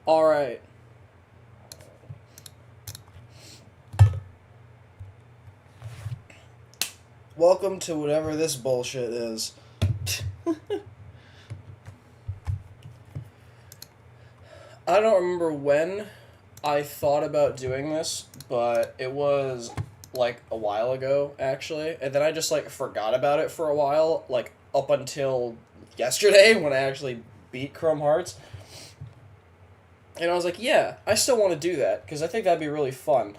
Alright. Welcome to whatever this bullshit is. I don't remember when I thought about doing this, but it was like a while ago, actually. And then I just like forgot about it for a while, like up until yesterday when I actually beat Chrome Hearts. And I was like, yeah, I still want to do that, because I think that'd be really fun.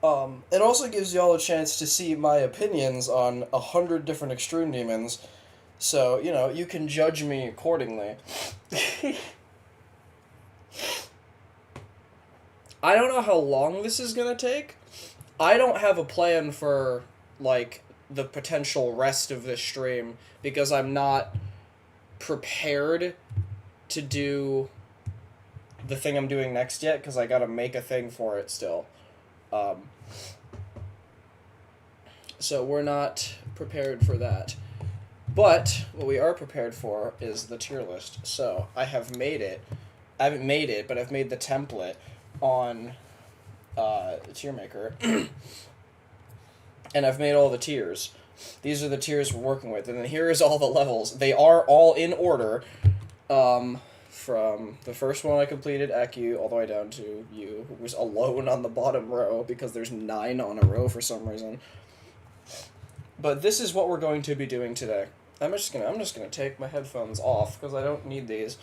It also gives y'all a chance to see my opinions on 100 different Extreme Demons, so, you know, you can judge me accordingly. I don't know how long this is gonna take. I don't have a plan for, like, the potential rest of this stream, because I'm not prepared to do the thing I'm doing next yet, because I gotta make a thing for it still. So we're not prepared for that. But what we are prepared for is the tier list. So I have made it. I haven't made it, but I've made the template on Tier Maker. And I've made all the tiers. These are the tiers we're working with. And then here is all the levels. They are all in order. From the first one I completed, Aku, all the way down to you, who was alone on the bottom row because there's 9 on a row for some reason. But this is what we're going to be doing today. I'm just gonna take my headphones off because I don't need these.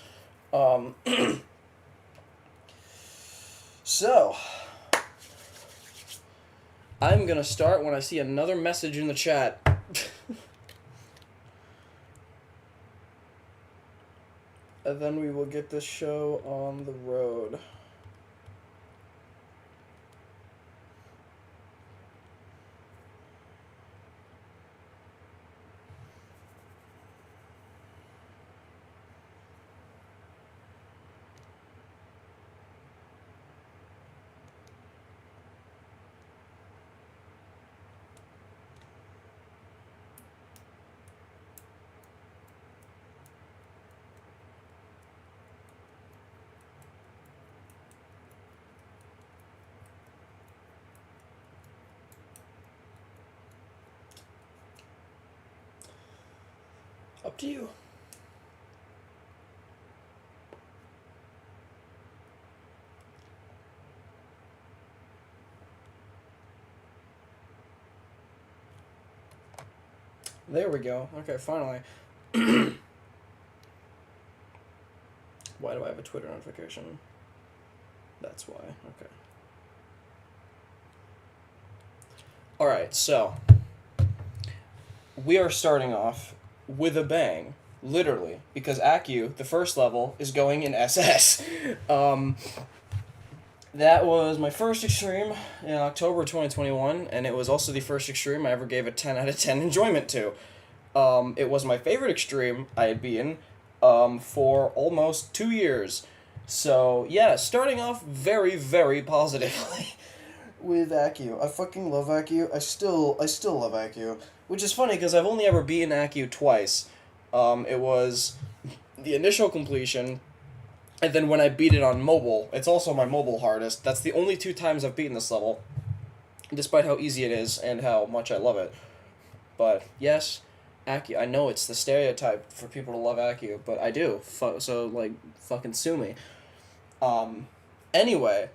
So I'm gonna start when I see another message in the chat. And then we will get this show on the road. Up to you. There we go. Okay, finally. Why do I have a Twitter notification? That's why. Okay. Alright, so we are starting off with a bang, literally, because Aku, the first level, is going in SS. That was my first Extreme in October 2021, and it was also the first Extreme I ever gave a 10 out of 10 enjoyment to. It was my favorite Extreme I had been for almost 2 years. So, yeah, starting off very, very positively with Aku. I fucking love Aku. I still love Aku. Which is funny, because I've only ever beaten Aku twice. It was the initial completion, and then when I beat it on mobile. It's also my mobile hardest. That's the only 2 times I've beaten this level, despite how easy it is and how much I love it. But, yes, Aku. I know it's the stereotype for people to love Aku, but I do. So, like, fucking sue me. Anyway,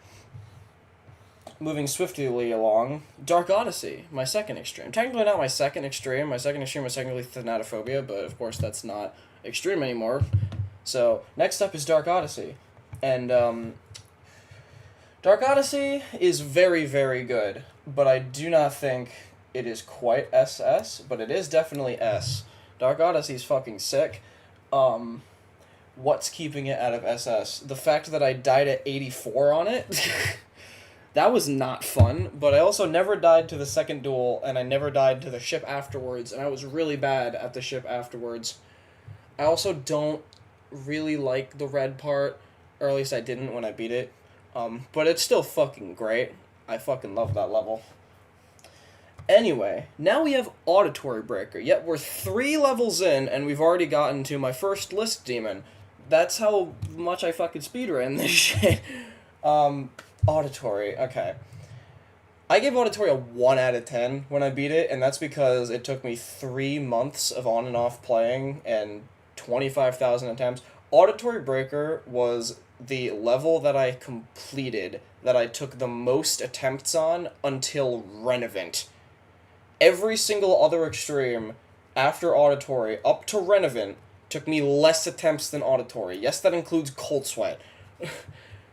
moving swiftly along, Dark Odyssey, my second Extreme. Technically not my second Extreme. My second Extreme was technically Thanatophobia, but of course that's not Extreme anymore. So, next up is Dark Odyssey. And, Dark Odyssey is very, very good, but I do not think it is quite SS, but it is definitely S. Dark Odyssey is fucking sick. What's keeping it out of SS? The fact that I died at 84 on it? That was not fun, but I also never died to the second duel, and I never died to the ship afterwards, and I was really bad at the ship afterwards. I also don't really like the red part, or at least I didn't when I beat it, But it's still fucking great. I fucking love that level. Anyway, now we have Auditory Breaker. Yet we're 3 levels in, and we've already gotten to my first list demon. That's how much I fucking speedrun this shit. Auditory, okay. I gave Auditory a 1 out of 10 when I beat it, and that's because it took me 3 months of on and off playing and 25,000 attempts. Auditory Breaker was the level that I completed that I took the most attempts on until Renovant. Every single other extreme after Auditory up to Renovant took me less attempts than Auditory. Yes, that includes Cold Sweat.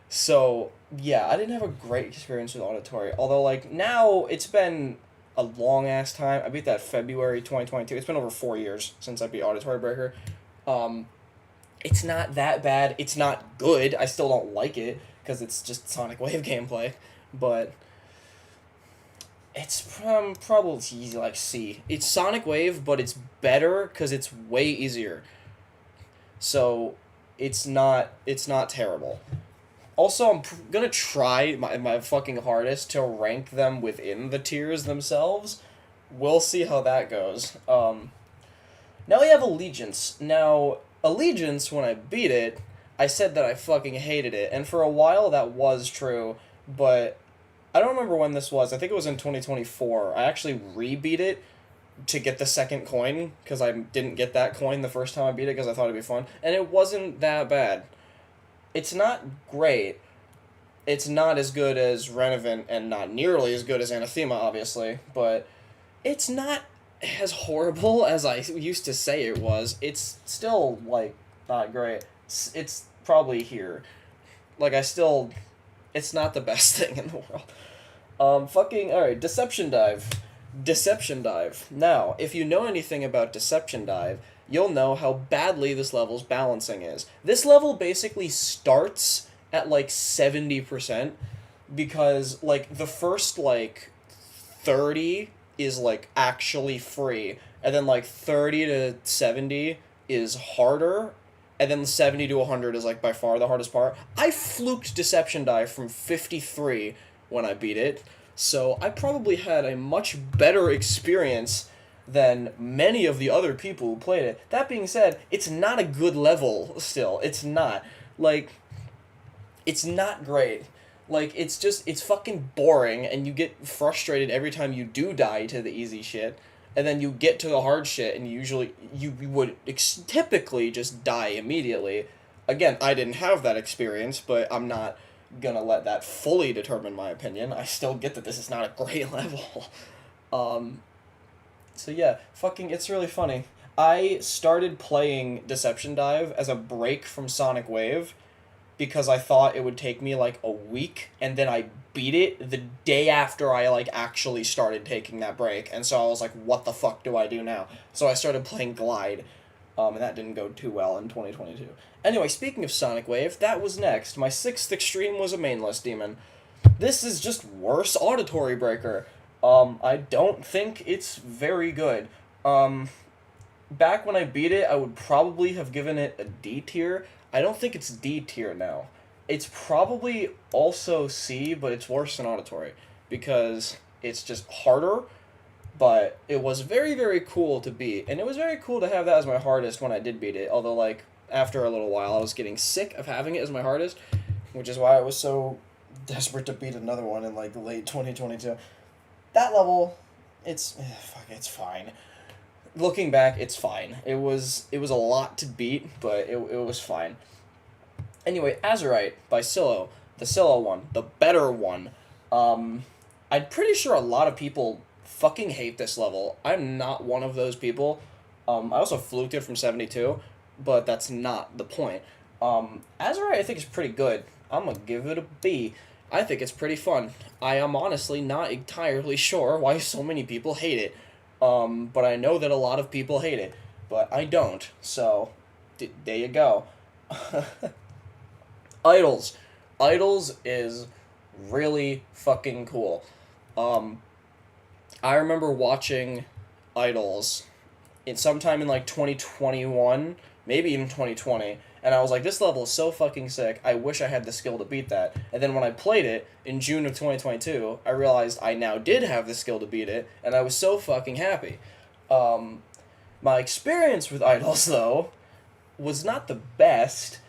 So, yeah, I didn't have a great experience with Auditory. Although, like, now it's been a long-ass time. I beat that February 2022. It's been over 4 years since I beat Auditory Breaker. It's not that bad. It's not good. I still don't like it, because it's just Sonic Wave gameplay. But it's probably easy, like C. It's Sonic Wave, but it's better because it's way easier. So, it's not terrible. Also, I'm gonna try my fucking hardest to rank them within the tiers themselves. We'll see how that goes. Now we have Allegiance. Now, Allegiance, when I beat it, I said that I fucking hated it. And for a while, that was true. But I don't remember when this was. I think it was in 2024. I actually re-beat it to get the second coin, because I didn't get that coin the first time I beat it, because I thought it'd be fun. And it wasn't that bad. It's not great. It's not as good as Renovant, and not nearly as good as Anathema, obviously, but it's not as horrible as I used to say it was. It's still, like, not great. It's probably here. Like, it's not the best thing in the world. Alright, Deception Dive. Deception Dive. Now, if you know anything about Deception Dive, you'll know how badly this level's balancing is. This level basically starts at, like, 70%, because, like, the first, like, 30 is, like, actually free, and then, like, 30 to 70 is harder, and then 70 to 100 is, like, by far the hardest part. I fluked Deception Dive from 53 when I beat it, so I probably had a much better experience than many of the other people who played it. That being said, it's not a good level still. It's not. Like, it's not great. Like, it's fucking boring, and you get frustrated every time you do die to the easy shit, and then you get to the hard shit, and you would typically just die immediately. Again, I didn't have that experience, but I'm not gonna let that fully determine my opinion. I still get that this is not a great level. So yeah, it's really funny. I started playing Deception Dive as a break from Sonic Wave, because I thought it would take me, like, a week, and then I beat it the day after I, like, actually started taking that break, and so I was like, what the fuck do I do now? So I started playing Glide, and that didn't go too well in 2022. Anyway, speaking of Sonic Wave, that was next. My 6th extreme was a mainless demon. This is just worse Auditory Breaker. I don't think it's very good. Back when I beat it, I would probably have given it a D tier. I don't think it's D tier now. It's probably also C, but it's worse than Auditory, because it's just harder, but it was very, very cool to beat, and it was very cool to have that as my hardest when I did beat it, although, like, after a little while, I was getting sick of having it as my hardest, which is why I was so desperate to beat another one in, like, late 2022. That level, it's fine. Looking back, it's fine. It was a lot to beat, but it was fine. Anyway, Azurite by Silo, the Silo one, the better one. I'm pretty sure a lot of people fucking hate this level. I'm not one of those people. I also fluked it from 72, but that's not the point. Azurite, I think, is pretty good. I'm gonna give it a B. I think it's pretty fun. I am honestly not entirely sure why so many people hate it. But I know that a lot of people hate it. But I don't. So, there you go. Idols. Idols is really fucking cool. I remember watching Idols sometime in, like, 2021, maybe even 2020, And I was like, this level is so fucking sick. I wish I had the skill to beat that. And then when I played it in June of 2022, I realized I now did have the skill to beat it, and I was so fucking happy. My experience with idols, though, was not the best,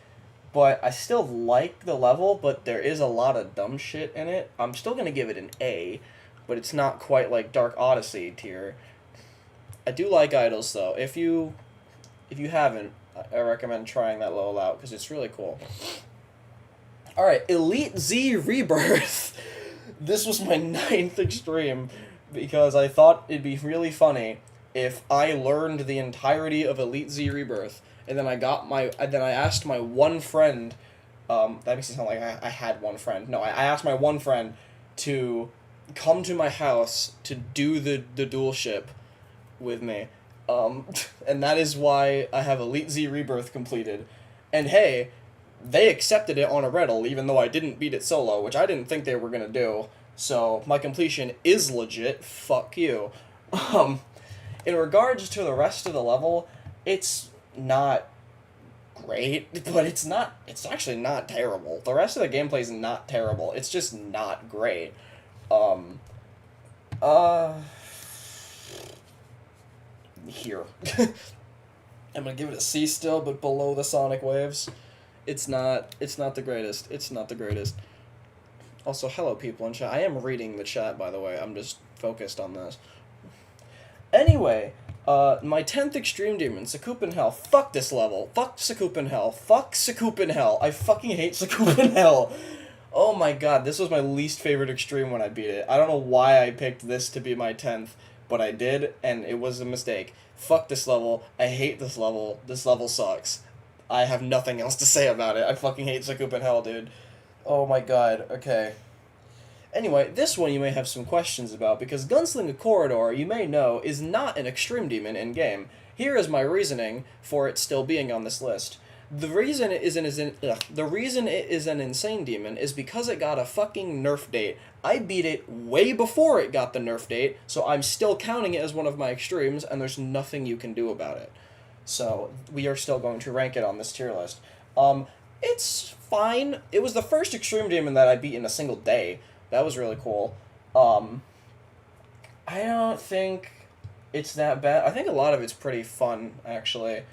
but I still like the level, but there is a lot of dumb shit in it. I'm still gonna give it an A, but it's not quite like Dark Odyssey tier. I do like idols, though. If you haven't, I recommend trying that level out, because it's really cool. Alright, Elite Z Rebirth. This was my 9th extreme, because I thought it'd be really funny if I learned the entirety of Elite Z Rebirth, and then I asked my one friend, that makes it sound like I had one friend. No, I asked my one friend to come to my house to do the dual ship with me. And that is why I have Elite Z Rebirth completed. And hey, they accepted it on a Reddle, even though I didn't beat it solo, which I didn't think they were gonna do. So, my completion is legit. Fuck you. In regards to the rest of the level, it's not great, but it's actually not terrible. The rest of the gameplay is not terrible. It's just not great. Here. I'm gonna give it a C still, but below the sonic waves. It's not the greatest. It's not the greatest. Also, hello people in chat. I am reading the chat, by the way. I'm just focused on this. Anyway, my 10th Extreme Demon, Sakupen Hell. Fuck this level. Fuck Sakupen Hell. Fuck Sakupen Hell. I fucking hate Sakupen Hell. Oh my god, this was my least favorite Extreme when I beat it. I don't know why I picked this to be my 10th, but I did, and it was a mistake. Fuck this level. I hate this level. This level sucks. I have nothing else to say about it. I fucking hate Sakupen Hell, dude. Oh my god, okay. Anyway, this one you may have some questions about, because Gunslinger Corridor, you may know, is not an Extreme Demon in-game. Here is my reasoning for it still being on this list. The reason it is an insane demon is because it got a fucking nerf date. I beat it way before it got the nerf date, so I'm still counting it as one of my extremes, and there's nothing you can do about it. So, we are still going to rank it on this tier list. It's fine. It was the first Extreme Demon that I beat in a single day. That was really cool. I don't think it's that bad. I think a lot of it's pretty fun, actually.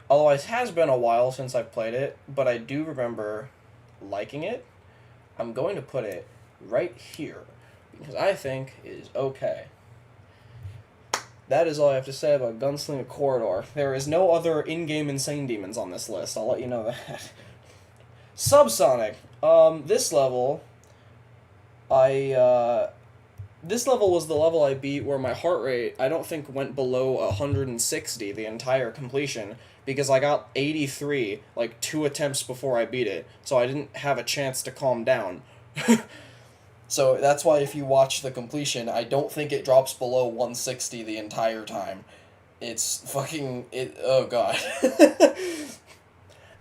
Although it has been a while since I've played it, but I do remember liking it. I'm going to put it right here, because I think it is okay. That is all I have to say about Gunslinger Corridor. There is no other in-game insane demons on this list, I'll let you know that. Subsonic. This level was the level I beat where my heart rate, I don't think, went below 160 the entire completion, because I got 83, like, 2 attempts before I beat it, so I didn't have a chance to calm down. So that's why if you watch the completion, I don't think it drops below 160 the entire time. It's fucking, oh god.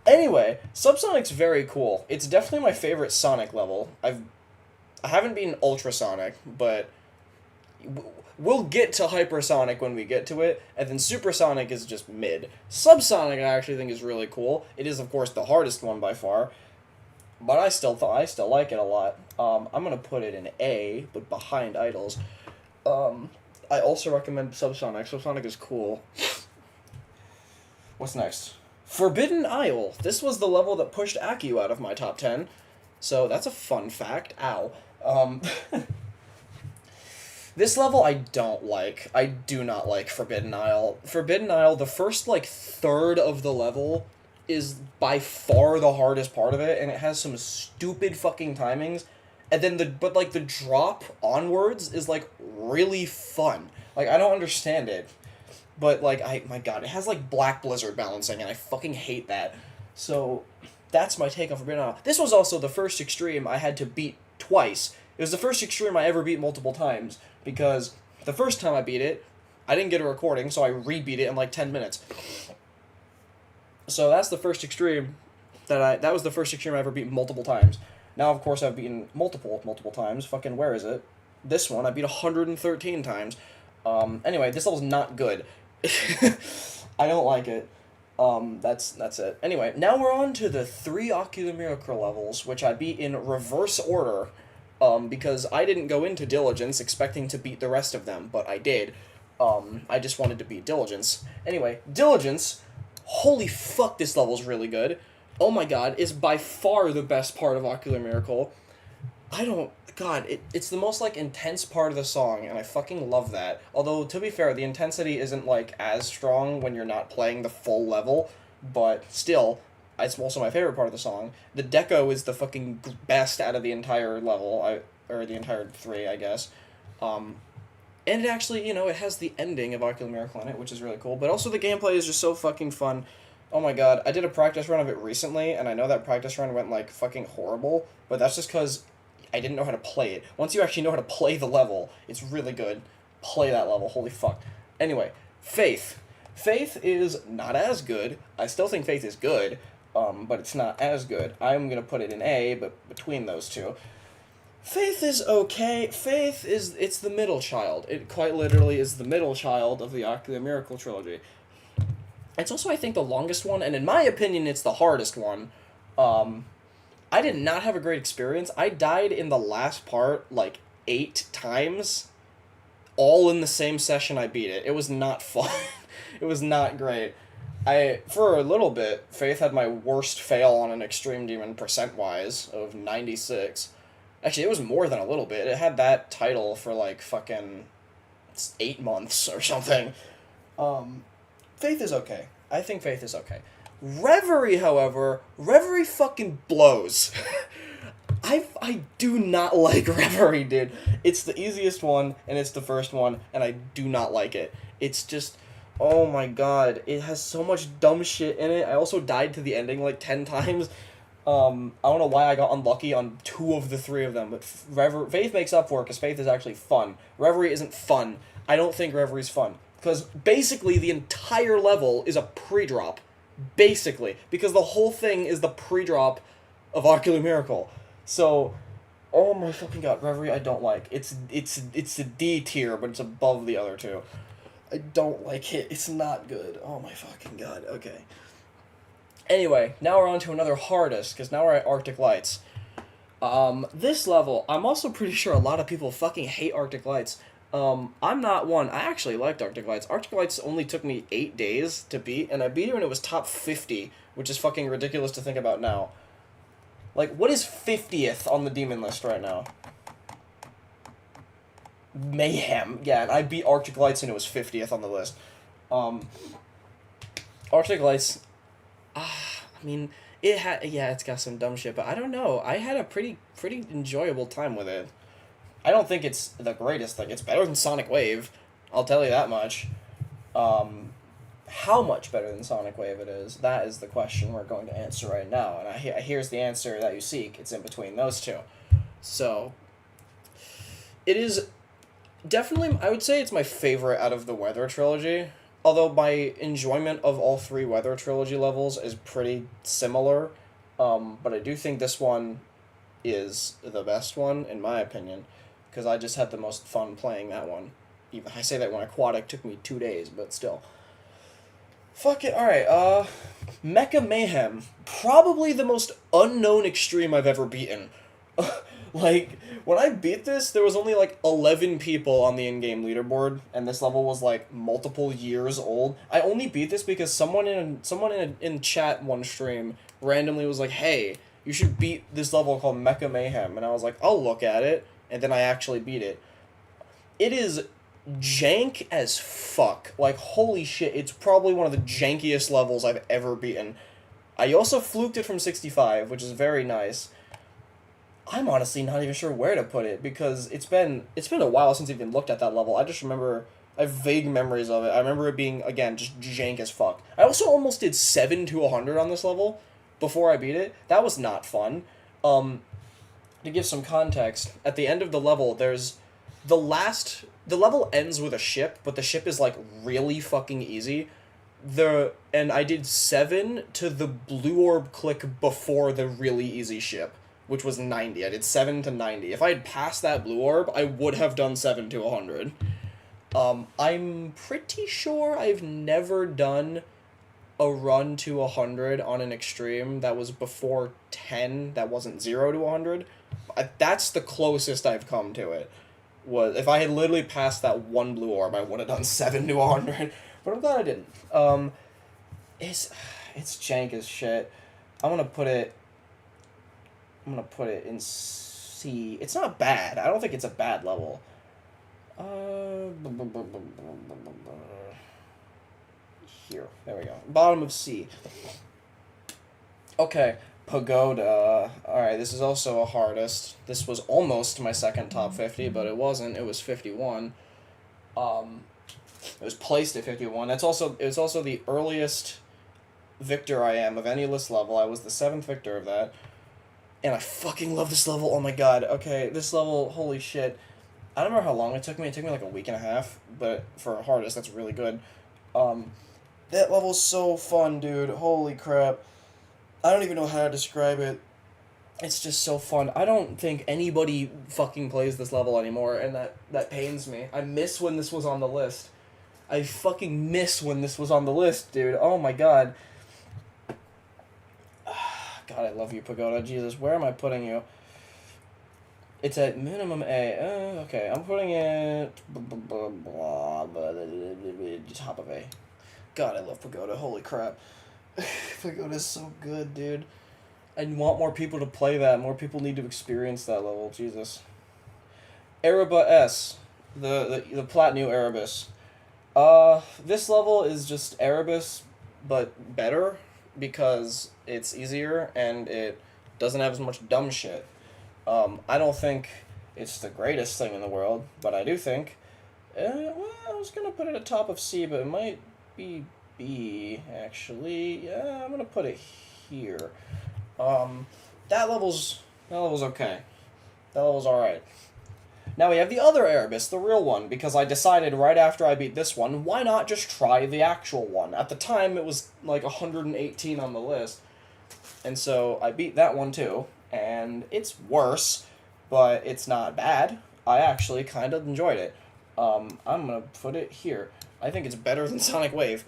Anyway, Subsonic's very cool. It's definitely my favorite Sonic level. I haven't beaten Ultrasonic, but we'll get to Hypersonic when we get to it, and then Supersonic is just mid. Subsonic I actually think is really cool. It is, of course, the hardest one by far, but I still like it a lot. I'm gonna put it in A, but behind Idols. I also recommend Subsonic. Subsonic is cool. What's next? Forbidden Isle. This was the level that pushed Aku out of my top 10, so that's a fun fact. Ow. This level I don't like. I do not like Forbidden Isle. Forbidden Isle, the first, like, third of the level is by far the hardest part of it, and it has some stupid fucking timings, and then the drop onwards is, like, really fun. Like, I don't understand it, but, like, my god, it has, like, Black Blizzard balancing, and I fucking hate that. So, that's my take on Forbidden Isle. This was also the first extreme I had to beat twice. It was the first extreme I ever beat multiple times, because the first time I beat it, I didn't get a recording, so I re-beat it in like 10 minutes. So that's the first extreme that was the first extreme I ever beat multiple times. Now, of course, I've beaten multiple times. Fucking, where is it? This one, I beat 113 times. Anyway, this level's not good. I don't like it. That's it. Anyway, now we're on to the 3 Ocular Miracle levels, which I beat in reverse order, because I didn't go into Diligence expecting to beat the rest of them, but I did. I just wanted to beat Diligence. Anyway, Diligence, holy fuck, this level's really good. Oh my god, is by far the best part of Ocular Miracle. It's the most, like, intense part of the song, and I fucking love that. Although, to be fair, the intensity isn't, like, as strong when you're not playing the full level, but still, it's also my favorite part of the song. The deco is the fucking best out of the entire level, or the entire 3, I guess. And it actually, it has the ending of Ocular Miracle in it, which is really cool, but also the gameplay is just so fucking fun. Oh my god, I did a practice run of it recently, and I know that practice run went, like, fucking horrible, but that's just because I didn't know how to play it. Once you actually know how to play the level, it's really good. Play that level, holy fuck. Anyway, Faith. Faith is not as good. I still think Faith is good, but it's not as good. I'm gonna put it in A, but between those two. Faith is okay. It's the middle child. It quite literally is the middle child of the Ocular Miracle trilogy. It's also, I think, the longest one, and in my opinion, it's the hardest one. I did not have a great experience. I died in the last part, like, 8 times, all in the same session I beat it. It was not fun. It was not great. For a little bit, Faith had my worst fail on an Extreme Demon percent-wise of 96. Actually, it was more than a little bit. It had that title for, like, fucking 8 months or something. Faith is okay. I think Faith is okay. Reverie, however, Reverie fucking blows. I do not like Reverie, dude. It's the easiest one, and it's the first one, and I do not like it. It's just, oh my god, it has so much dumb shit in it. I also died to the ending like 10 times. I don't know why I got unlucky on 2 of the 3 of them, but Faith makes up for it, because Faith is actually fun. Reverie isn't fun. I don't think Reverie's fun, because basically the entire level is a pre-drop. Basically, because the whole thing is the pre-drop of Ocular Miracle. So, oh my fucking god, Reverie I don't like. It's a D tier, but it's above the other 2. I don't like it. It's not good. Oh my fucking god. Okay. Anyway, now we're on to another hardest, because now we're at Arctic Lights. This level, I'm also pretty sure a lot of people fucking hate Arctic Lights. I'm not one. I actually liked Arctic Lights. Arctic Lights only took me 8 days to beat, and I beat it when it was top 50, which is fucking ridiculous to think about now. Like, what is 50th on the demon list right now? Mayhem. Yeah, and I beat Arctic Lights and it was 50th on the list. Arctic Lights, I mean, it's got some dumb shit, but I don't know. I had a pretty enjoyable time with it. I don't think it's the greatest thing. It's better than Sonic Wave, I'll tell you that much. How much better than Sonic Wave it is, that is the question we're going to answer right now. And here's the answer that you seek. It's in between those 2. So, it is definitely, I would say it's my favorite out of the Weather Trilogy. Although my enjoyment of all 3 Weather Trilogy levels is pretty similar. But I do think this one is the best one, in my opinion. Because I just had the most fun playing that one. Even I say that when Aquatic took me 2 days, but still. Fuck it, alright, Mecha Mayhem. Probably the most unknown extreme I've ever beaten. Like, when I beat this, there was only, like, 11 people on the in-game leaderboard, and this level was, like, multiple years old. I only beat this because someone in chat one stream randomly was like, hey, you should beat this level called Mecha Mayhem, and I was like, I'll look at it. And then I actually beat it. It is jank as fuck. Like, holy shit, it's probably one of the jankiest levels I've ever beaten. I also fluked it from 65, which is very nice. I'm honestly not even sure where to put it, because it's been a while since I've even looked at that level. I just remember, I have vague memories of it. I remember it being, again, just jank as fuck. I also almost did 7 to 100 on this level before I beat it. That was not fun. To give some context, at the end of the level, there's the level ends with a ship, but the ship is, like, really fucking easy. And I did 7 to the blue orb click before the really easy ship, which was 90. I did 7 to 90. If I had passed that blue orb, I would have done 7 to 100. I'm pretty sure I've never done a run to 100 on an extreme that was before 10, that wasn't 0 to 100. That's the closest I've come to it. Was if I had literally passed that one blue orb, I would have done 7 to 100. But I'm glad I didn't. It's jank as shit. I'm gonna put it in C. It's not bad. I don't think it's a bad level. Here. There we go. Bottom of C. Okay. Pagoda. Alright, this is also a hardest. This was almost my second top 50, but it wasn't. It was 51. It was placed at 51. It was also the earliest victor I am of any list level. I was the 7th victor of that. And I fucking love this level. Oh my god. Okay, this level, holy shit. I don't remember how long it took me. It took me like a week and a half, but for a hardest, that's really good. That level's so fun, dude. Holy crap. I don't even know how to describe it. It's just so fun. I don't think anybody fucking plays this level anymore, and that pains me. I miss when this was on the list. I fucking miss when this was on the list, dude. Oh my god. God, I love you, Pagoda. Jesus, where am I putting you? It's at minimum A. Okay, I'm putting it... top of A. God, I love Pagoda. Holy crap. Pagoda's so good, dude. I want more people to play that. More people need to experience that level. Jesus. Erebus S. The Plat New Erebus. This level is just Erebus, but better, because it's easier and it doesn't have as much dumb shit. I don't think it's the greatest thing in the world, but I do think... well, I was gonna put it at top of C, but it might be B, actually. Yeah, I'm gonna put it here. That level's okay. That level's alright. Now we have the other Erebus, the real one, because I decided right after I beat this one, why not just try the actual one? At the time, it was like 118 on the list, and so I beat that one too, and it's worse, but it's not bad. I actually kind of enjoyed it. I'm gonna put it here. I think it's better than Sonic Wave.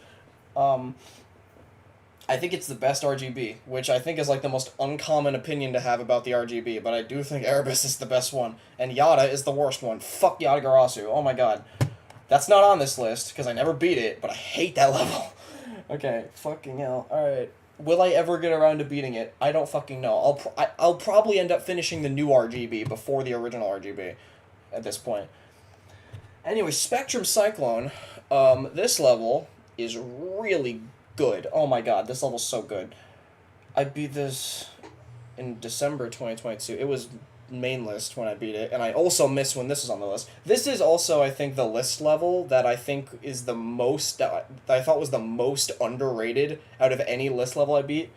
I think it's the best RGB, which I think is like the most uncommon opinion to have about the RGB, but I do think Erebus is the best one, and Yada is the worst one. Fuck Yatagarasu. Oh my god. That's not on this list, because I never beat it, but I hate that level. Okay, fucking hell. Alright. Will I ever get around to beating it? I don't fucking know. I'll probably end up finishing the new RGB before the original RGB at this point. Anyway, Spectrum Cyclone. This level is really good. Oh my god, this level's so good. I beat this in December 2022. It was main list when I beat it, and I also missed when this was on the list. This is also, I think, the list level that I think is the most, that I thought was the most underrated out of any list level I beat.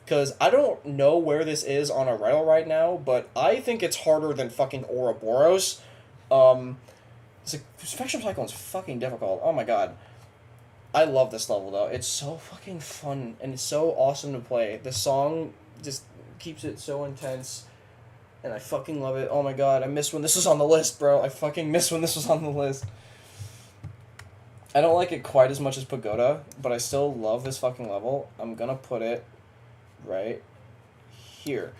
Because I don't know where this is on a rail right now, but I think it's harder than fucking Ouroboros. Spectrum Cyclone's fucking difficult. Oh my god. I love this level, though. It's so fucking fun, and it's so awesome to play. The song just keeps it so intense, and I fucking love it. Oh my god, I miss when this was on the list, bro. I fucking miss when this was on the list. I don't like it quite as much as Pagoda, but I still love this fucking level. I'm gonna put it right here.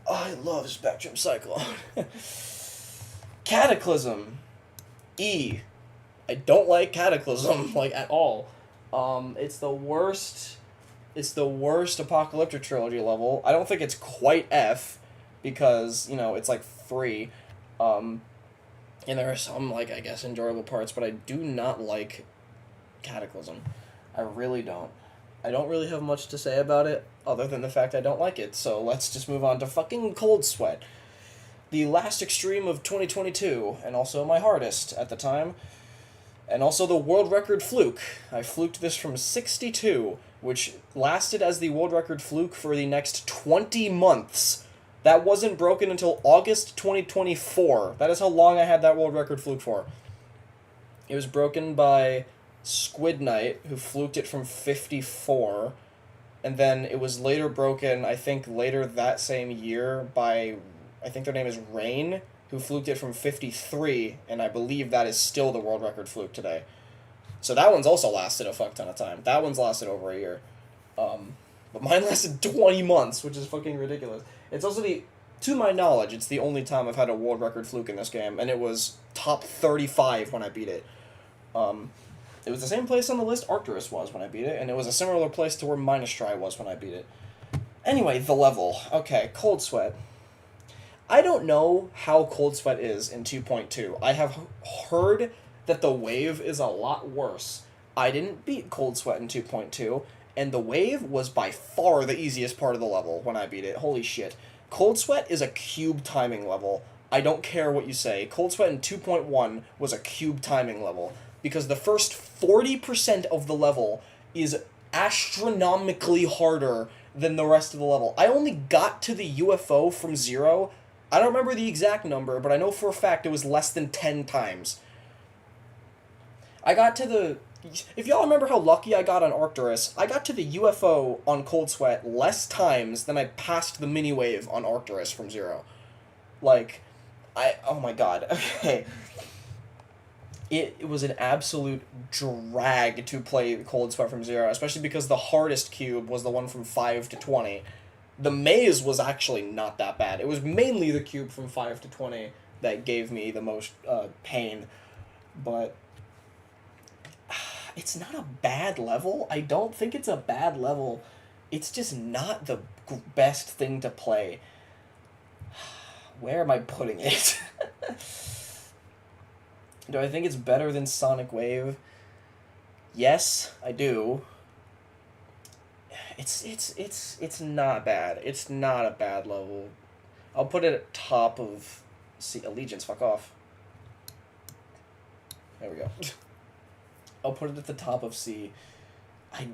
Oh, I love Spectrum Cyclone. Cataclysm. E. I don't like Cataclysm, like, at all. It's the worst Apocalyptic Trilogy level. I don't think it's quite F, because, you know, it's, like, free. And there are some, like, I guess, enjoyable parts, but I do not like Cataclysm. I really don't. I don't really have much to say about it, other than the fact I don't like it, so let's just move on to fucking Cold Sweat. The last extreme of 2022, and also my hardest at the time. And also the world record fluke. I fluked this from 62, which lasted as the world record fluke for the next 20 months. That wasn't broken until August 2024. That is how long I had that world record fluke for. It was broken by Squid Knight, who fluked it from 54. And then it was later broken, I think later that same year, by, I think their name is Rain, who fluked it from 53, and I believe that is still the world record fluke today. So that one's also lasted a fuck ton of time. That one's lasted over a year. But mine lasted 20 months, which is fucking ridiculous. It's also to my knowledge, it's the only time I've had a world record fluke in this game, and it was top 35 when I beat it. It was the same place on the list Arcturus was when I beat it, and it was a similar place to where Minus Try was when I beat it. Anyway, the level. Okay, Cold Sweat. I don't know how Cold Sweat is in 2.2. I have heard that the wave is a lot worse. I didn't beat Cold Sweat in 2.2, and the wave was by far the easiest part of the level when I beat it. Holy shit. Cold Sweat is a cube timing level. I don't care what you say. Cold Sweat in 2.1 was a cube timing level, because the first 40% of the level is astronomically harder than the rest of the level. I only got to the UFO from 0. I don't remember the exact number, but I know for a fact it was less than 10 times. I got to the... If y'all remember how lucky I got on Arcturus, I got to the UFO on Cold Sweat less times than I passed the mini-wave on Arcturus from 0. Like, oh my god, okay. It was an absolute drag to play Cold Sweat from 0, especially because the hardest cube was the one from 5 to 20. The maze was actually not that bad. It was mainly the cube from 5 to 20 that gave me the most pain. But it's not a bad level. I don't think it's a bad level. It's just not the best thing to play. Where am I putting it? Do I think it's better than Sonic Wave? Yes, I do. It's not bad. It's not a bad level. I'll put it at top of Allegiance, fuck off. There we go. I'll put it at the top of C. I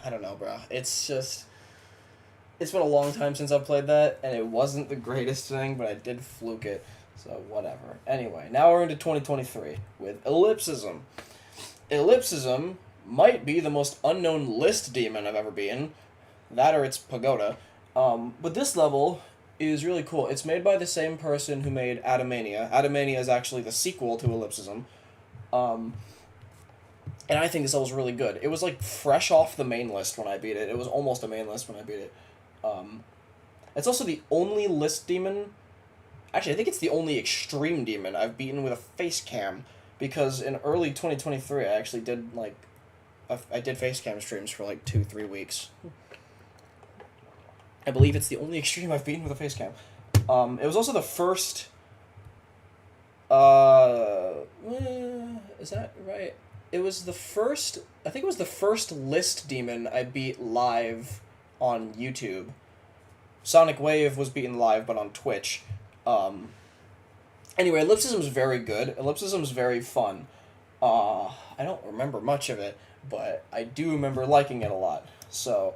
don't know, bro. It's just... It's been a long time since I've played that, and it wasn't the greatest thing, but I did fluke it. So, whatever. Anyway, now we're into 2023 with Ellipsism. Ellipsism might be the most unknown list demon I've ever beaten. That or it's Pagoda. But this level is really cool. It's made by the same person who made Atomania. Atomania is actually the sequel to Ellipsism. And I think this level's really good. It was like fresh off the main list when I beat it. It was almost a main list when I beat it. It's also the only list demon... Actually, I think it's the only extreme demon I've beaten with a face cam, because in early 2023 I actually did, like, I did face cam streams for, like, 2-3 weeks. I believe it's the only extreme I've beaten with a face cam. It was also the first, is that right? It was the first, I think it was the first list demon I beat live on YouTube. Sonic Wave was beaten live, but on Twitch. Anyway, Ellipsism's very good. Ellipsism's very fun. I don't remember much of it, but I do remember liking it a lot. So,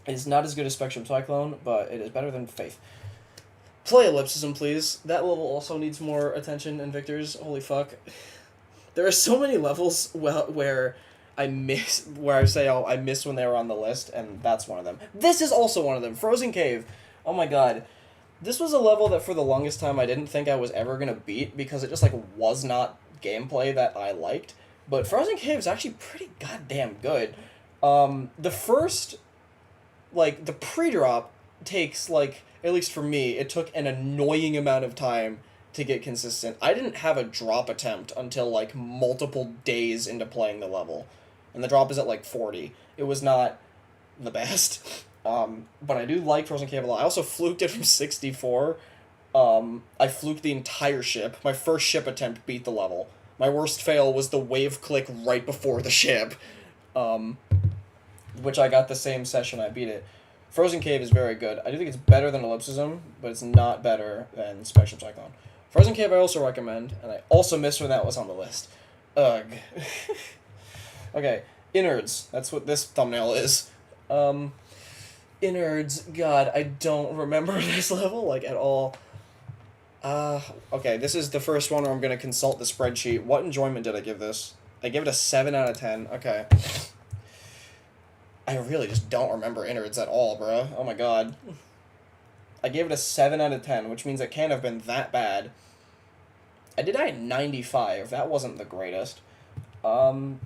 it's not as good as Spectrum Cyclone, but it is better than Faith. Play Ellipsism, please. That level also needs more attention and Victor's. Holy fuck. There are so many levels where I miss, where I say, oh, I missed when they were on the list, and that's one of them. This is also one of them. Frozen Cave. Oh my god. This was a level that for the longest time I didn't think I was ever going to beat because it just, like, was not gameplay that I liked. But Frozen Cave is actually pretty goddamn good. The first, like, the pre-drop takes, like, at least for me, it took an annoying amount of time to get consistent. I didn't have a drop attempt until, like, multiple days into playing the level. And the drop is at, like, 40. It was not the best. But I do like Frozen Cave a lot. I also fluked it from 64. I fluked the entire ship. My first ship attempt beat the level. My worst fail was the wave click right before the ship. Which I got the same session I beat it. Frozen Cave is very good. I do think it's better than Ellipsism, but it's not better than Spectrum Cyclone. Frozen Cave I also recommend, and I also missed when that was on the list. Ugh. Okay, Innards. That's what this thumbnail is. Innards, god, I don't remember this level, like, at all. Okay, this is the first one where I'm gonna consult the spreadsheet. What enjoyment did I give this? I gave it a 7 out of 10. Okay. I really just don't remember Innards at all, bro. Oh my god. I gave it a 7 out of 10, which means it can't have been that bad. I did die at 95. That wasn't the greatest. Um,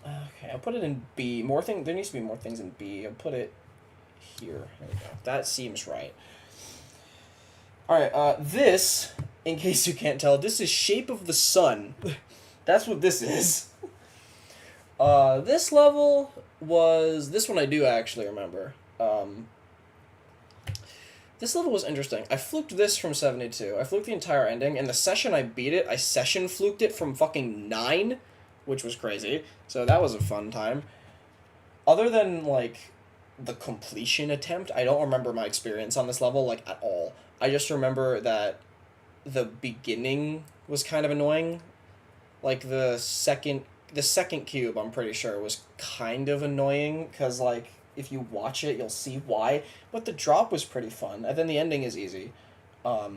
okay, I'll put it in B. There needs to be more things in B. I'll put it here. There we go. That seems right. Alright, this, in case you can't tell, this is Shape of the Sun. That's what this is. This level was... This one I do actually remember. This level was interesting. I fluked this from 72. I fluked the entire ending, and the session I beat it, I session fluked it from fucking 9, which was crazy. So that was a fun time. Other than, like, the completion attempt, I don't remember my experience on this level, like, at all. I just remember that the beginning was kind of annoying. Like, the second cube, I'm pretty sure, was kind of annoying, because, like, if you watch it, you'll see why. But the drop was pretty fun, and then the ending is easy. Okay,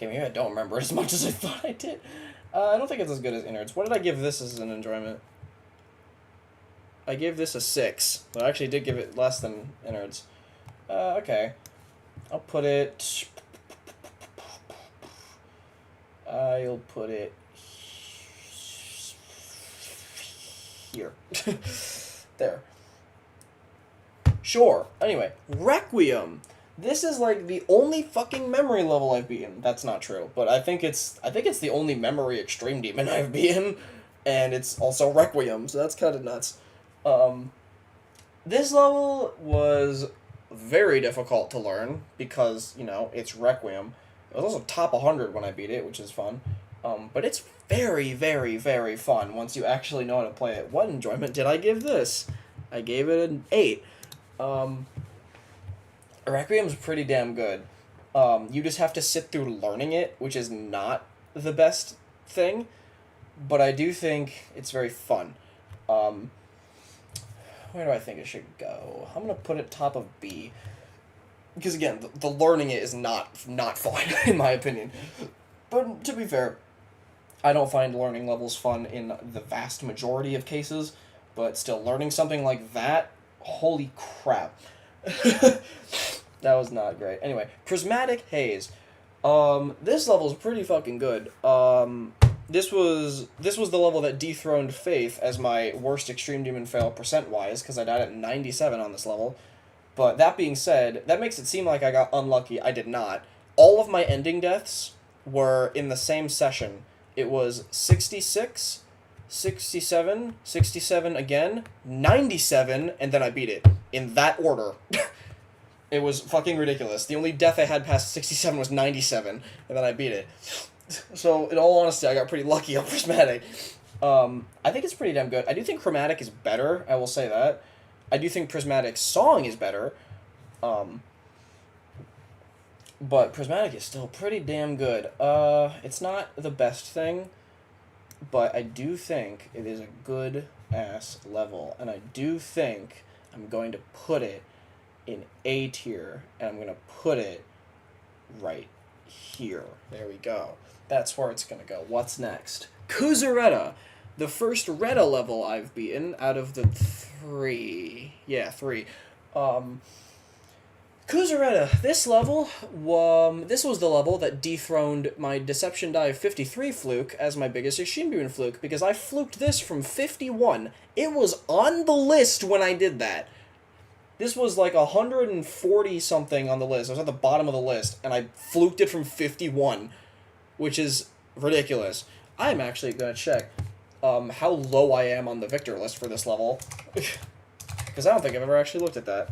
maybe I don't remember it as much as I thought I did. I don't think it's as good as Innards. What did I give this as an enjoyment? I gave this a 6, but I actually did give it less than Innards. Okay. I'll put it... I'll put it... here. There. Sure. Anyway, Requiem. This is like the only fucking memory level I've beaten. That's not true, but I think it's the only memory extreme demon I've beaten, and it's also Requiem, so that's kind of nuts. This level was very difficult to learn because, you know, it's Requiem. It was also top 100 when I beat it, which is fun. But it's very, very, very fun once you actually know how to play it. What enjoyment did I give this? I gave it an 8. Requiem's pretty damn good. You just have to sit through learning it, which is not the best thing, but I do think it's very fun. Where do I think it should go? I'm gonna put it top of B. Because again, the learning it is not fun, in my opinion. But to be fair, I don't find learning levels fun in the vast majority of cases, but still, learning something like that, holy crap. That was not great. Anyway, Prismatic Haze. This level's pretty fucking good. This was the level that dethroned Faith as my worst Extreme Demon fail percent-wise, because I died at 97 on this level. But that being said, that makes it seem like I got unlucky. I did not. All of my ending deaths were in the same session. It was 66, 67, 67 again, 97, and then I beat it. In that order. It was fucking ridiculous. The only death I had past 67 was 97, and then I beat it. So, in all honesty, I got pretty lucky on Prismatic. I think it's pretty damn good. I do think Chromatic is better, I will say that. I do think Prismatic's song is better. But Prismatic is still pretty damn good. It's not the best thing, but I do think it is a good-ass level. And I do think I'm going to put it in A tier, and I'm going to put it right here. There we go. That's where it's going to go. What's next? Kuzureta. The first Reta level I've beaten out of the 3. Yeah, 3. Kuzureta. This level, this was the level that dethroned my Deception Dive 53 fluke as my biggest Extreme Demon fluke, because I fluked this from 51. It was on the list when I did that. This was like 140 something on the list. I was at the bottom of the list, and I fluked it from 51, which is ridiculous. I'm actually going to check how low I am on the victor list for this level, because I don't think I've ever actually looked at that.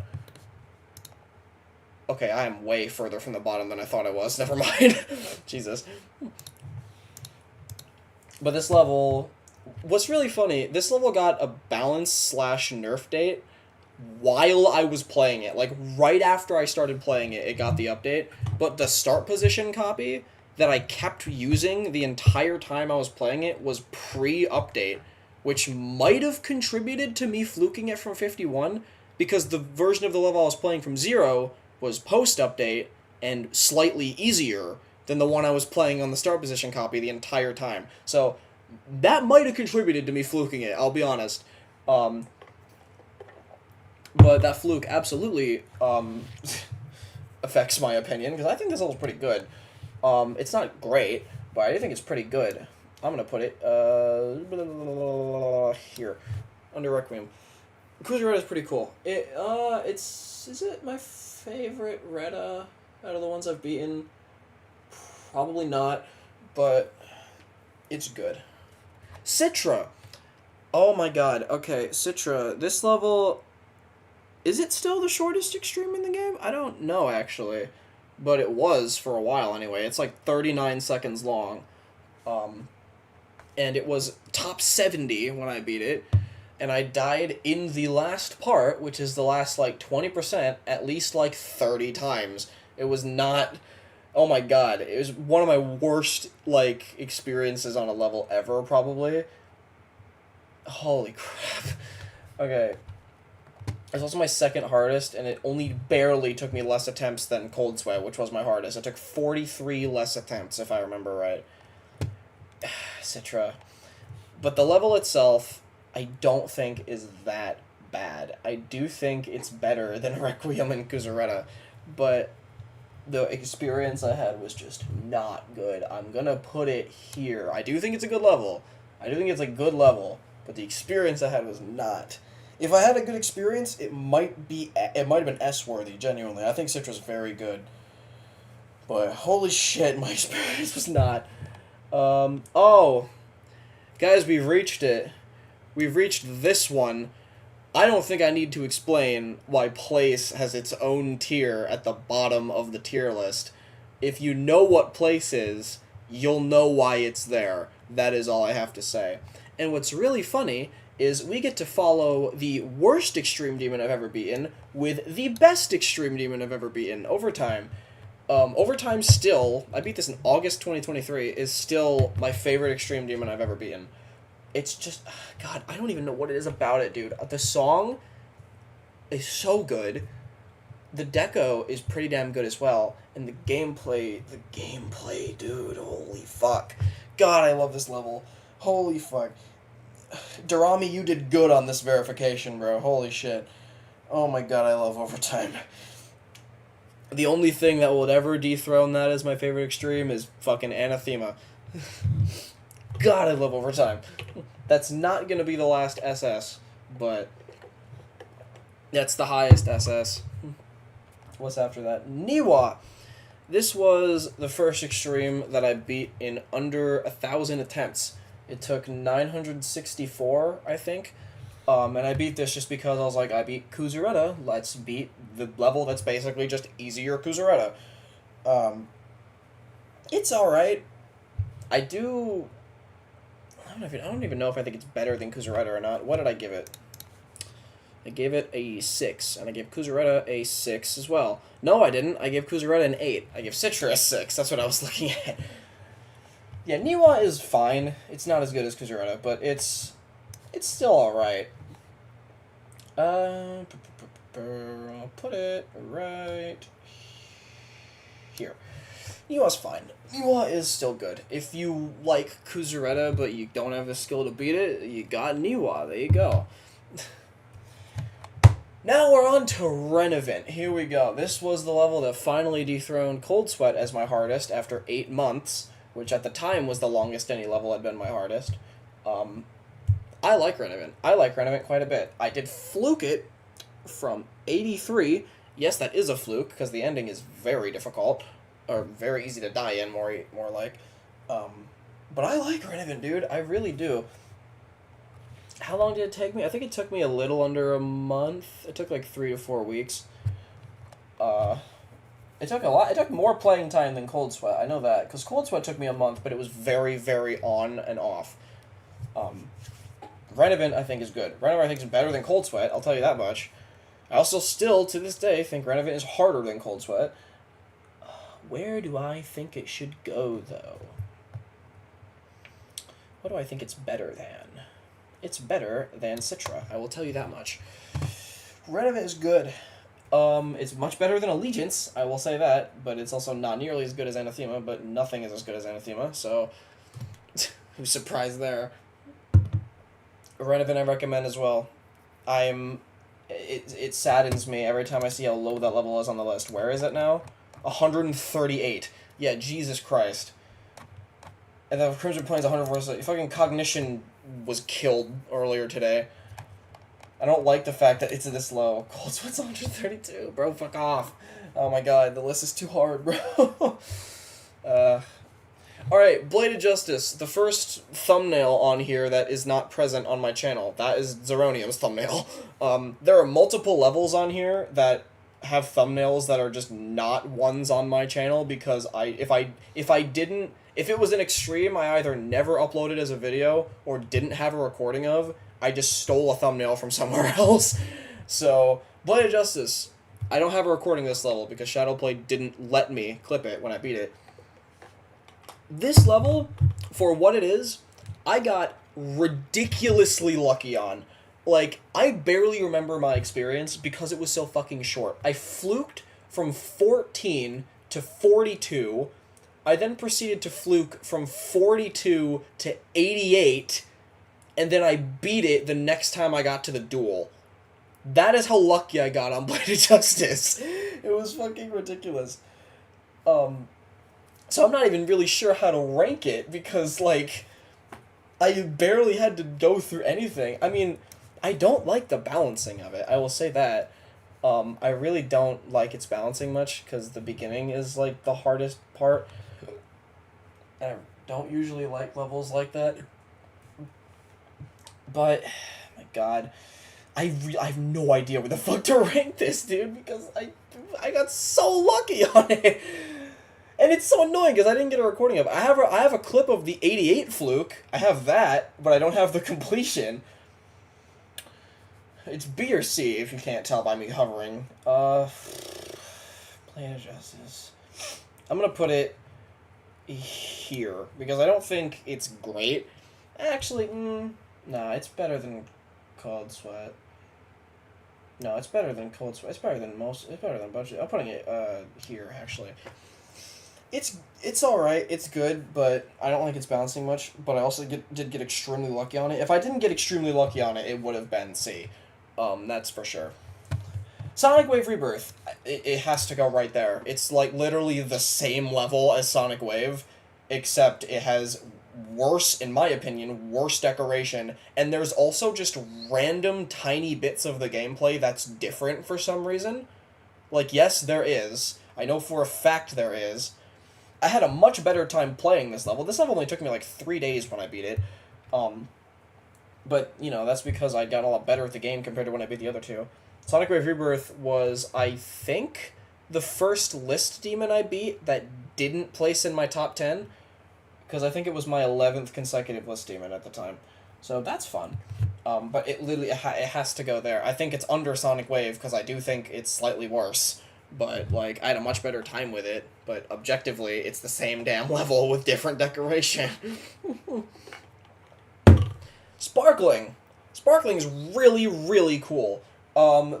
Okay, I am way further from the bottom than I thought I was. Never mind. Jesus. But this level, what's really funny, this level got a balance/nerf date while I was playing it. Like, right after I started playing it, it got the update. But the start position copy that I kept using the entire time I was playing it was pre-update, which might have contributed to me fluking it from 51, because the version of the level I was playing from 0 was post-update and slightly easier than the one I was playing on the start position copy the entire time. So that might have contributed to me fluking it, I'll be honest. But that fluke absolutely affects my opinion, because I think this level's pretty good. It's not great, but I do think it's pretty good. I'm gonna put it here, under Requiem. Kusareta is pretty cool. Is it my favorite Retta out of the ones I've beaten? Probably not, but it's good. Citra. Oh my god. Okay, Citra. This level, is it still the shortest extreme in the game? I don't know actually, but it was for a while anyway. It's like 39 seconds long. And it was top 70 when I beat it. And I died in the last part, which is the last, like, 20%, at least, like, 30 times. It was not... Oh my god. It was one of my worst, like, experiences on a level ever, probably. Holy crap. Okay. It's also my second hardest, and it only barely took me less attempts than Cold Sweat, which was my hardest. It took 43 less attempts, if I remember right. Citra. But the level itself, I don't think is that bad. I do think it's better than Requiem and Kusareta, but the experience I had was just not good. I'm gonna put it here. I do think it's a good level. I do think it's a good level, but the experience I had was not. If I had a good experience, it might have been S-worthy, genuinely. I think Citra's very good. But holy shit, my experience was not. Oh. Guys, we've reached it. We've reached this one. I don't think I need to explain why place has its own tier at the bottom of the tier list. If you know what place is, you'll know why it's there. That is all I have to say. And what's really funny is we get to follow the worst Extreme Demon I've ever beaten with the best Extreme Demon I've ever beaten, Overtime. Overtime still, I beat this in August 2023, is still my favorite Extreme Demon I've ever beaten. It's just, God, I don't even know what it is about it, dude. The song is so good. The deco is pretty damn good as well. And the gameplay, dude, holy fuck. God, I love this level. Holy fuck. Durami, you did good on this verification, bro. Holy shit. Oh my god, I love Overtime. The only thing that would ever dethrone that as my favorite extreme is fucking Anathema. God, I love Overtime. That's not gonna be the last SS, but that's the highest SS. What's after that? Niwa! This was the first extreme that I beat in under 1,000 attempts. It took 964, I think. And I beat this just because I was like, I beat Kusareta, let's beat the level that's basically just easier Kusareta. It's alright. I don't even know if I think it's better than Kusareta or not. What did I give it? I gave it a 6, and I gave Kusareta a 6 as well. No, I didn't. I gave Kusareta an 8. I gave Citra a 6. That's what I was looking at. Yeah, Niwa is fine. It's not as good as Kusareta, but it's still alright. I'll put it right here. Niwa's fine. Niwa is still good. If you like Kusareta, but you don't have the skill to beat it, you got Niwa. There you go. Now we're on to Renevent. Here we go. This was the level that finally dethroned Cold Sweat as my hardest after 8 months, which at the time was the longest any level had been my hardest. I like Renevent. I like Renevent quite a bit. I did fluke it from 83. Yes, that is a fluke, because the ending is very difficult, or very easy to die in, more like. But I like Renevent, dude. I really do. How long did it take me? I think it took me a little under a month. It took like 3 to 4 weeks. It took a lot. It took more playing time than Cold Sweat. I know that, because Cold Sweat took me a month, but it was very, very on and off. Renevent, I think, is good. Renevent, I think, is better than Cold Sweat. I'll tell you that much. I also still, to this day, think Renevent is harder than Cold Sweat. Where do I think it should go, though? What do I think it's better than? It's better than Citra. I will tell you that much. Renevent is good. It's much better than Allegiance, I will say that, but it's also not nearly as good as Anathema, but nothing is as good as Anathema, so who's surprised there? Renevent I recommend as well. It saddens me every time I see how low that level is on the list. Where is it now? 138. Yeah, Jesus Christ. And then Crimson Plains 100%. Fucking Cognition was killed earlier today. I don't like the fact that it's this low. Cold Sweat's 132. Bro, fuck off. Oh my god, the list is too hard, bro. Alright, Bladed Justice. The first thumbnail on here that is not present on my channel. That is Zeronium's thumbnail. There are multiple levels on here that have thumbnails that are just not ones on my channel because if it was an extreme I either never uploaded as a video or didn't have a recording of, I just stole a thumbnail from somewhere else. So, Bladed Justice. I don't have a recording of this level because Shadowplay didn't let me clip it when I beat it. This level, for what it is, I got ridiculously lucky on. Like, I barely remember my experience because it was so fucking short. I fluked from 14 to 42. I then proceeded to fluke from 42 to 88, and then I beat it the next time I got to the duel. That is how lucky I got on Bladed Justice. It was fucking ridiculous. So I'm not even really sure how to rank it, because, like, I barely had to go through anything. I mean, I don't like the balancing of it, I will say that. I really don't like its balancing much, because the beginning is, like, the hardest part. I don't usually like levels like that. But, my god, I have no idea where the fuck to rank this, dude, because I got so lucky on it. And it's so annoying because I didn't get a recording of it. I have a clip of the 88 fluke. I have that, but I don't have the completion. It's B or C, if you can't tell by me hovering. Bladed Justice. I'm gonna put it here, because I don't think it's great. Actually, nah, it's better than Cold Sweat. No, it's better than Cold Sweat. It's better than Budget. I'm putting it, here, actually. It's alright, it's good, but I don't like its balancing much, but I also did get extremely lucky on it. If I didn't get extremely lucky on it, it would have been C. That's for sure. Sonic Wave Rebirth, it has to go right there. It's, like, literally the same level as Sonic Wave, except it has worse, in my opinion, worse decoration, and there's also just random tiny bits of the gameplay that's different for some reason. Like, yes, there is. I know for a fact there is. I had a much better time playing this level. This level only took me like 3 days when I beat it. But, you know, that's because I got a lot better at the game compared to when I beat the other two. Sonic Wave Rebirth was, I think, the first list demon I beat that didn't place in my top 10. Because I think it was my 11th consecutive list demon at the time. So that's fun. But it literally, it has to go there. I think it's under Sonic Wave because I do think it's slightly worse. But, like, I had a much better time with it. But objectively, it's the same damn level with different decoration. Sparkling. Sparkling is really, really cool.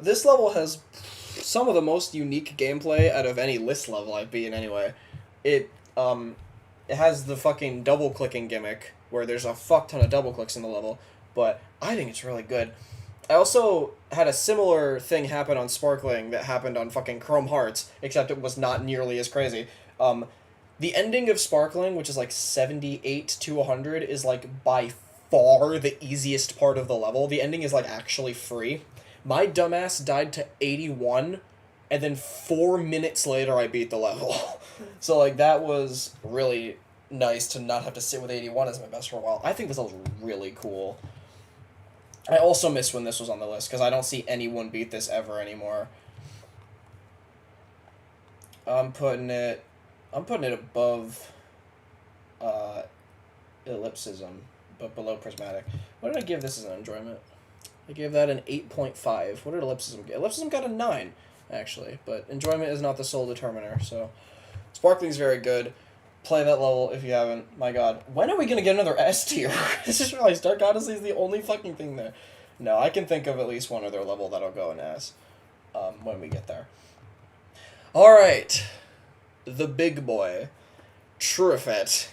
This level has some of the most unique gameplay out of any list level I've beaten anyway. It has the fucking double-clicking gimmick, where there's a fuck ton of double-clicks in the level, but I think it's really good. I also had a similar thing happen on Sparkling that happened on fucking Chrome Hearts, except it was not nearly as crazy. The ending of Sparkling, which is like 78 to 100, is like by far the easiest part of the level. The ending is like actually free. My dumbass died to 81, and then 4 minutes later I beat the level. So like that was really nice to not have to sit with 81 as my best for a while. I think this level's really cool. I also miss when this was on the list, because I don't see anyone beat this ever anymore. I'm putting it above Ellipsism, but below Prismatic. What did I give this as an enjoyment? I gave that an 8.5. What did Ellipsism get? Ellipsism got a 9, actually, but enjoyment is not the sole determiner, so... Sparkling's very good. Play that level if you haven't. My god. When are we gonna get another S tier? I just realized Dark Odyssey is the only fucking thing there. No, I can think of at least one other level that'll go in S. When we get there. Alright. The big boy. Trurifet.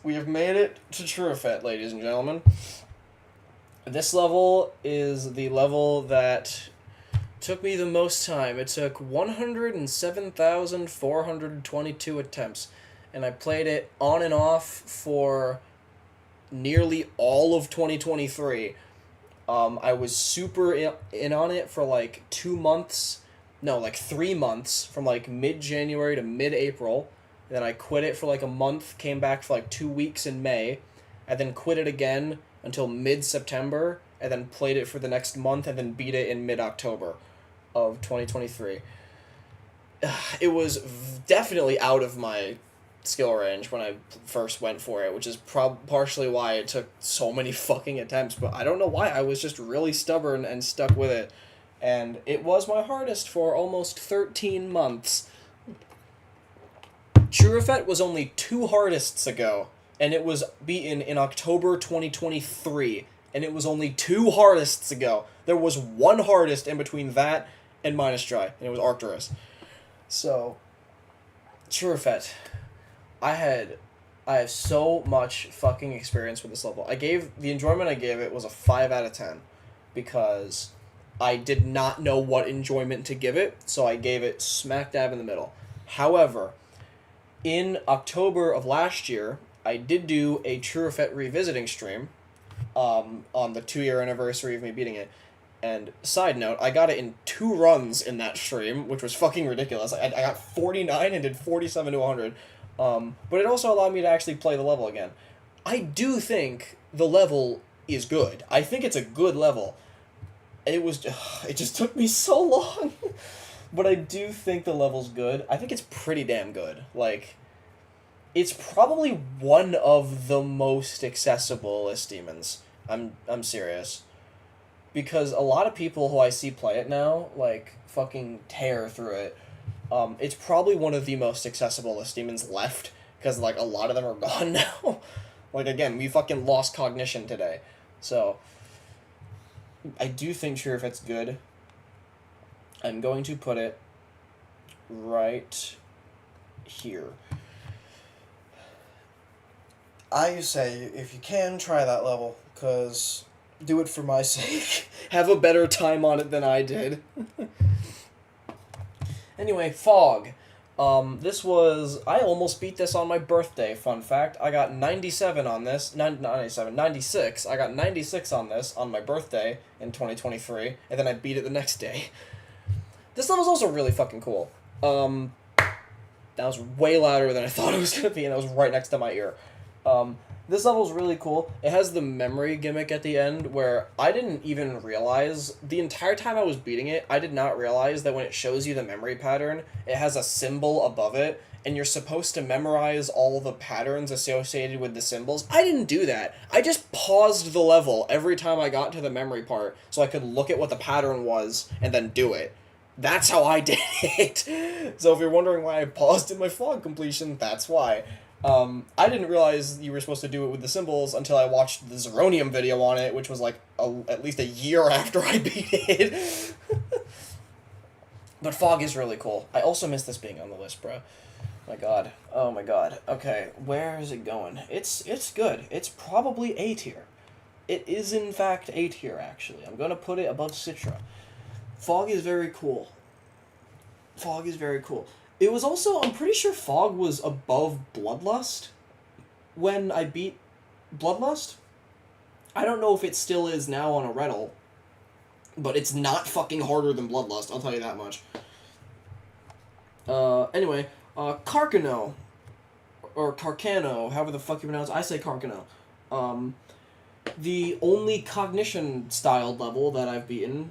We have made it to Trurifet, ladies and gentlemen. This level is the level that took me the most time. It took 107,422 attempts. and I played it on and off for nearly all of 2023. I was super in on it for like 2 months, no, like 3 months, from like mid-January to mid-April. Then I quit it for like a month, came back for like 2 weeks in May, and then quit it again until mid-September, and then played it for the next month, and then beat it in mid-October of 2023. It was definitely out of my skill range when I first went for it, which is partially why it took so many fucking attempts, but I don't know why. I was just really stubborn and stuck with it, and it was my hardest for almost 13 months. Shoutout was only 2 hardests ago, and it was beaten in October 2023, and it was only 2 hardests ago. There was 1 hardest in between that and Minus Dry, and it was Arcturus. So, Shoutout. I have so much fucking experience with this level. The enjoyment I gave it was a 5 out of 10, because I did not know what enjoyment to give it, so I gave it smack dab in the middle. However, in October of last year, I did do a Shoutout revisiting stream, on the 2-year anniversary of me beating it. And side note, I got it in 2 runs in that stream, which was fucking ridiculous. I got 49 and did 47 to 100. But it also allowed me to actually play the level again. I do think the level is good. I think it's a good level. It just took me so long. But I do think the level's good. I think it's pretty damn good. Like, it's probably one of the most accessible list demons. I'm serious. Because a lot of people who I see play it now, like, fucking tear through it. It's probably one of the most accessible list demons left, because, like, a lot of them are gone now. Like, again, we fucking lost cognition today. So, I do think Shoutout's good. I'm going to put it right here. I say, if you can, try that level, because do it for my sake. Have a better time on it than I did. Anyway, Fog. I almost beat this on my birthday, fun fact. I got 97 on this, 96. I got 96 on this on my birthday in 2023, and then I beat it the next day. This level's also really fucking cool. That was way louder than I thought it was going to be, and that was right next to my ear. This level's really cool. It has the memory gimmick at the end, where I didn't even realize, the entire time I was beating it, I did not realize that when it shows you the memory pattern, it has a symbol above it, and you're supposed to memorize all the patterns associated with the symbols. I didn't do that. I just paused the level every time I got to the memory part, so I could look at what the pattern was, and then do it. That's how I did it. So if you're wondering why I paused in my Fog completion, that's why. I didn't realize you were supposed to do it with the symbols until I watched the Zeronium video on it, which was like at least a year after I beat it. But Fog is really cool. I also miss this being on the list, bro. My god. Oh my god. Okay, where is it going? It's good. It's probably A tier. It is in fact A tier, actually. I'm gonna put it above Citra. Fog is very cool. Fog is very cool. It was also, I'm pretty sure Fog was above Bloodlust when I beat Bloodlust. I don't know if it still is now on a Rettle, but it's not fucking harder than Bloodlust, I'll tell you that much. Anyway, Carcano, or Carcano, however the fuck you pronounce it, I say Carcano. The only Cognition-styled level that I've beaten,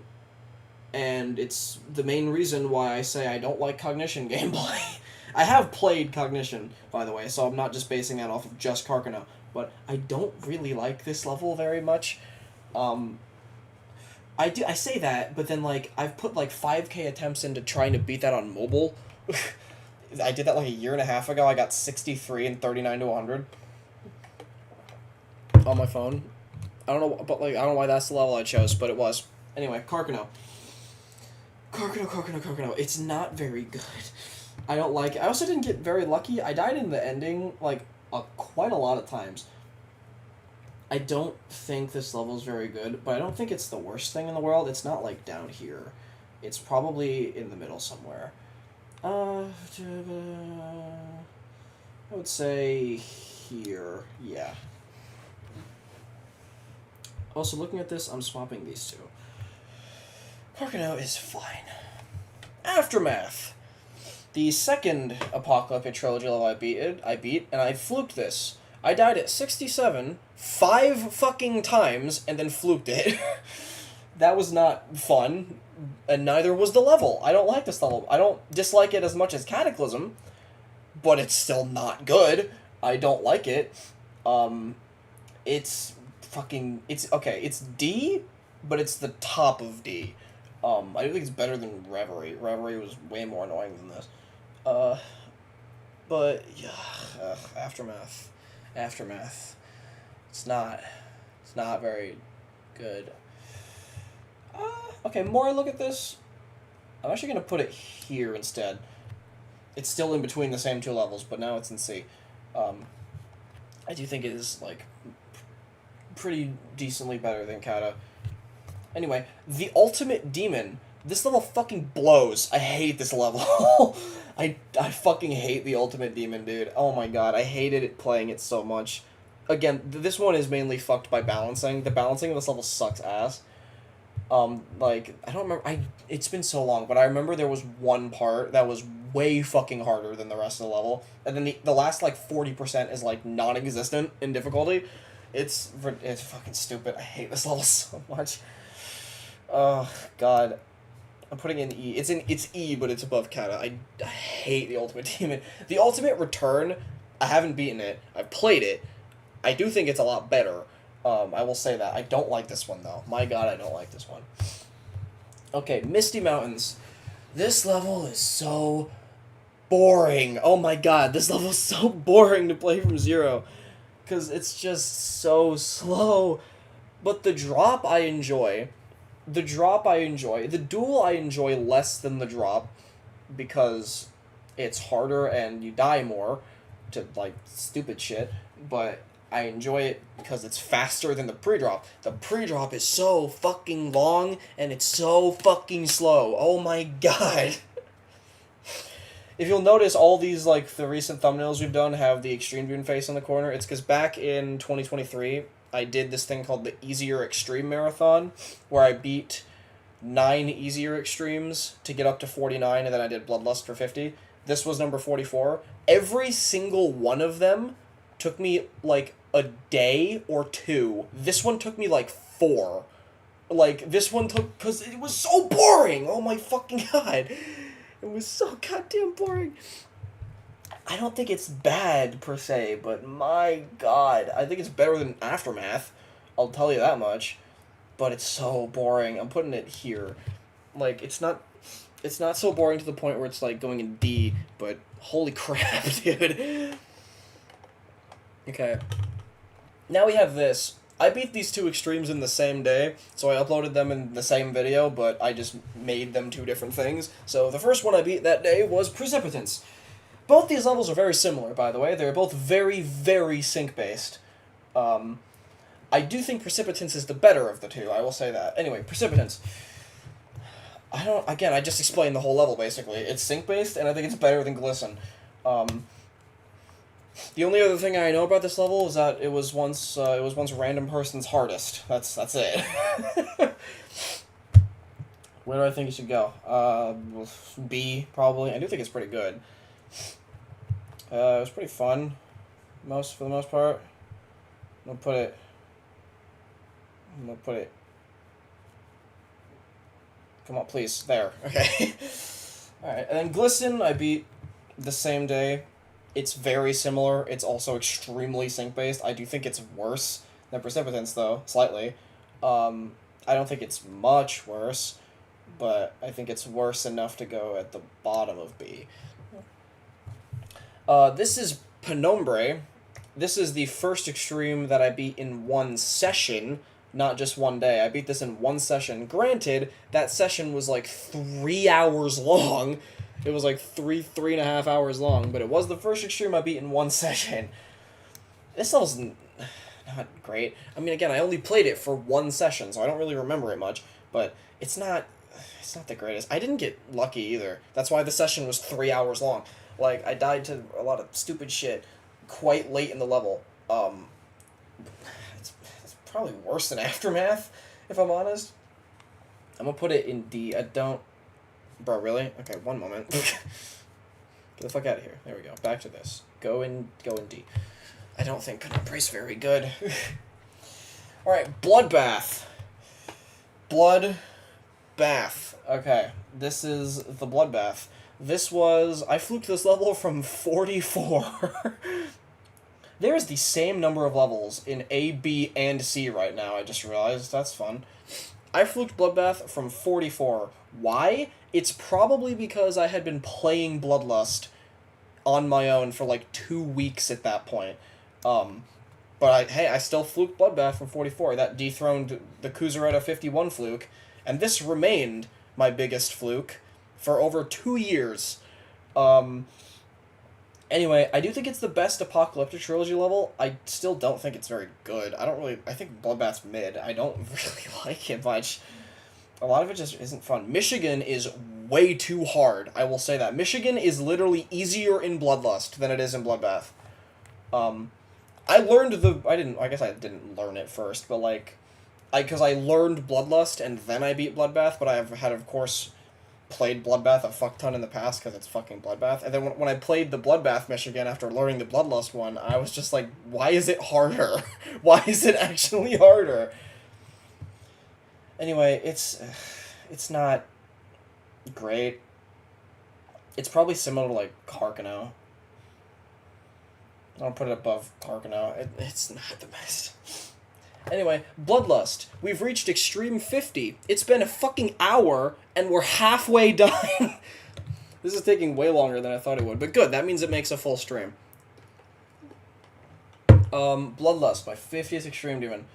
and it's the main reason why I say I don't like Cognition gameplay. I have played Cognition, by the way, so I'm not just basing that off of just Carcano, but I don't really like this level very much. I say that, but then, like, I've put, like, 5k attempts into trying to beat that on mobile. I did that, like, a year and a half ago. I got 63 and 39 to 100 on my phone. I don't know, but, like, I don't know why that's the level I chose, but it was. Anyway, Carcano. Carcano. It's not very good. I don't like it. I also didn't get very lucky. I died in the ending, like, quite a lot of times. I don't think this level's very good, but I don't think it's the worst thing in the world. It's not, like, down here. It's probably in the middle somewhere. I would say here, yeah. Also, looking at this, I'm swapping these two. Parkano is fine. Aftermath. The second apocalyptic trilogy level I beat, and I fluked this. I died at 67 5 fucking times, and then fluked it. That was not fun, and neither was the level. I don't like this level. I don't dislike it as much as Cataclysm, but it's still not good. I don't like it. It's okay, it's D, but it's the top of D. I do think it's better than Reverie. Reverie was way more annoying than this. But, yeah, Aftermath. Aftermath. It's not very good. Okay, more I look at this, I'm actually going to put it here instead. It's still in between the same two levels, but now it's in C. I do think it is, like, pretty decently better than Kata. Anyway, the Ultimate Demon. This level fucking blows. I hate this level. I fucking hate the Ultimate Demon, dude. Oh my god, I hated it playing it so much. Again, this one is mainly fucked by balancing. The balancing of this level sucks ass. Like, I don't remember, it's been so long, but I remember there was one part that was way fucking harder than the rest of the level, and then the last, like, 40% is, like, non-existent in difficulty. It's fucking stupid. I hate this level so much. Oh, God. I'm putting in E. It's E, but it's above Kata. I hate the Ultimate Demon. The Ultimate Return, I haven't beaten it. I've played it. I do think it's a lot better. I will say that. I don't like this one, though. My god, I don't like this one. Okay, Misty Mountains. This level is so boring. Oh my god, this level is so boring to play from zero. Because it's just so slow. But the drop I enjoy. The drop I enjoy. The duel I enjoy less than the drop. Because it's harder and you die more. To, like, stupid shit. But I enjoy it because it's faster than the pre-drop. The pre-drop is so fucking long, and it's so fucking slow. Oh my god. If you'll notice, all these, like, the recent thumbnails we've done have the Extreme Dune face in the corner. It's because back in 2023, I did this thing called the Easier Extreme Marathon, where I beat 9 Easier Extremes to get up to 49, and then I did Bloodlust for 50. This was number 44. Every single one of them took me, like, a day or 2. This one took me, like, 4. Like, this one took... Because it was so boring! Oh my fucking god! It was so goddamn boring. I don't think it's bad, per se, but my god. I think it's better than Aftermath. I'll tell you that much. But it's so boring. I'm putting it here. Like, it's not so boring to the point where it's, like, going in D, but holy crap, dude. Okay. Now we have this. I beat these two extremes in the same day, so I uploaded them in the same video, but I just made them two different things. So the first one I beat that day was Precipitance. Both these levels are very similar, by the way. They're both very, very sync-based. I do think Precipitance is the better of the two, I will say that. Anyway, Precipitance. I just explained the whole level, basically. It's sync-based, and I think it's better than Glisten. The only other thing I know about this level is that it was once a random person's hardest. That's it. Where do I think it should go? B, probably. I do think it's pretty good. It was pretty fun, for the most part. I'm gonna put it. Come on, please. There. Okay. Alright, and then Glisten, I beat the same day. It's very similar. It's also extremely sync-based. I do think it's worse than Precipitance, though, slightly. I don't think it's much worse, but I think it's worse enough to go at the bottom of B. This is Penombre. This is the first extreme that I beat in one session, not just one day. I beat this in one session. Granted, that session was like 3 hours long. It was like three and a half hours long, but it was the first extreme I beat in one session. This level's not great. I mean, again, I only played it for one session, so I don't really remember it much, but it's not the greatest. I didn't get lucky either. That's why the session was 3 hours long. Like, I died to a lot of stupid shit. quite late in the level. It's probably worse than Aftermath, if I'm honest. I'm gonna put it in D. I don't... Bro, really? Okay, one moment. Get the fuck out of here. There we go. Back to this. Go in D. I don't think Penumbra's very good. Alright, Bloodbath. Bloodbath. Okay, this is the Bloodbath. This was... I fluked this level from 44. There is the same number of levels in A, B, and C right now, I just realized. That's fun. I fluked Bloodbath from 44. Why? It's probably because I had been playing Bloodlust on my own for like 2 weeks at that point. But I still fluked Bloodbath from 44. That dethroned the Kuzureta 51 fluke, and this remained my biggest fluke for over 2 years. Anyway, I do think it's the best Apocalyptic Trilogy level. I still don't think it's very good. I think Bloodbath's mid. I don't really like it much. A lot of it just isn't fun. Michigan is way too hard, I will say that. Michigan is literally easier in Bloodlust than it is in Bloodbath. I guess I didn't learn it first, but like, because I learned Bloodlust and then I beat Bloodbath, but I had, of course, played Bloodbath a fuck ton in the past because it's fucking Bloodbath. And then when I played the Bloodbath Michigan after learning the Bloodlust one, I was just like, why is it harder? Why is it actually harder? Anyway, it's not great. It's probably similar to, like, Carcano. I'll put it above Carcano. It's not the best. Anyway, Bloodlust. We've reached Extreme 50. It's been a fucking hour, and we're halfway done. This is taking way longer than I thought it would, but good. That means it makes a full stream. Bloodlust, my 50th Extreme Demon.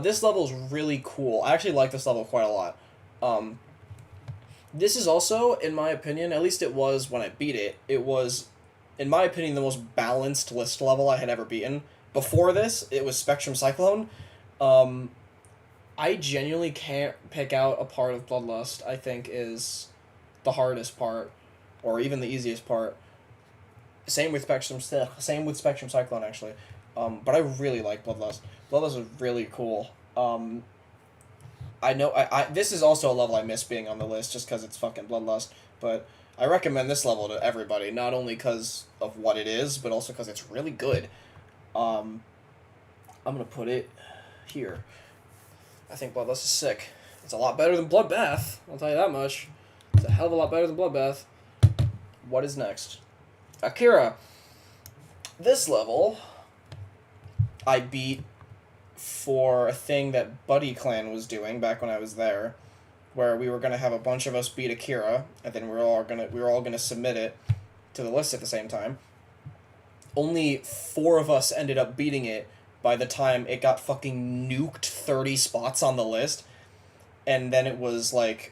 This level is really cool. I actually like this level quite a lot. This is also, in my opinion, at least it was when I beat it, it was, in my opinion, the most balanced list level I had ever beaten. Before this, it was Spectrum Cyclone. I genuinely can't pick out a part of Bloodlust I think is the hardest part, or even the easiest part. Same with Spectrum Cyclone, actually. But I really like Bloodlust. Bloodlust is really cool. I know this is also a level I miss being on the list just because it's fucking Bloodlust, but I recommend this level to everybody, not only because of what it is, but also because it's really good. I'm gonna put it here. I think Bloodlust is sick. It's a lot better than Bloodbath, I'll tell you that much. It's a hell of a lot better than Bloodbath. What is next? Akira. This level I beat for a thing that Buddy Clan was doing back when I was there, where we were gonna have a bunch of us beat Akira, and then we were all gonna submit it to the list at the same time. Only 4 of us ended up beating it by the time it got fucking nuked 30 spots on the list, and then it was like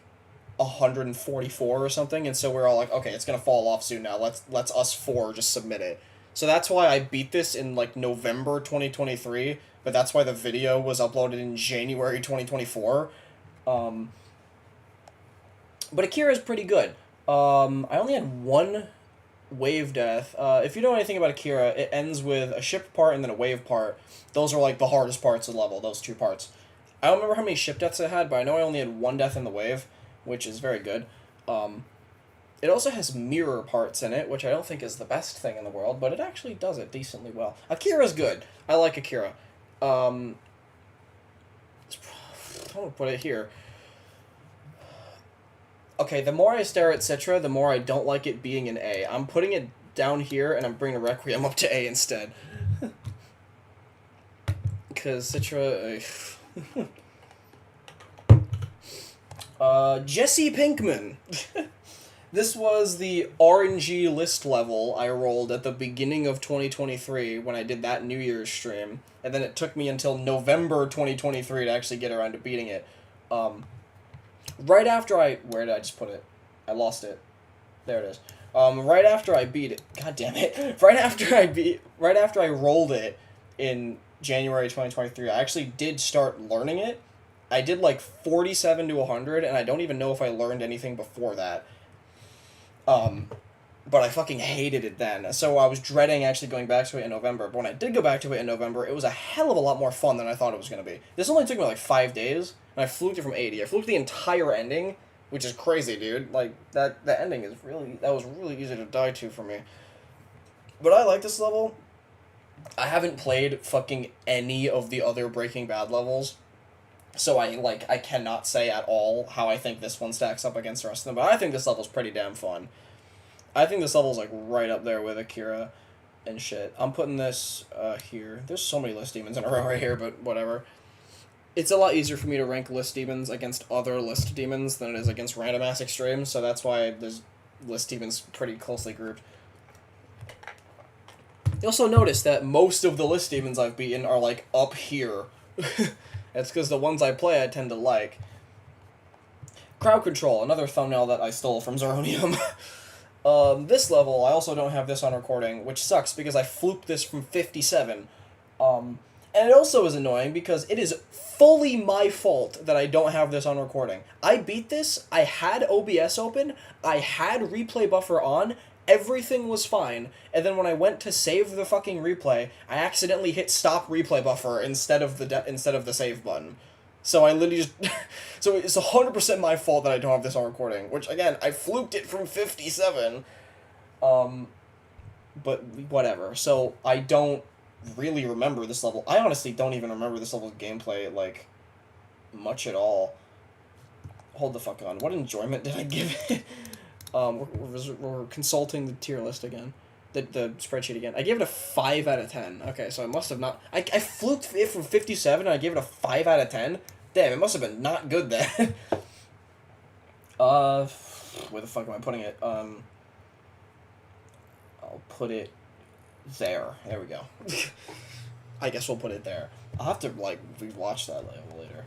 144 or something, and so we're all like, okay, it's gonna fall off soon now. Let's us 4 just submit it. So that's why I beat this in like November 2023, but that's why the video was uploaded in January 2024. But Akira is pretty good. I only had 1 wave death. If you know anything about Akira, it ends with a ship part and then a wave part. Those are like the hardest parts of the level, those 2 parts. I don't remember how many ship deaths I had, but I know I only had 1 death in the wave, which is very good. It also has mirror parts in it, which I don't think is the best thing in the world, but it actually does it decently well. Akira's good. I like Akira. I'm gonna put it here. Okay, the more I stare at Citra, the more I don't like it being an A. I'm putting it down here, and I'm bringing Requiem up to A instead. Because Citra... Jesse Pinkman. This was the RNG list level I rolled at the beginning of 2023 when I did that New Year's stream, and then it took me until November 2023 to actually get around to beating it. Right after where did I just put it? I lost it. There it is. Right after I beat it, god damn it. Right after I rolled it in January 2023, I actually did start learning it. I did like 47 to 100, and I don't even know if I learned anything before that. but I fucking hated it then. So I was dreading actually going back to it in November. But when I did go back to it in November, it was a hell of a lot more fun than I thought it was going to be. This only took me like 5 days, and I fluked it from 80. I fluked the entire ending, which is crazy, dude. Like, the ending is really, that was really easy to die to for me. But I like this level. I haven't played fucking any of the other Breaking Bad levels, so I cannot say at all how I think this one stacks up against the rest of them, but I think this level's pretty damn fun. I think this level's, like, right up there with Akira and shit. I'm putting this, here. There's so many list demons in a row right here, but whatever. It's a lot easier for me to rank list demons against other list demons than it is against random ass extremes, so that's why there's list demons pretty closely grouped. You also notice that most of the list demons I've beaten are, like, up here. That's because the ones I play I tend to like. Crowd Control, another thumbnail that I stole from Zeronium. This level, I also don't have this on recording, which sucks because I fluked this from 57. And it also is annoying because it is fully my fault that I don't have this on recording. I beat this, I had OBS open, I had replay buffer on, everything was fine, and then when I went to save the fucking replay, I accidentally hit stop replay buffer instead of the save button. So I literally just... so it's 100% my fault that I don't have this on recording, which, again, I fluked it from 57. But whatever. So I don't really remember this level. I honestly don't even remember this level's gameplay, like, much at all. Hold the fuck on. What enjoyment did I give it? We're consulting the tier list again. The spreadsheet again. I gave it a 5 out of 10. Okay, so I must have not... I fluked it from 57 and I gave it a 5 out of 10? Damn, it must have been not good then. Where the fuck am I putting it? I'll put it there. There we go. I guess we'll put it there. I'll have to, like, rewatch that later.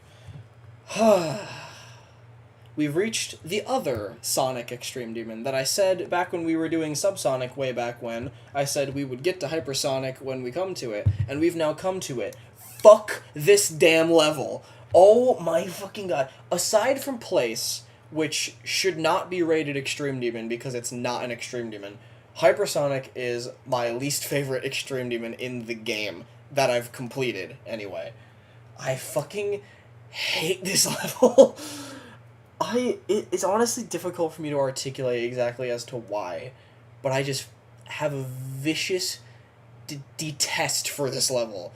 We've reached the other Sonic Extreme Demon that I said back when we were doing Subsonic way back when. I said we would get to Hypersonic when we come to it, and we've now come to it. Fuck this damn level. Oh my fucking god. Aside from Place, which should not be rated Extreme Demon because it's not an Extreme Demon, Hypersonic is my least favorite Extreme Demon in the game that I've completed, anyway. I fucking hate this level. It's honestly difficult for me to articulate exactly as to why, but I just have a vicious detest for this level.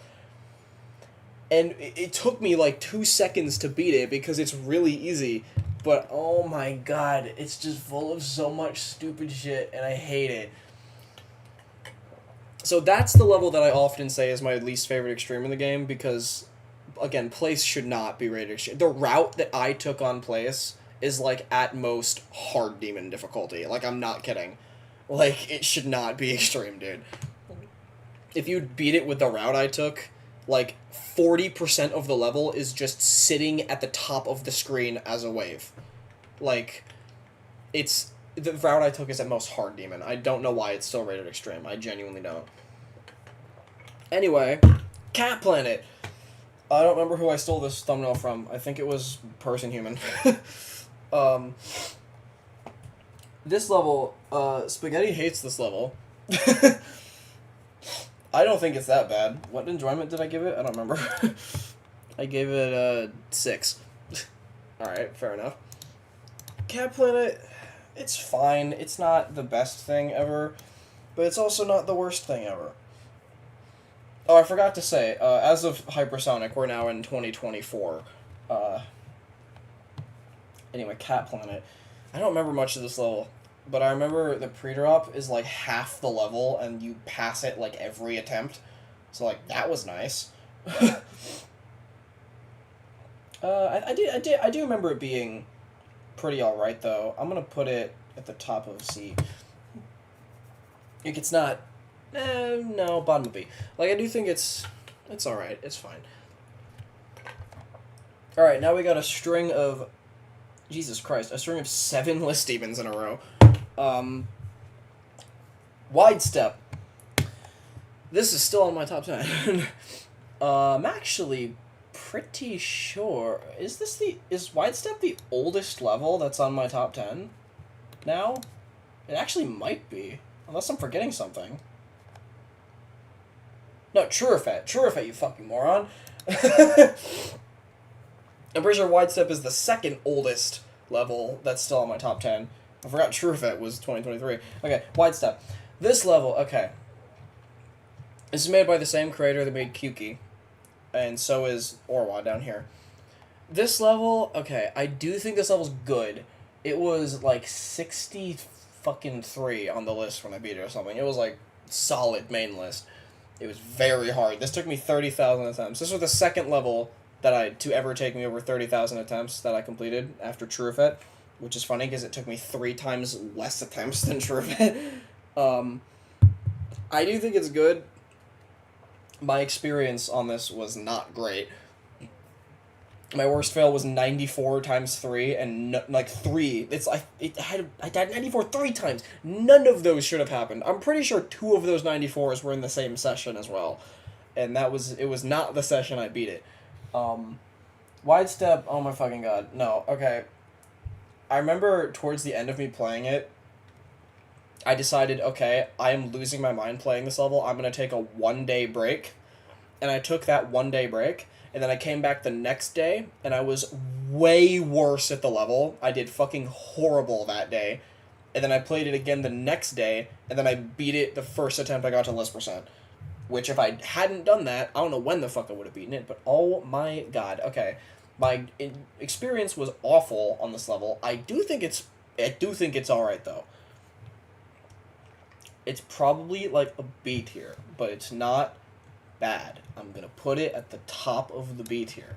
And it took me like 2 seconds to beat it because it's really easy, but oh my god, it's just full of so much stupid shit and I hate it. So that's the level that I often say is my least favorite extreme in the game because, again, Place should not be rated extreme. The route that I took on Place is, like, at most hard demon difficulty. Like, I'm not kidding. Like, it should not be extreme, dude. If you beat it with the route I took, like, 40% of the level is just sitting at the top of the screen as a wave. Like, it's... The route I took is at most hard demon. I don't know why it's still rated extreme. I genuinely don't. Anyway, Cat Planet. I don't remember who I stole this thumbnail from. I think it was Person Human. This level, Spaghetti hates this level. I don't think it's that bad. What enjoyment did I give it? I don't remember. I gave it a 6. Alright, fair enough. Cat Planet, it's fine. It's not the best thing ever, but it's also not the worst thing ever. Oh, I forgot to say, as of Hypersonic, we're now in 2024. Anyway, Cat Planet. I don't remember much of this level, but I remember the pre-drop is like half the level, and you pass it like every attempt. So like that was nice. I do remember it being pretty alright though. I'm gonna put it at the top of C. Like it's not. No, bottom of B. Like I do think it's alright. It's fine. All right, now we got a string of. Jesus Christ, a string of 7 list demons in a row. Wide Step. This is still on my top 10. I'm actually pretty sure. Is Wide Step the oldest level that's on my top 10 now? It actually might be. Unless I'm forgetting something. No, Trurifet. Trurifet, you fucking moron. I'm pretty sure Widestep is the second oldest level that's still on my top 10. I forgot Trurifet was 2023. Okay, Widestep. This level, okay. This is made by the same creator that made Kyuki. And so is Orwa down here. This level, okay, I do think this level's good. It was like 60 fucking 3 on the list when I beat it or something. It was like solid main list. It was very hard. This took me 30,000 attempts. This was the second level to ever take me over 30,000 attempts that I completed after Trurifet, which is funny because it took me 3 times less attempts than Trurifet. I do think it's good. My experience on this was not great. My worst fail was 94 times 3, and 3. I died 94 3 times. None of those should have happened. I'm pretty sure 2 of those 94s were in the same session as well, and it was not the session I beat it. Widestep. Oh my fucking god. No. Okay. I remember towards the end of me playing it, I decided, okay, I am losing my mind playing this level. I'm gonna take a 1-day break, and I took that 1-day break. And then I came back the next day, and I was way worse at the level. I did fucking horrible that day. And then I played it again the next day, and then I beat it the first attempt I got to list percent. Which, if I hadn't done that, I don't know when the fuck I would have beaten it, but oh my god. Okay, my experience was awful on this level. I do think it's alright, though. It's probably, like, a B tier, but it's not bad. I'm gonna put it at the top of the B tier.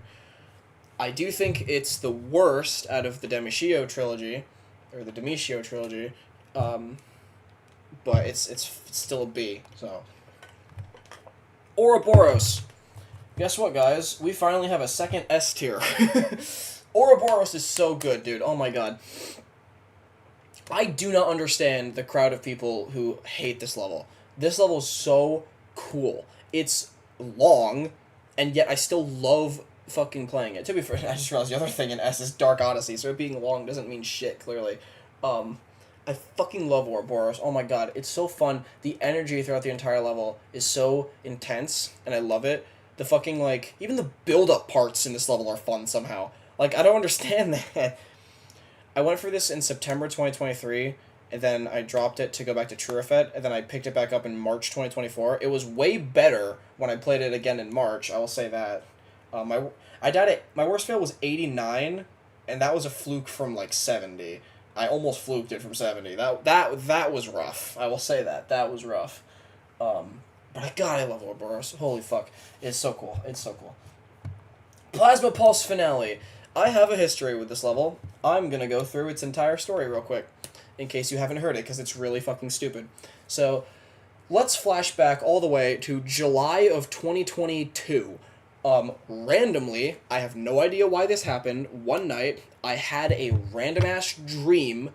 I do think it's the worst out of the Demitio trilogy, but it's still a B. So, Ouroboros. Guess what, guys? We finally have a second S tier. Ouroboros is so good, dude. Oh my god. I do not understand the crowd of people who hate this level. This level is so cool. It's long, and yet I still love fucking playing it. To be fair, I just realized the other thing in S is Dark Odyssey, so it being long doesn't mean shit, clearly. I fucking love Ouroboros. Oh my god, it's so fun. The energy throughout the entire level is so intense, and I love it. The fucking, like, even the build-up parts in this level are fun somehow. Like, I don't understand that. I went for this in September 2023, and then I dropped it to go back to Trurifet, and then I picked it back up in March 2024. It was way better when I played it again in March, I will say that. My worst fail was 89, and that was a fluke from, like, 70. I almost fluked it from 70. That was rough. I will say that. That was rough. But God, I love Ouroboros. Holy fuck. It's so cool. It's so cool. Plasma Pulse Finale. I have a history with this level. I'm gonna go through its entire story real quick, in case you haven't heard it, because it's really fucking stupid. So, let's flash back all the way to July of 2022. Randomly, I have no idea why this happened, one night, I had a random-ass dream,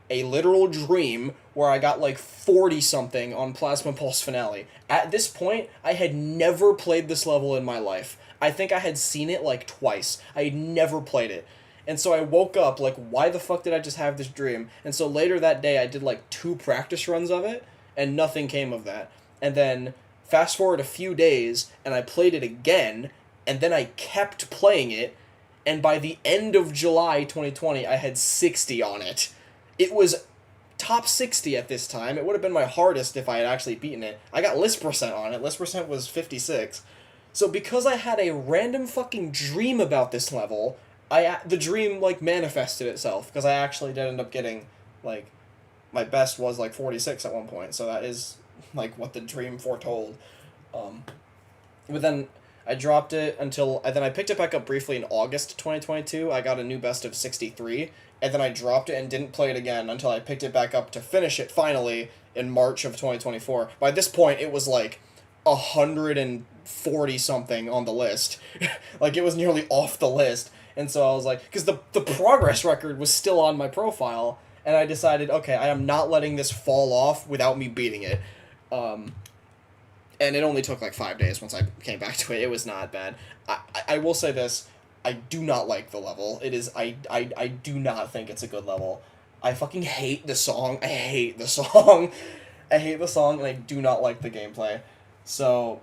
a literal dream, where I got like 40-something on Plasma Pulse Finale. At this point, I had never played this level in my life. I think I had seen it like twice. I had never played it. And so I woke up like, why the fuck did I just have this dream? And so later that day I did like 2 practice runs of it, and nothing came of that. And then fast forward a few days, and I played it again, and then I kept playing it, and by the end of July 2020 I had 60 on it. It was top 60 at this time. It would have been my hardest if I had actually beaten it. I got list percent on it. List percent was 56. So because I had a random fucking dream about this level, the dream, like, manifested itself, because I actually did end up getting, like, my best was, like, 46 at one point, so that is, like, what the dream foretold. But then I dropped it until, and then I picked it back up briefly in August 2022, I got a new best of 63, and then I dropped it and didn't play it again until I picked it back up to finish it, finally, in March of 2024. By this point, it was, like, 140-something on the list. Like, it was nearly off the list. And so I was like, because the progress record was still on my profile, and I decided, okay, I am not letting this fall off without me beating it. And it only took like 5 days once I came back to it. It was not bad. I will say this, I do not like the level. It is, I do not think it's a good level. I fucking hate the song. I hate the song. I hate the song, and I do not like the gameplay. So,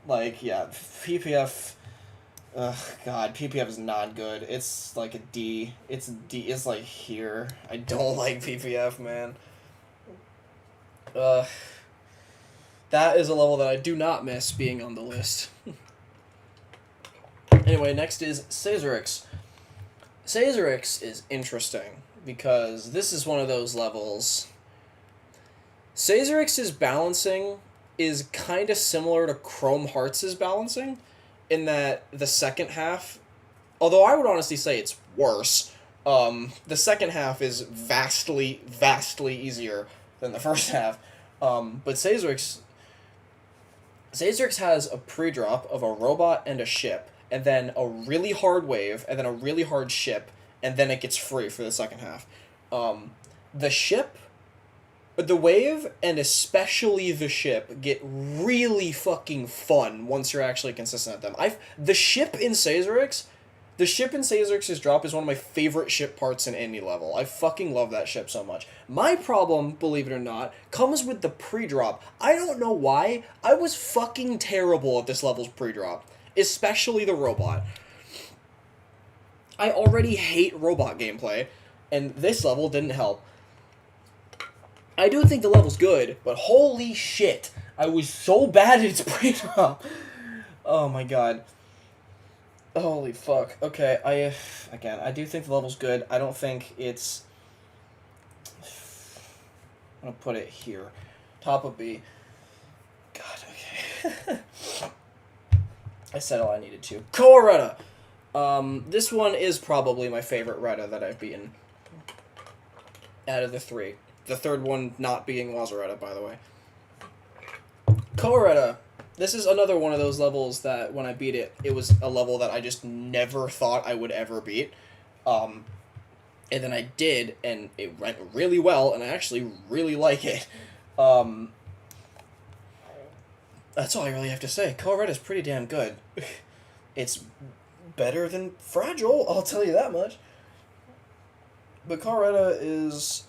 like, yeah, PPF... Ugh, God, PPF is not good. It's like a D. It's a D. It's like here. I don't like PPF, man. That is a level that I do not miss being on the list. Anyway, next is Caesarix. Caesarix is interesting because this is one of those levels. Caesarix's balancing is kind of similar to Chrome Hearts' balancing in that the second half, although I would honestly say it's worse, the second half is vastly, vastly easier than the first half. But Caesarix has a pre-drop of a robot and a ship, and then a really hard wave, and then a really hard ship, and then it gets free for the second half. The ship, the wave, and especially the ship get really fucking fun once you're actually consistent at them. The ship in Caesarix's drop is one of my favorite ship parts in any level. I fucking love that ship so much. My problem, believe it or not, comes with the pre-drop. I don't know why. I was fucking terrible at this level's pre-drop. Especially the robot. I already hate robot gameplay, and this level didn't help. I do think the level's good, but holy shit, I was so bad at its pre-drop. Oh my god. Holy fuck. Okay, I do think the level's good. I don't think it's... I'm gonna put it here. Top of B. God, okay. I said all I needed to. Coretta! This one is probably my favorite Retta that I've beaten. Out of the three. The third one not being Lazaretta, by the way. Coretta. This is another one of those levels that when I beat it, it was a level that I just never thought I would ever beat. And then I did, and it went really well, and I actually really like it. That's all I really have to say. Coretta is pretty damn good. It's better than Fragile, I'll tell you that much. But Coretta is,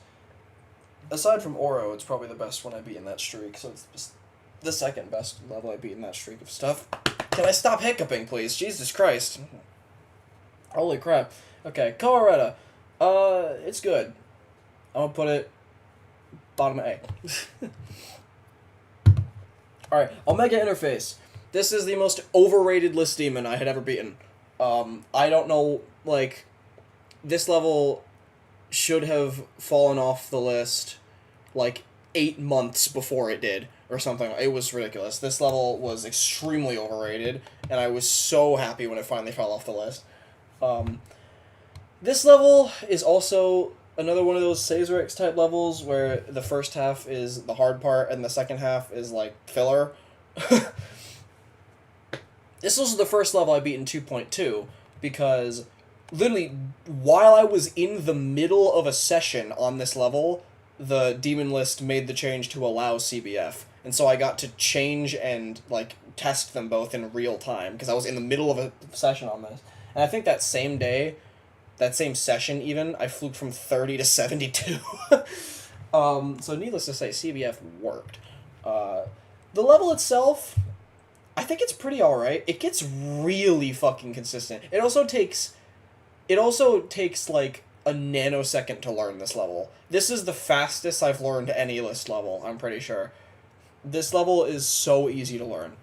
aside from Oro, it's probably the best one I beat in that streak, so it's just the second best level I beat in that streak of stuff. Can I stop hiccuping, please? Jesus Christ. Holy crap. Okay, Coretta. It's good. I'm gonna put it bottom A. Alright, Omega Interface. This is the most overrated list demon I had ever beaten. I don't know, like, this level should have fallen off the list, like, 8 months before it did, or something. It was ridiculous. This level was extremely overrated, and I was so happy when it finally fell off the list. This level is also another one of those Caesarix type levels where the first half is the hard part and the second half is, like, filler. This was the first level I beat in 2.2, because literally, while I was in the middle of a session on this level, the demon list made the change to allow CBF. And so I got to change and, like, test them both in real time, because I was in the middle of a session on this. And I think that same day, that same session even, I fluked from 30 to 72. So needless to say, CBF worked. The level itself, I think it's pretty alright. It gets really fucking consistent. It also takes, like, a nanosecond to learn this level. This is the fastest I've learned any list level, I'm pretty sure. This level is so easy to learn.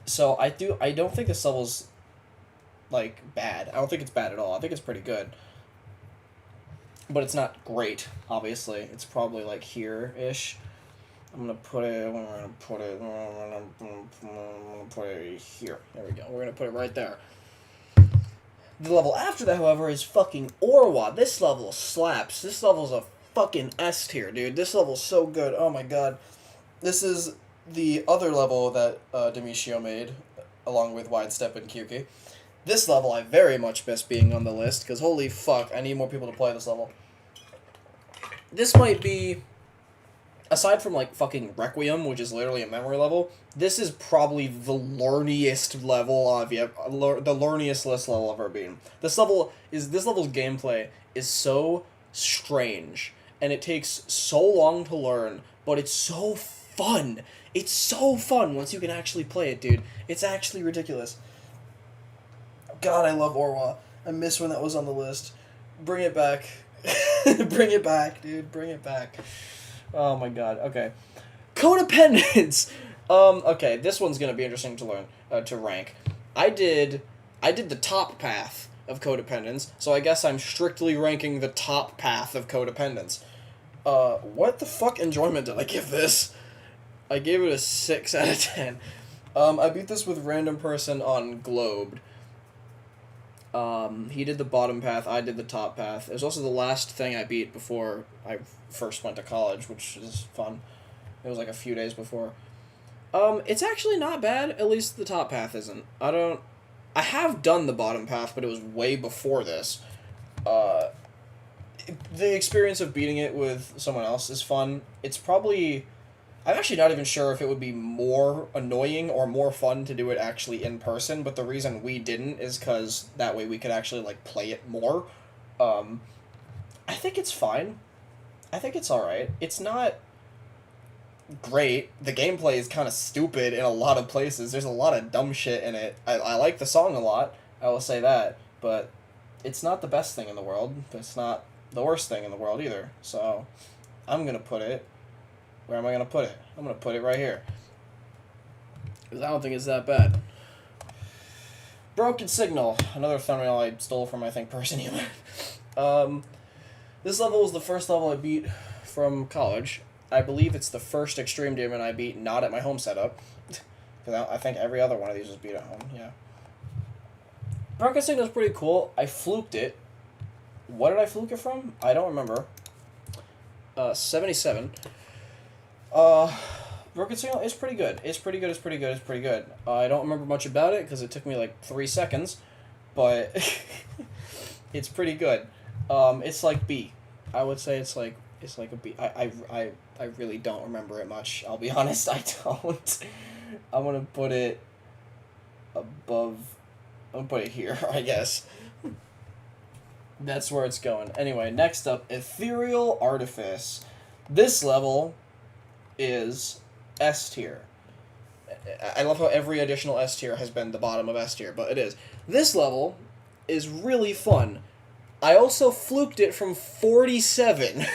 So I don't think this level's, like, bad. I don't think it's bad at all. I think it's pretty good. But it's not great, obviously. It's probably, like, here-ish. I'm gonna put it here. There we go. We're gonna put it right there. The level after that, however, is fucking Orwa. This level slaps. This level's a fucking S tier, dude. This level's so good. Oh my god. This is the other level that Demetrio made, along with Widestep and Kyuki. This level I very much miss being on the list, because holy fuck, I need more people to play this level. This might be... aside from, like, fucking Requiem, which is literally a memory level, this is probably the learniest level the learniest list level I've ever been. This level's gameplay is so strange, and it takes so long to learn, but it's so fun. It's so fun once you can actually play it, dude. It's actually ridiculous. God, I love Orwa. I miss when that was on the list. Bring it back. Bring it back, dude. Bring it back. Oh my god. Okay. Codependence! Okay, this one's gonna be interesting to learn, to rank. I did the top path of Codependence, so I guess I'm strictly ranking the top path of Codependence. What the fuck enjoyment did I give this? I gave it a 6 out of 10. I beat this with random person on Globed. He did the bottom path, I did the top path. It was also the last thing I beat before I first went to college, which is fun. It was like a few days before. It's actually not bad, at least the top path isn't. I have done the bottom path, but it was way before this. The experience of beating it with someone else is fun. It's probably... I'm actually not even sure if it would be more annoying or more fun to do it actually in person, but the reason we didn't is because that way we could actually, like, play it more. I think it's fine. I think it's alright. It's not great. The gameplay is kind of stupid in a lot of places. There's a lot of dumb shit in it. I like the song a lot, I will say that, but it's not the best thing in the world. It's not the worst thing in the world either. So, I'm gonna put it... Where am I going to put it? I'm going to put it right here. Because I don't think it's that bad. Broken Signal. Another thumbnail I stole from, I think, Person Human. This level was the first level I beat from college. I believe it's the first Extreme Demon I beat not at my home setup. Because I think every other one of these was beat at home, yeah. Broken Signal is pretty cool. I fluked it. What did I fluke it from? I don't remember. 77. Broken Signal is pretty good. It's pretty good. I don't remember much about it because it took me like 3 seconds, but it's pretty good. It's like B. I would say it's like a B. I really don't remember it much. I'll be honest, I don't. I'm gonna put it above. I'm gonna put it here, I guess. That's where it's going. Anyway, next up, Ethereal Artifice. This level is S tier. I love how every additional S tier has been the bottom of S tier, but it is. This level is really fun. I also fluked it from 47,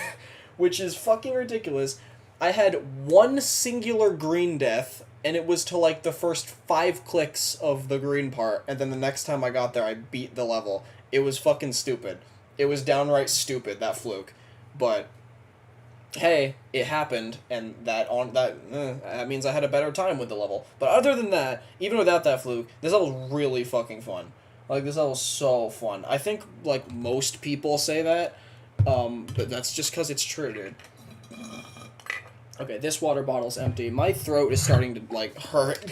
which is fucking ridiculous. I had one singular green death, and it was to like the first 5 clicks of the green part, and then the next time I got there, I beat the level. It was fucking stupid. It was downright stupid, that fluke. But hey, it happened, and that means I had a better time with the level. But other than that, even without that fluke, this level's really fucking fun. Like, this level's so fun. I think, like, most people say that, but that's just because it's true, dude. Okay, this water bottle's empty. My throat is starting to, like, hurt.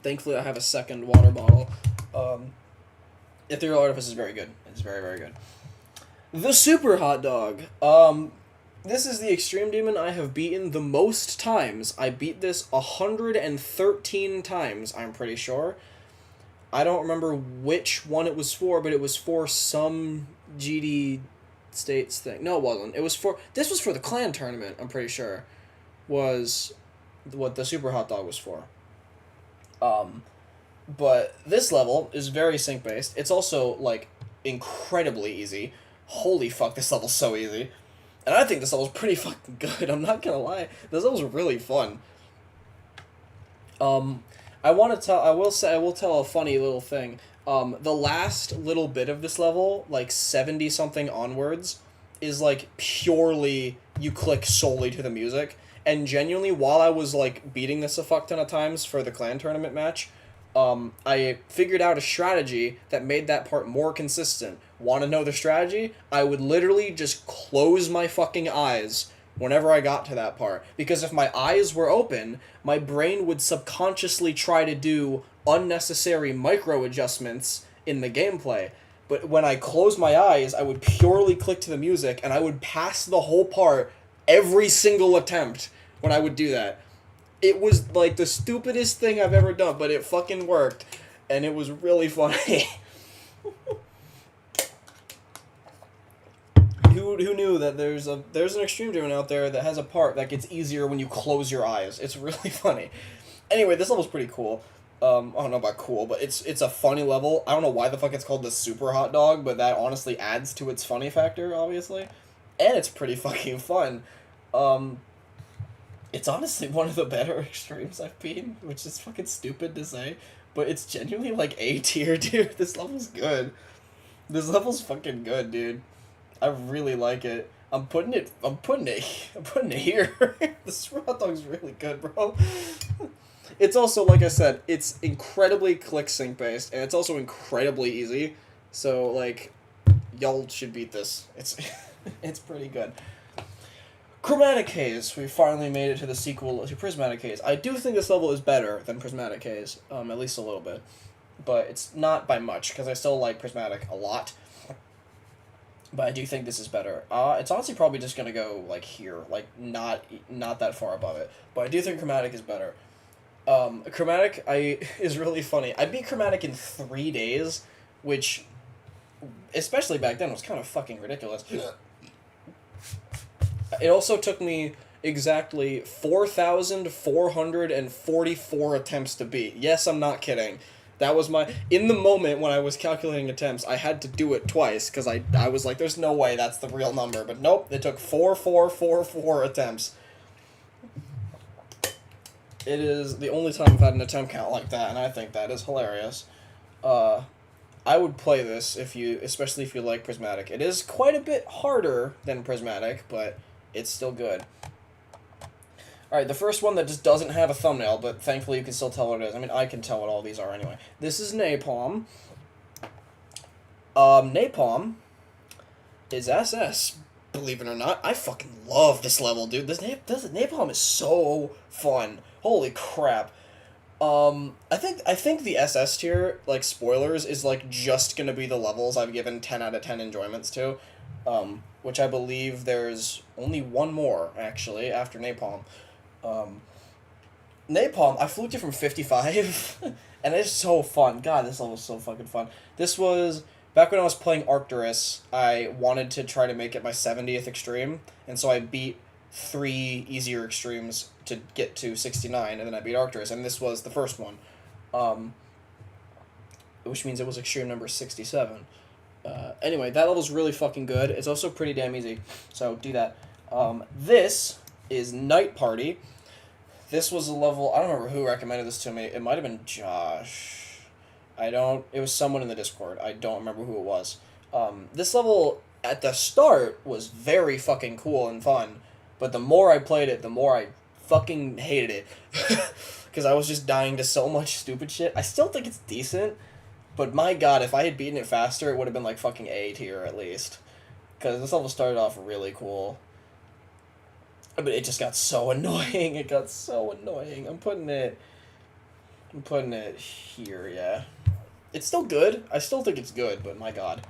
Thankfully, I have a second water bottle. Ethereal Artifice is very good. It's very, very good. The Super Hot Dog. This is the Extreme Demon I have beaten the most times. I beat this 113 times, I'm pretty sure. I don't remember which one it was for, but it was for some GD States thing. No, it wasn't. This was for the clan tournament, I'm pretty sure, was what the Super Hot Dog was for. But this level is very sync-based. It's also, like, incredibly easy. Holy fuck, this level's so easy. And I think this level's pretty fucking good, I'm not gonna lie. This level's really fun. I will tell a funny little thing. The last little bit of this level, like 70-something onwards, is, like, purely you click solely to the music. And genuinely, while I was, like, beating this a fuck ton of times for the clan tournament match, I figured out a strategy that made that part more consistent. Want to know the strategy? I would literally just close my fucking eyes whenever I got to that part. Because if my eyes were open, my brain would subconsciously try to do unnecessary micro adjustments in the gameplay. But when I closed my eyes, I would purely click to the music, and I would pass the whole part every single attempt when I would do that. It was like the stupidest thing I've ever done, but it fucking worked, and it was really funny. Who knew that there's an extreme dream out there that has a part that gets easier when you close your eyes? It's really funny. Anyway, this level's pretty cool. I don't know about cool, but it's a funny level. I don't know why the fuck it's called the Super Hot Dog, but that honestly adds to its funny factor, obviously. And it's pretty fucking fun. It's honestly one of the better extremes I've been, which is fucking stupid to say, but it's genuinely like A tier, dude. This level's good. This level's fucking good, dude. I really like it. I'm putting it here. The Super Hot Dog's really good, bro. It's also, like I said, it's incredibly click sync based, and it's also incredibly easy. So, like, y'all should beat this. It's pretty good. Chromatic Haze. We finally made it to the sequel to Prismatic Haze. I do think this level is better than Prismatic Haze, at least a little bit. But it's not by much, because I still like Prismatic a lot. But I do think this is better. It's honestly probably just gonna go, like, here. Like, not that far above it. But I do think Chromatic is better. Chromatic is really funny. I beat Chromatic in 3 days, which, especially back then, was kind of fucking ridiculous. It also took me exactly 4,444 attempts to beat. Yes, I'm not kidding. That was in the moment when I was calculating attempts, I had to do it twice, because I was like, there's no way that's the real number. But nope, it took 4,444 attempts. It is the only time I've had an attempt count like that, and I think that is hilarious. I would play this, especially if you like Prismatic. It is quite a bit harder than Prismatic, but it's still good. Alright, the first one that just doesn't have a thumbnail, but thankfully you can still tell what it is. I mean, I can tell what all these are anyway. This is Napalm. Napalm is SS, believe it or not. I fucking love this level, dude. This Napalm is so fun. Holy crap. I think the SS tier, like, spoilers, is, like, just gonna be the levels I've given 10 out of 10 enjoyments to. Which I believe there's only one more, actually, after Napalm. Napalm, I fluked it from 55, and it's so fun. God, this level is so fucking fun. This was, back when I was playing Arcturus, I wanted to try to make it my 70th extreme, and so I beat 3 easier extremes to get to 69, and then I beat Arcturus, and this was the first one. Which means it was extreme number 67. Anyway, that level's really fucking good. It's also pretty damn easy, so do that. This is Night Party. This was a level, I don't remember who recommended this to me. It might have been Josh. It was someone in the Discord. I don't remember who it was. This level, at the start, was very fucking cool and fun, but the more I played it, the more I fucking hated it. Because I was just dying to so much stupid shit. I still think it's decent, but my god, if I had beaten it faster, it would have been like fucking A tier at least. Because this level started off really cool. But it just got so annoying. It got so annoying. I'm putting it here, yeah. It's still good. I still think it's good, but my god.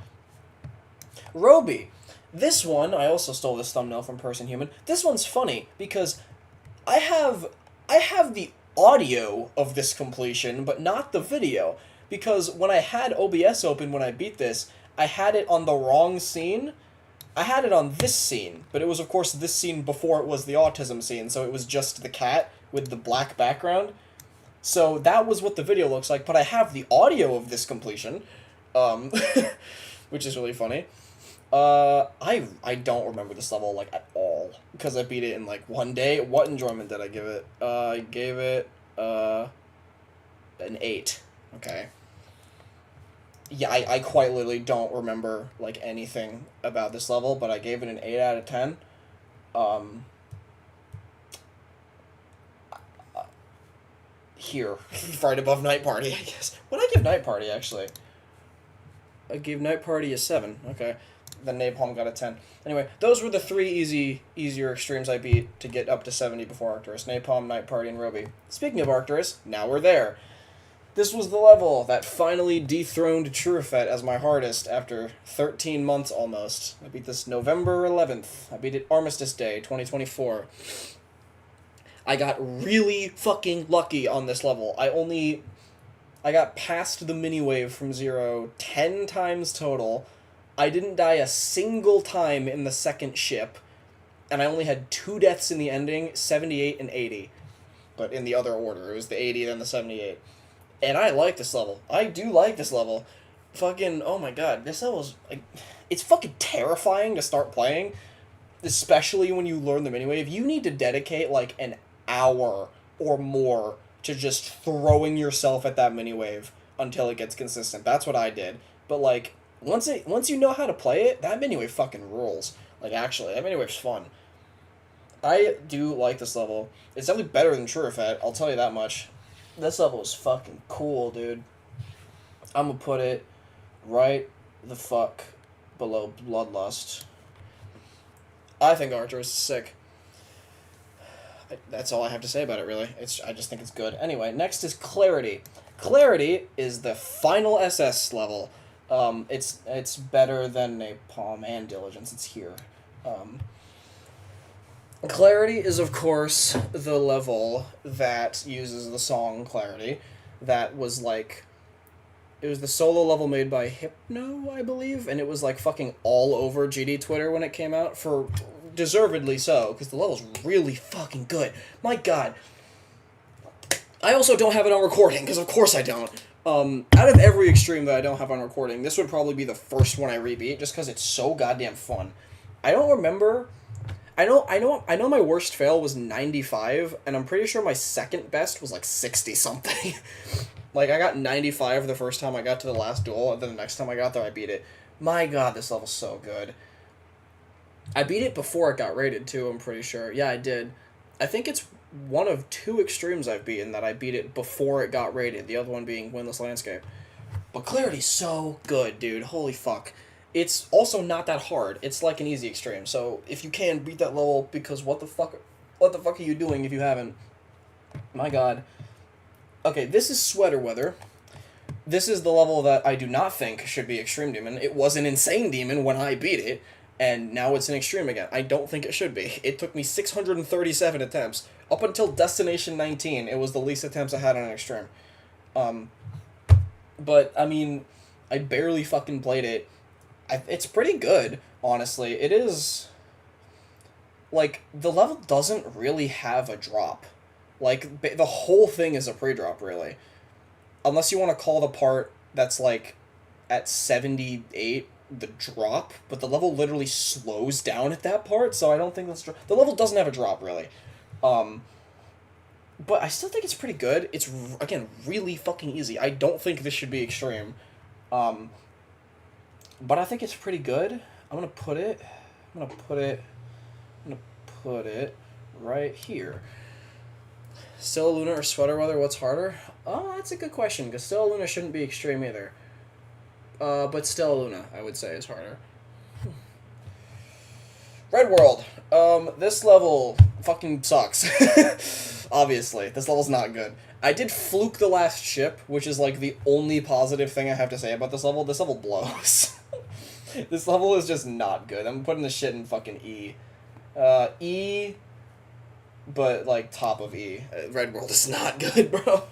Roby. This one, I also stole this thumbnail from Person Human. This one's funny because I have the audio of this completion, but not the video. Because when I had OBS open when I beat this, I had it on the wrong scene. I had it on this scene, but it was, of course, this scene before it was the autism scene, so it was just the cat with the black background. So that was what the video looks like, but I have the audio of this completion, which is really funny. I don't remember this level, like, at all, because I beat it in, like, 1 day. What enjoyment did I give it? I gave it, an 8. Okay. Yeah, I quite literally don't remember, like, anything about this level, but I gave it an 8 out of 10. Here, right above Night Party, I guess. What did I give Night Party, actually? I gave Night Party a 7, okay. Then Napalm got a 10. Anyway, those were the 3 easier extremes I beat to get up to 70 before Arcturus. Napalm, Night Party, and Roby. Speaking of Arcturus, now we're there. This was the level that finally dethroned Trufet as my hardest after 13 months almost. I beat this November 11th. I beat it Armistice Day, 2024. I got really fucking lucky on this level. I got past the mini wave from 0 10 times total. I didn't die a single time in the second ship, and I only had 2 deaths in the ending, 78 and 80. But in the other order, it was the 80 then the 78. And I like this level. I do like this level. Fucking, oh my god, this level's, like, it's fucking terrifying to start playing, especially when you learn the miniwave. You need to dedicate, like, an hour or more to just throwing yourself at that miniwave until it gets consistent. That's what I did. But, like, once you know how to play it, that miniwave fucking rules. Like, actually, that miniwave's fun. I do like this level. It's definitely better than Trufet, I'll tell you that much. This level is fucking cool, dude. I'm gonna put it right the fuck below Bloodlust. I think Arcturus is sick. That's all I have to say about it, really. I just think it's good. Anyway, next is Clarity. Clarity is the final SS level. It's better than Napalm and Diligence. It's here. Clarity is, of course, the level that uses the song Clarity. That was, like... It was the solo level made by Hypno, I believe, and it was, like, fucking all over GD Twitter when it came out, for deservedly so, because the level's really fucking good. My god. I also don't have it on recording, because of course I don't. Out of every extreme that I don't have on recording, this would probably be the first one I rebeat, just because it's so goddamn fun. I don't remember... I know my worst fail was 95, and I'm pretty sure my second best was, like, 60-something. Like, I got 95 the first time I got to the last duel, and then the next time I got there, I beat it. My god, this level's so good. I beat it before it got rated, too, I'm pretty sure. Yeah, I did. I think it's one of 2 extremes I've beaten that I beat it before it got rated, the other one being Windless Landscape. But Clarity's so good, dude. Holy fuck. It's also not that hard. It's like an easy extreme, so if you can, beat that level, because what the fuck are you doing if you haven't? My god. Okay, this is Sweater Weather. This is the level that I do not think should be Extreme Demon. It was an Insane Demon when I beat it, and now it's an Extreme again. I don't think it should be. It took me 637 attempts. Up until Destination 19, it was the least attempts I had on an Extreme. But, I mean, I barely fucking played it. It's pretty good, honestly. It is... Like, the level doesn't really have a drop. Like, the whole thing is a pre-drop, really. Unless you want to call the part that's, like, at 78 the drop, but the level literally slows down at that part, so I don't think that's... The level doesn't have a drop, really. But I still think it's pretty good. It's, again, really fucking easy. I don't think this should be Extreme. But I think it's pretty good. I'm gonna put it right here. Stella Luna or Sweater Weather, what's harder? Oh, that's a good question, because Stella Luna shouldn't be Extreme either. But Stella Luna, I would say, is harder. Red World. This level fucking sucks. Obviously, this level's not good. I did fluke the last ship, which is, like, the only positive thing I have to say about this level. This level blows. This level is just not good. I'm putting this shit in fucking E. E, but, like, top of E. Red World is not good, bro.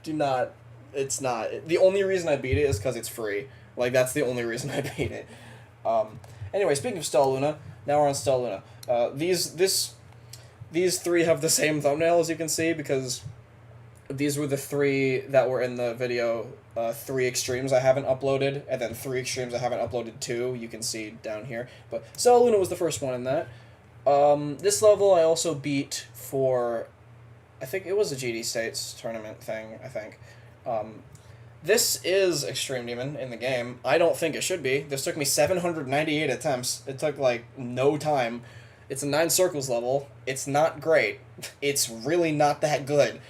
Do not. It's not. The only reason I beat it is because it's free. Like, that's the only reason I beat it. Anyway, speaking of Stella Luna, now we're on Stella Luna. These 3 have the same thumbnail, as you can see, because these were the 3 that were in the video, 3 extremes I haven't uploaded, and then 3 extremes I haven't uploaded too, you can see down here. But Stella Luna was the first one in that. This level I also beat for, I think it was a GD States tournament thing, I think. This is Extreme Demon in the game. I don't think it should be. This took me 798 attempts. It took, like, no time. It's a 9 circles level. It's not great. It's really not that good.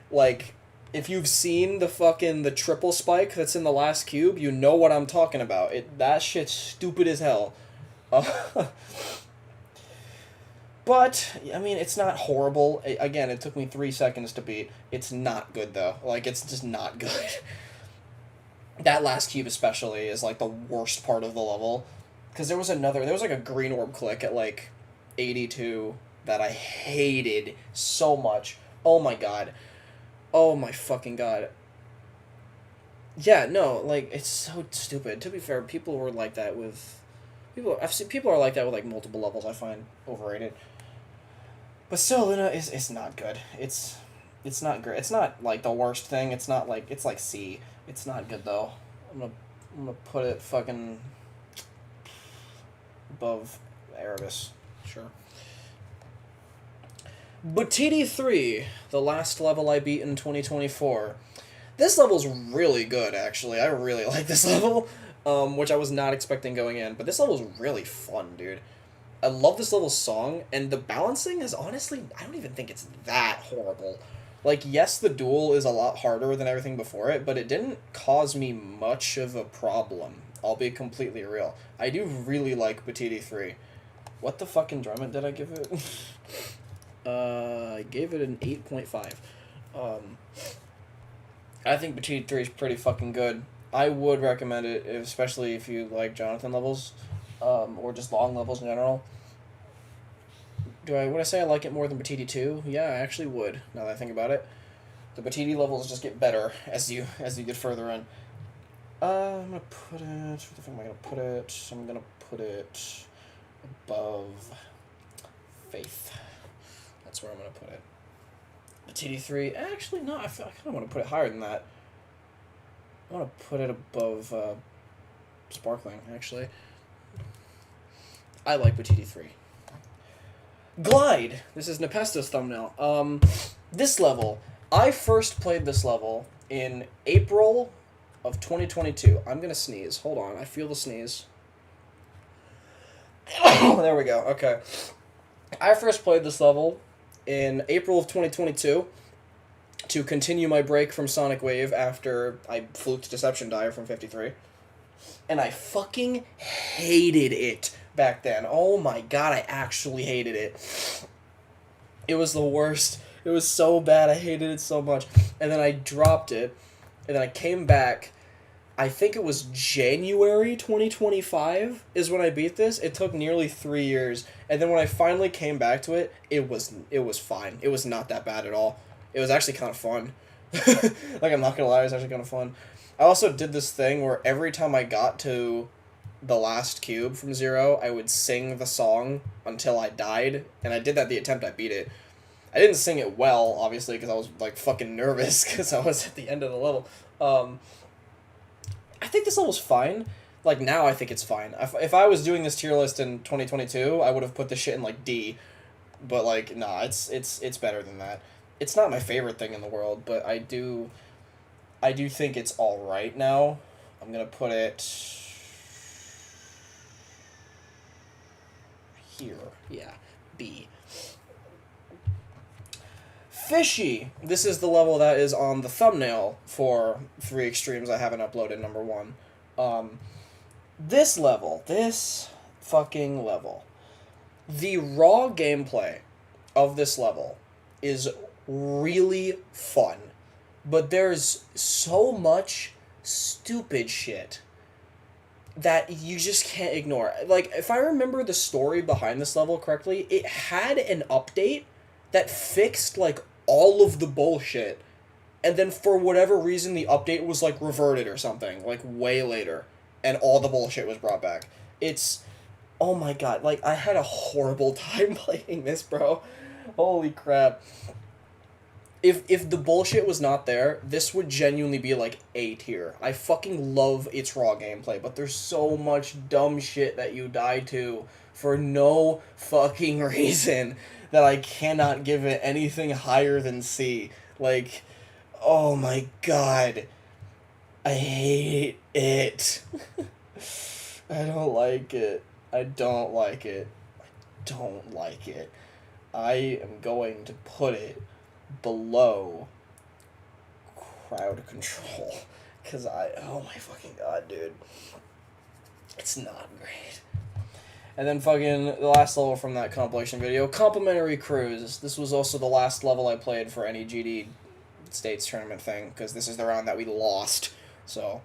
Like, if you've seen the triple spike that's in the last cube, you know what I'm talking about. That shit's stupid as hell. But, I mean, it's not horrible. Again, it took me 3 seconds to beat. It's not good, though. Like, it's just not good. That last cube especially is, like, the worst part of the level. Because there was like a green orb click at, like, 82 that I hated so much. Oh my god. Oh my fucking god. Yeah, no, like, it's so stupid. To be fair, people were like that with... I've seen people are like that with, like, multiple levels, I find overrated. But still, Luna is not good. It's not great. It's not, like, the worst thing. It's not, like, it's like C. It's not good, though. I'm gonna put it fucking above Erebus. Sure. But TD3, the last level I beat in 2024. This level's really good, actually. I really like this level, which I was not expecting going in. But this level's really fun, dude. I love this level's song, and the balancing is honestly, I don't even think it's that horrible. Like, yes, the duel is a lot harder than everything before it, but it didn't cause me much of a problem. I'll be completely real. I do really like Batiti 3. What the fucking enjoyment did I give it? I gave it an 8.5. I think Batiti 3 is pretty fucking good. I would recommend it, especially if you like Jonathan levels, or just long levels in general. Would I say I like it more than Batiti 2? Yeah, I actually would, now that I think about it. The Batiti levels just get better as you get further in. I'm gonna put it... Where the fuck am I gonna put it? I'm gonna put it above Faith. That's where I'm gonna put it. Batiti 3... Actually, no, I kind of want to put it higher than that. I want to put it above Sparkling, actually. I like Batiti 3. Glide! This is Nepesta's thumbnail. This level. I first played this level in April of 2022. I'm gonna sneeze. Hold on. I feel the sneeze. There we go. Okay. I first played this level in April of 2022 to continue my break from Sonic Wave after I fluked Deception Dive from 53. And I fucking hated it back then. Oh my god, I actually hated it. It was the worst. It was so bad. I hated it so much. And then I dropped it. And then I came back. I think it was January 2025 is when I beat this. It took nearly 3 years. And then when I finally came back to it, it was fine. It was not that bad at all. It was actually kind of fun. Like, I'm not gonna lie, it was actually kind of fun. I also did this thing where every time I got to the last cube from 0, I would sing the song until I died. And I did that the attempt I beat it. I didn't sing it well, obviously, because I was, like, fucking nervous because I was at the end of the level. I think this level's fine. Like, now I think it's fine. If I was doing this tier list in 2022, I would have put this shit in, like, D. But, like, nah, it's better than that. It's not my favorite thing in the world, but I do think it's alright now. I'm gonna put it here. Yeah, B. Fishy! This is the level that is on the thumbnail for 3 Extremes I haven't uploaded, number 1. This fucking level. The raw gameplay of this level is really fun, but there's so much stupid shit that you just can't ignore. Like, if I remember the story behind this level correctly, it had an update that fixed, like, all of the bullshit, and then for whatever reason the update was, like, reverted or something, like, way later, and all the bullshit was brought back. It's... Oh my god, like, I had a horrible time playing this, bro. Holy crap. If the bullshit was not there, this would genuinely be, like, A tier. I fucking love its raw gameplay, but there's so much dumb shit that you die to for no fucking reason that I cannot give it anything higher than C. Like, oh my god. I hate it. I don't like it. I don't like it. I don't like it. I am going to put it below Crowd Control. Because oh my fucking god, dude. It's not great. And then fucking the last level from that compilation video, Complimentary Cruise. This was also the last level I played for any GD States tournament thing, because this is the round that we lost. So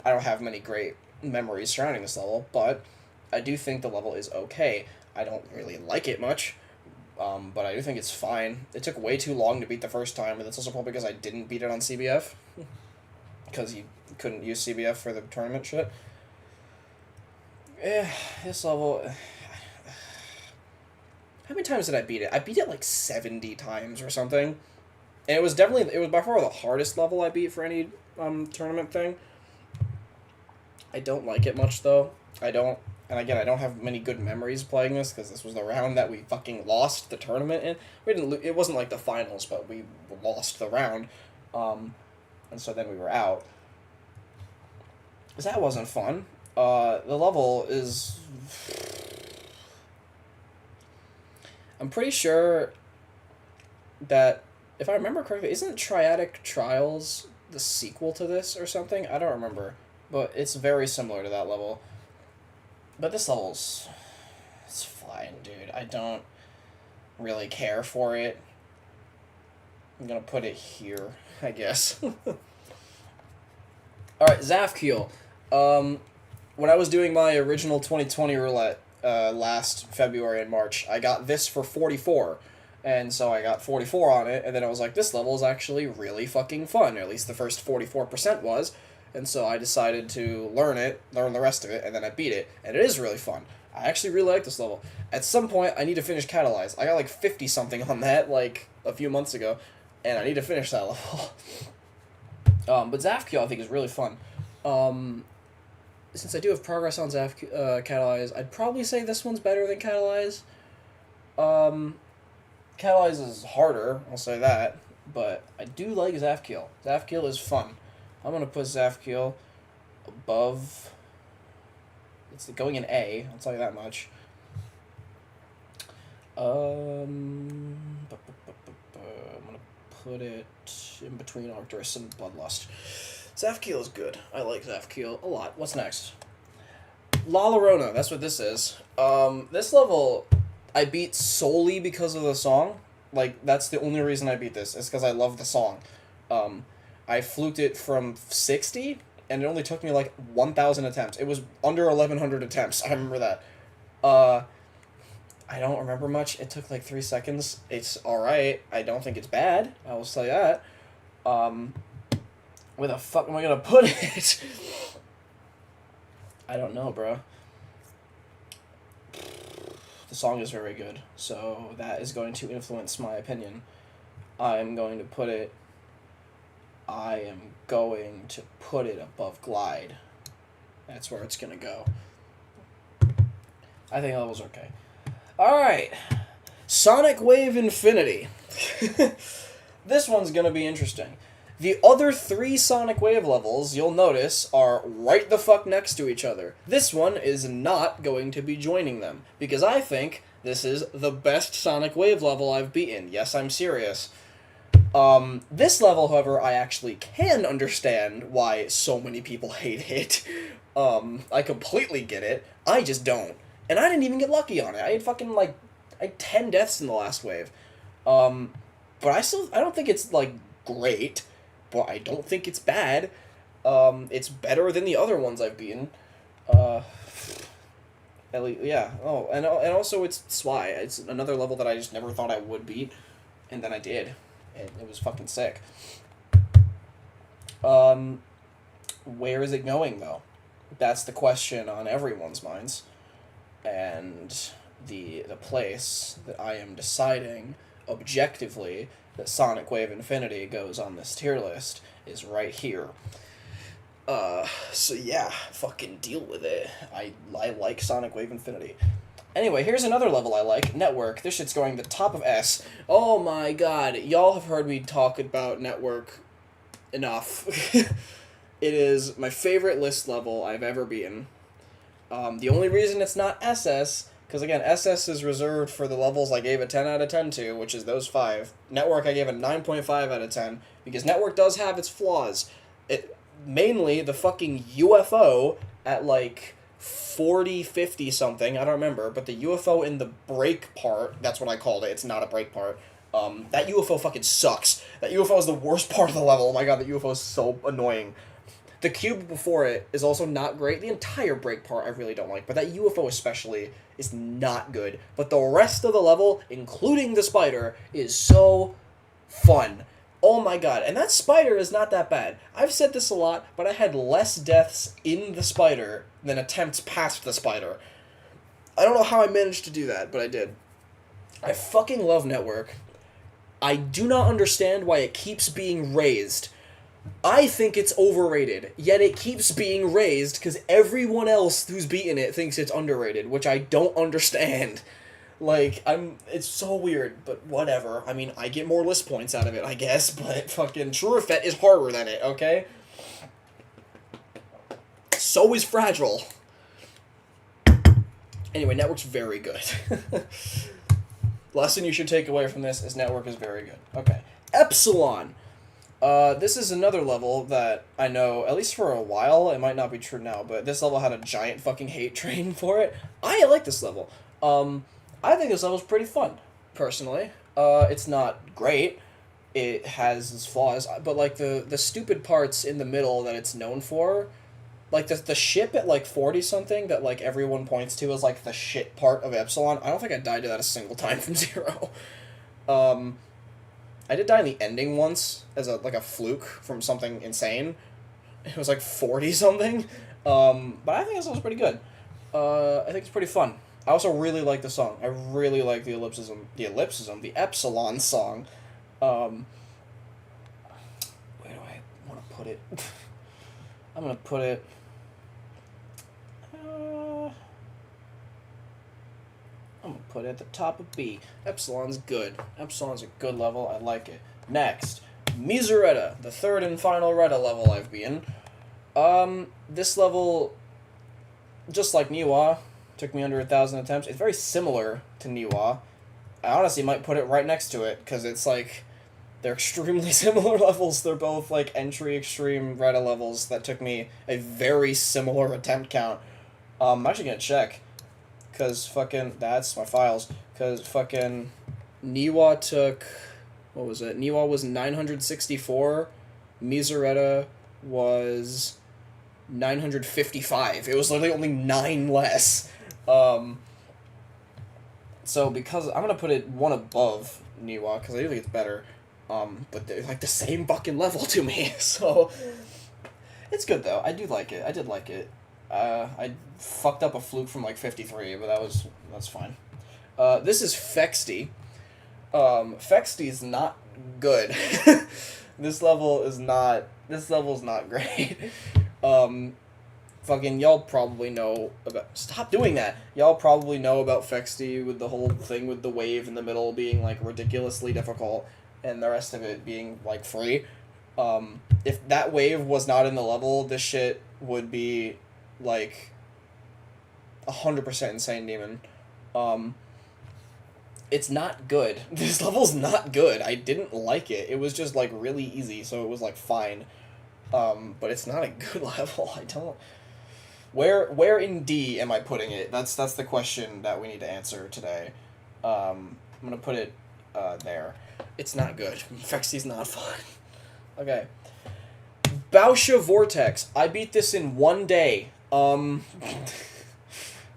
I don't have many great memories surrounding this level, but I do think the level is okay. I don't really like it much, but I do think it's fine. It took way too long to beat the first time, and that's also probably because I didn't beat it on CBF, because you couldn't use CBF for the tournament shit. This level... How many times did I beat it? I beat it like 70 times or something. And it was by far the hardest level I beat for any tournament thing. I don't like it much, though. I don't have many good memories playing this, because this was the round that we fucking lost the tournament in. It wasn't like the finals, but we lost the round. And so then we were out. Because that wasn't fun. The level is... I'm pretty sure that, if I remember correctly, isn't Triadic Trials the sequel to this or something? I don't remember. But it's very similar to that level. But this level's... it's fine, dude. I don't really care for it. I'm gonna put it here, I guess. Alright, Zafkiel. When I was doing my original 2020 roulette last February and March, I got this for 44. And so I got 44 on it, and then I was like, this level is actually really fucking fun. Or at least the first 44% was. And so I decided to learn the rest of it, and then I beat it. And it is really fun. I actually really like this level. At some point, I need to finish Catalyze. I got like 50-something on that, like, a few months ago. And I need to finish that level. But Zafkiel, I think, is really fun. Since I do have progress on Catalyze, I'd probably say this one's better than Catalyze. Catalyze is harder, I'll say that, but I do like Zafkiel. Zafkiel is fun. I'm going to put Zafkiel above... it's going in A, I'll tell you that much. I'm going to put it in between Arcturus and Bloodlust. Zafkiel is good. I like Zafkiel a lot. What's next? La Llorona, that's what this is. This level I beat solely because of the song. Like, that's the only reason I beat this, is because I love the song. I fluked it from 60, and it only took me like 1,000 attempts. It was under 1,100 attempts. I remember that. I don't remember much. It took like 3 seconds. It's alright. I don't think it's bad. I will say that. Where the fuck am I gonna put it? I don't know, bro. The song is very good, so that is going to influence my opinion. I'm going to put it above Glide. That's where it's gonna go. I think that was okay. Alright. Sonic Wave Infinity. This one's gonna be interesting. The other 3 Sonic Wave levels, you'll notice, are right the fuck next to each other. This one is not going to be joining them, because I think this is the best Sonic Wave level I've beaten. Yes, I'm serious. This level, however, I actually can understand why so many people hate it. I completely get it. I just don't. And I didn't even get lucky on it. I had fucking, I had 10 deaths in the last wave. But I don't think it's, great. But I don't think it's bad. It's better than the other ones I've beaten. At least, yeah. Oh, and also it's Swy. It's another level that I just never thought I would beat, and then I did, and it was fucking sick. Where is it going, though? That's the question on everyone's minds. And the place that I am deciding objectively that Sonic Wave Infinity goes on this tier list is right here. So yeah, fucking deal with it. I like Sonic Wave Infinity. Anyway, here's another level I like, Network. This shit's going to the top of S. Oh my god, y'all have heard me talk about Network enough. It is my favorite list level I've ever beaten. The only reason it's not SS... because, again, SS is reserved for the levels I gave a 10 out of 10 to, which is those 5. Network, I gave a 9.5 out of 10, because Network does have its flaws. Mainly, the fucking UFO at, 40, 50 something, I don't remember, but the UFO in the break part, that's what I called it, it's not a break part, that UFO fucking sucks. That UFO is the worst part of the level. Oh my god, that UFO is so annoying. The cube before it is also not great. The entire break part I really don't like, but that UFO especially is not good. But the rest of the level, including the spider, is so fun. Oh my god, and that spider is not that bad. I've said this a lot, but I had less deaths in the spider than attempts past the spider. I don't know how I managed to do that, but I did. I fucking love Network. I do not understand why it keeps being raised. I think it's overrated, yet it keeps being raised because everyone else who's beaten it thinks it's underrated, which I don't understand. Like, it's so weird, but whatever. I mean, I get more list points out of it, I guess, but fucking Trurifet is harder than it, okay? So is Fragile. Anyway, Network's very good. Lesson you should take away from this is Network is very good. Okay. Epsilon. This is another level that I know, at least for a while, it might not be true now, but this level had a giant fucking hate train for it. I like this level. I think this level's pretty fun, personally. It's not great. It has its flaws, but, like, the stupid parts in the middle that it's known for, like, the ship at, like, 40-something that, like, everyone points to as, like, the shit part of Epsilon, I don't think I died to that a single time from 0. I did die in the ending once as a fluke from something insane. It was like 40-something. But I think this was pretty good. I think it's pretty fun. I also really like the song. I really like the Epsilon song. Where do I want to put it? I'm going to put it... I'm going to put it at the top of B. Epsilon's good. Epsilon's a good level. I like it. Next, Miseretta, the third and final Retta level I've been. This level, just like Niwa, took me under 1,000 attempts. It's very similar to Niwa. I honestly might put it right next to it, because it's like, they're extremely similar levels. They're both like entry extreme Retta levels that took me a very similar attempt count. I'm actually going to check. Because fucking, that's my files, because fucking Niwa took, what was it? Niwa was 964, Miseretta was 955. It was literally only 9 less. So because, I'm going to put it one above Niwa, because I do think it's better, but they're like the same fucking level to me, so it's good though. I do like it. I did like it. I fucked up a fluke from like 53, but that's fine. This is Fexty. Fexty's not good. This level's not great. Fucking y'all probably know about, stop doing that. Y'all probably know about Fexty with the whole thing with the wave in the middle being like ridiculously difficult and the rest of it being like free. If that wave was not in the level, this shit would be like 100% insane demon. It's not good. This level's not good. I didn't like it. It was just like really easy, so it was like fine. But it's not a good level. I don't. Where in D am I putting it? That's the question that we need to answer today. I'm gonna put it there. It's not good. Fexy's not fun. Okay. Bausha Vortex. I beat this in 1 day.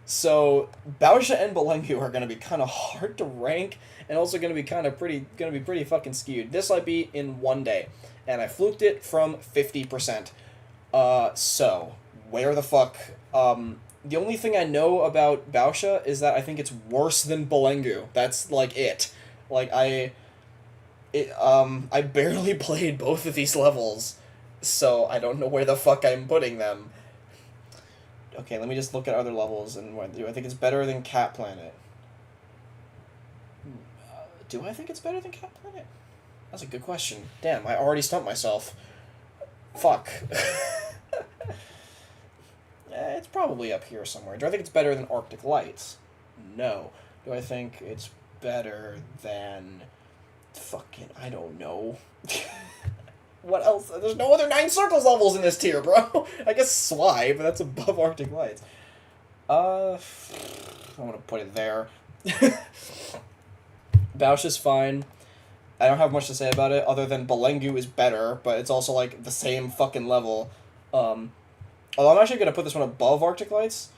So Bausha and Belengu are gonna be kind of hard to rank, and also gonna be pretty fucking skewed. This I beat in 1 day, and I fluked it from 50%. So where the fuck? The only thing I know about Bausha is that I think it's worse than Belengu. That's like it. Like I barely played both of these levels, so I don't know where the fuck I'm putting them. Okay, let me just look at other levels, and do I think it's better than Cat Planet? Do I think it's better than Cat Planet? That's a good question. Damn, I already stumped myself. Fuck. It's probably up here somewhere. Do I think it's better than Arctic Lights? No. Do I think it's better than... fucking, I don't know. What else? There's no other 9 Circles levels in this tier, bro. I guess Sly, but that's above Arctic Lights. I'm gonna put it there. Bausch is fine. I don't have much to say about it other than Belengu is better, but it's also like the same fucking level. Although I'm actually gonna put this one above Arctic Lights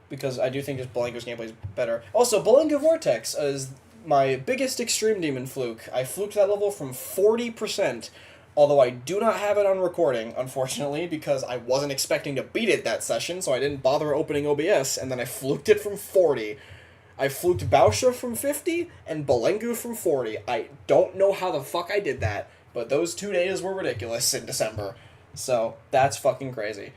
because I do think just Belengu's gameplay is better. Also, Belengu Vortex is my biggest Extreme Demon fluke. I fluked that level from 40%, although I do not have it on recording, unfortunately, because I wasn't expecting to beat it that session, so I didn't bother opening OBS, and then I fluked it from 40. I fluked Bausha from 50 and Belengu from 40. I don't know how the fuck I did that, but those 2 days were ridiculous in December. So, that's fucking crazy.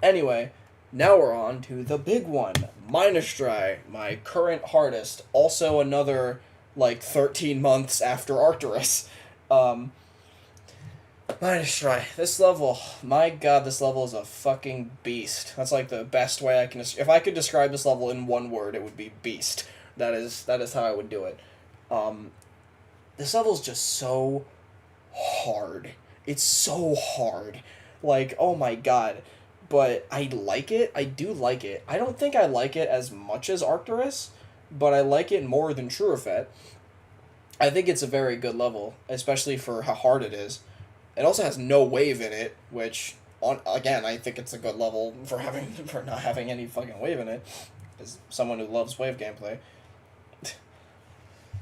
Anyway, now we're on to the big one. Minostrai, my current hardest. Also another, 13 months after Arcturus. Minostrai, this level, my god, this level is a fucking beast. That's the best way I can... If I could describe this level in one word, it would be beast. That is how I would do it. This level is just so hard. It's so hard. Oh my god. But I like it. I do like it. I don't think I like it as much as Arcturus, but I like it more than Trurifet. I think it's a very good level, especially for how hard it is. It also has no wave in it, which, again, I think it's a good level for not having any fucking wave in it, as someone who loves wave gameplay.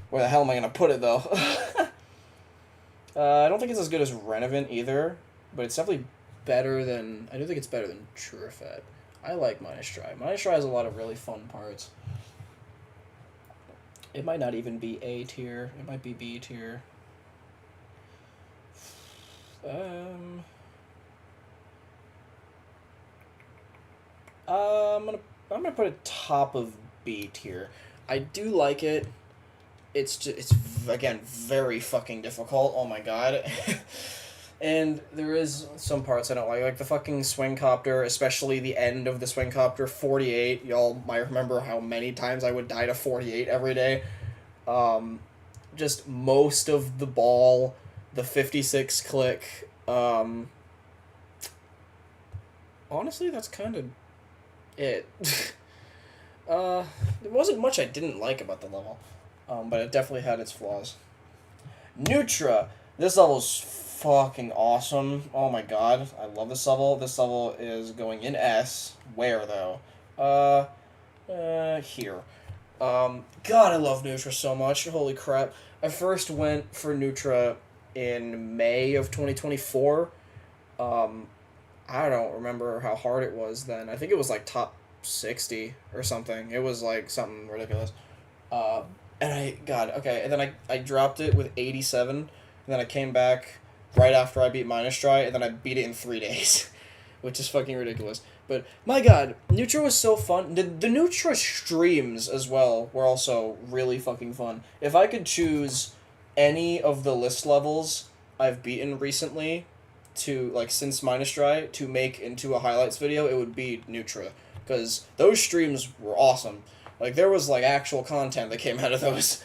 Where the hell am I gonna put it, though? I don't think it's as good as Renavant either, but it's definitely better than... I do think it's better than Trurifet. I like Minostrai. Minostrai has a lot of really fun parts. It might not even be A tier. It might be B tier. I'm gonna put it top of B tier. I do like it. It's again very fucking difficult. Oh my god. And there is some parts I don't like the fucking swing copter, especially the end of the swing copter 48. Y'all might remember how many times I would die to 48 every day. Just most of the ball, the 56 click. Honestly, that's kind of it. There wasn't much I didn't like about the level, but it definitely had its flaws. Nutra. This level's fucking awesome. Oh my god, I love this level. This level is going in S. Where, though? Here. God, I love Nutra so much. Holy crap. I first went for Nutra in May of 2024. I don't remember how hard it was then. I think it was top 60 or something. It was something ridiculous. And then I dropped it with 87, and then I came back right after I beat Minostrai, and then I beat it in 3 days, which is fucking ridiculous. But, my god, Nutra was so fun. The Nutra streams, as well, were also really fucking fun. If I could choose any of the list levels I've beaten recently to, since Minostrai, to make into a highlights video, it would be Nutra. Because those streams were awesome. There was, actual content that came out of those.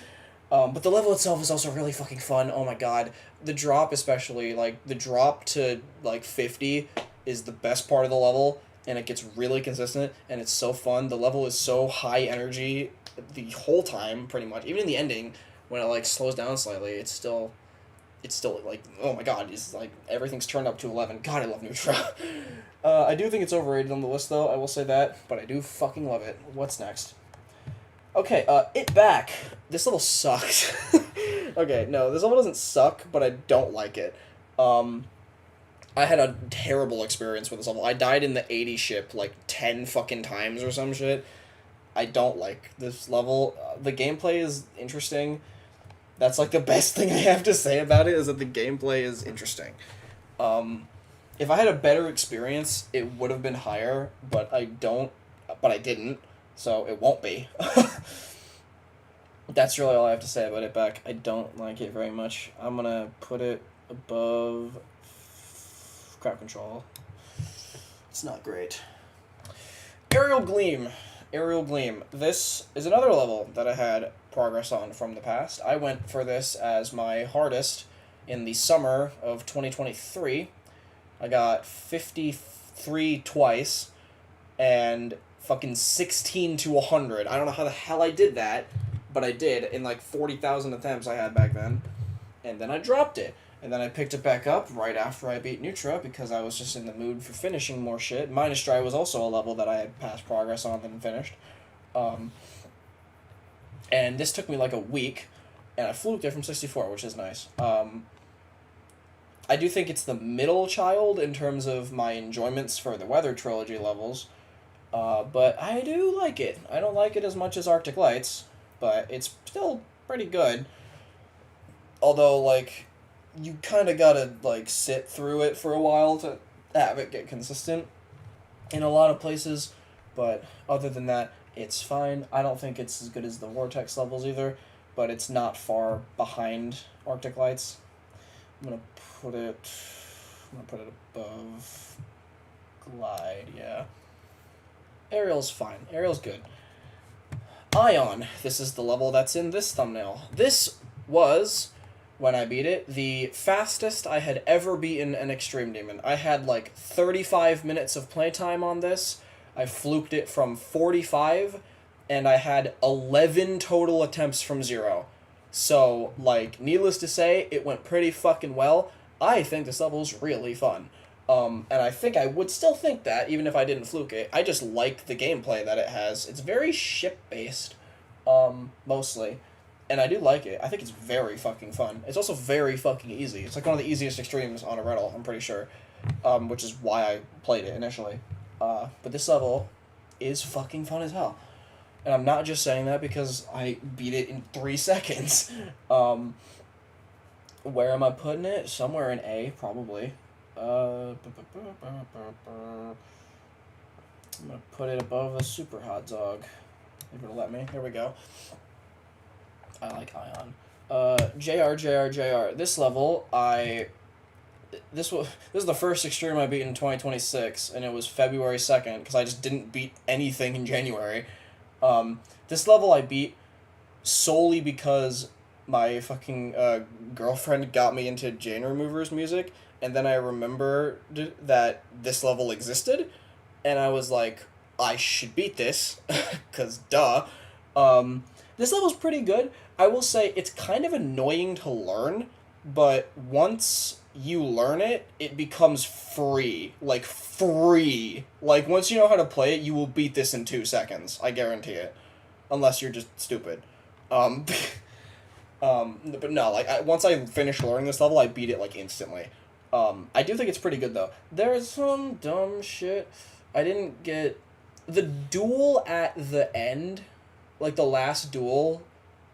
But the level itself is also really fucking fun. Oh my god. The drop especially, the drop to, 50 is the best part of the level, and it gets really consistent, and it's so fun. The level is so high energy the whole time, pretty much. Even in the ending, when it, slows down slightly, it's still, oh my god, it's, everything's turned up to 11. God, I love Nutra. I do think it's overrated on the list, though, I will say that, but I do fucking love it. What's next? Okay, It Back. This level sucks. Okay, no, this level doesn't suck, but I don't like it. I had a terrible experience with this level. I died in the 80 ship, 10 fucking times or some shit. I don't like this level. The gameplay is interesting. That's, the best thing I have to say about it, is that the gameplay is interesting. If I had a better experience, it would have been higher, but I didn't. So it won't be. That's really all I have to say about It Back. I don't like it very much. I'm gonna put it above Crowd Control. It's not great. Aerial Gleam. Aerial Gleam. This is another level that I had progress on from the past. I went for this as my hardest in the summer of 2023. I got 53 twice, and fucking 16 to 100. I don't know how the hell I did that, but I did in like 40,000 attempts I had back then. And then I dropped it. And then I picked it back up right after I beat Neutra because I was just in the mood for finishing more shit. Minus Dry was also a level that I had passed progress on and finished. And this took me like a week, and I fluked it from 64, which is nice. I do think it's the middle child in terms of my enjoyments for the Weather Trilogy levels, but I do like it. I don't like it as much as Arctic Lights, but it's still pretty good. Although, like, you kind of gotta, like, sit through it for a while to have it get consistent in a lot of places, but other than that, it's fine. I don't think it's as good as the Vortex levels either, but it's not far behind Arctic Lights. I'm gonna put it above Glide, yeah. Aerial's fine. Aerial's good. Ion. This is the level that's in this thumbnail. This was, when I beat it, the fastest I had ever beaten an Extreme Demon. I had like 35 minutes of playtime on this. I fluked it from 45, and I had 11 total attempts from 0. So, like, needless to say, it went pretty fucking well. I think this level's really fun. And I think I would still think that, even if I didn't fluke it. I just like the gameplay that it has. It's very ship-based, mostly. And I do like it. I think it's very fucking fun. It's also very fucking easy. It's like one of the easiest extremes on a Riddle, I'm pretty sure. Which is why I played it initially. But this level is fucking fun as hell. And I'm not just saying that because I beat it in 3 seconds. Where am I putting it? Somewhere in A, probably. I'm gonna put it above a Super Hot Dog. If it'll let me. Here we go. I like Ion. JR. This level, this is the first extreme I beat in 2026, and it was February 2nd, because I just didn't beat anything in January. This level I beat solely because my fucking girlfriend got me into Jane Remover's music, and then I remembered that this level existed, and I was like, I should beat this, because duh. This level's pretty good. I will say it's kind of annoying to learn, but once you learn it, it becomes free. Like, free. Like, once you know how to play it, you will beat this in 2 seconds. I guarantee it. Unless you're just stupid. But no, like, once I finished learning this level, I beat it, like, instantly. I do think it's pretty good, though. There's some dumb shit. I didn't get... The duel at the end, like, the last duel,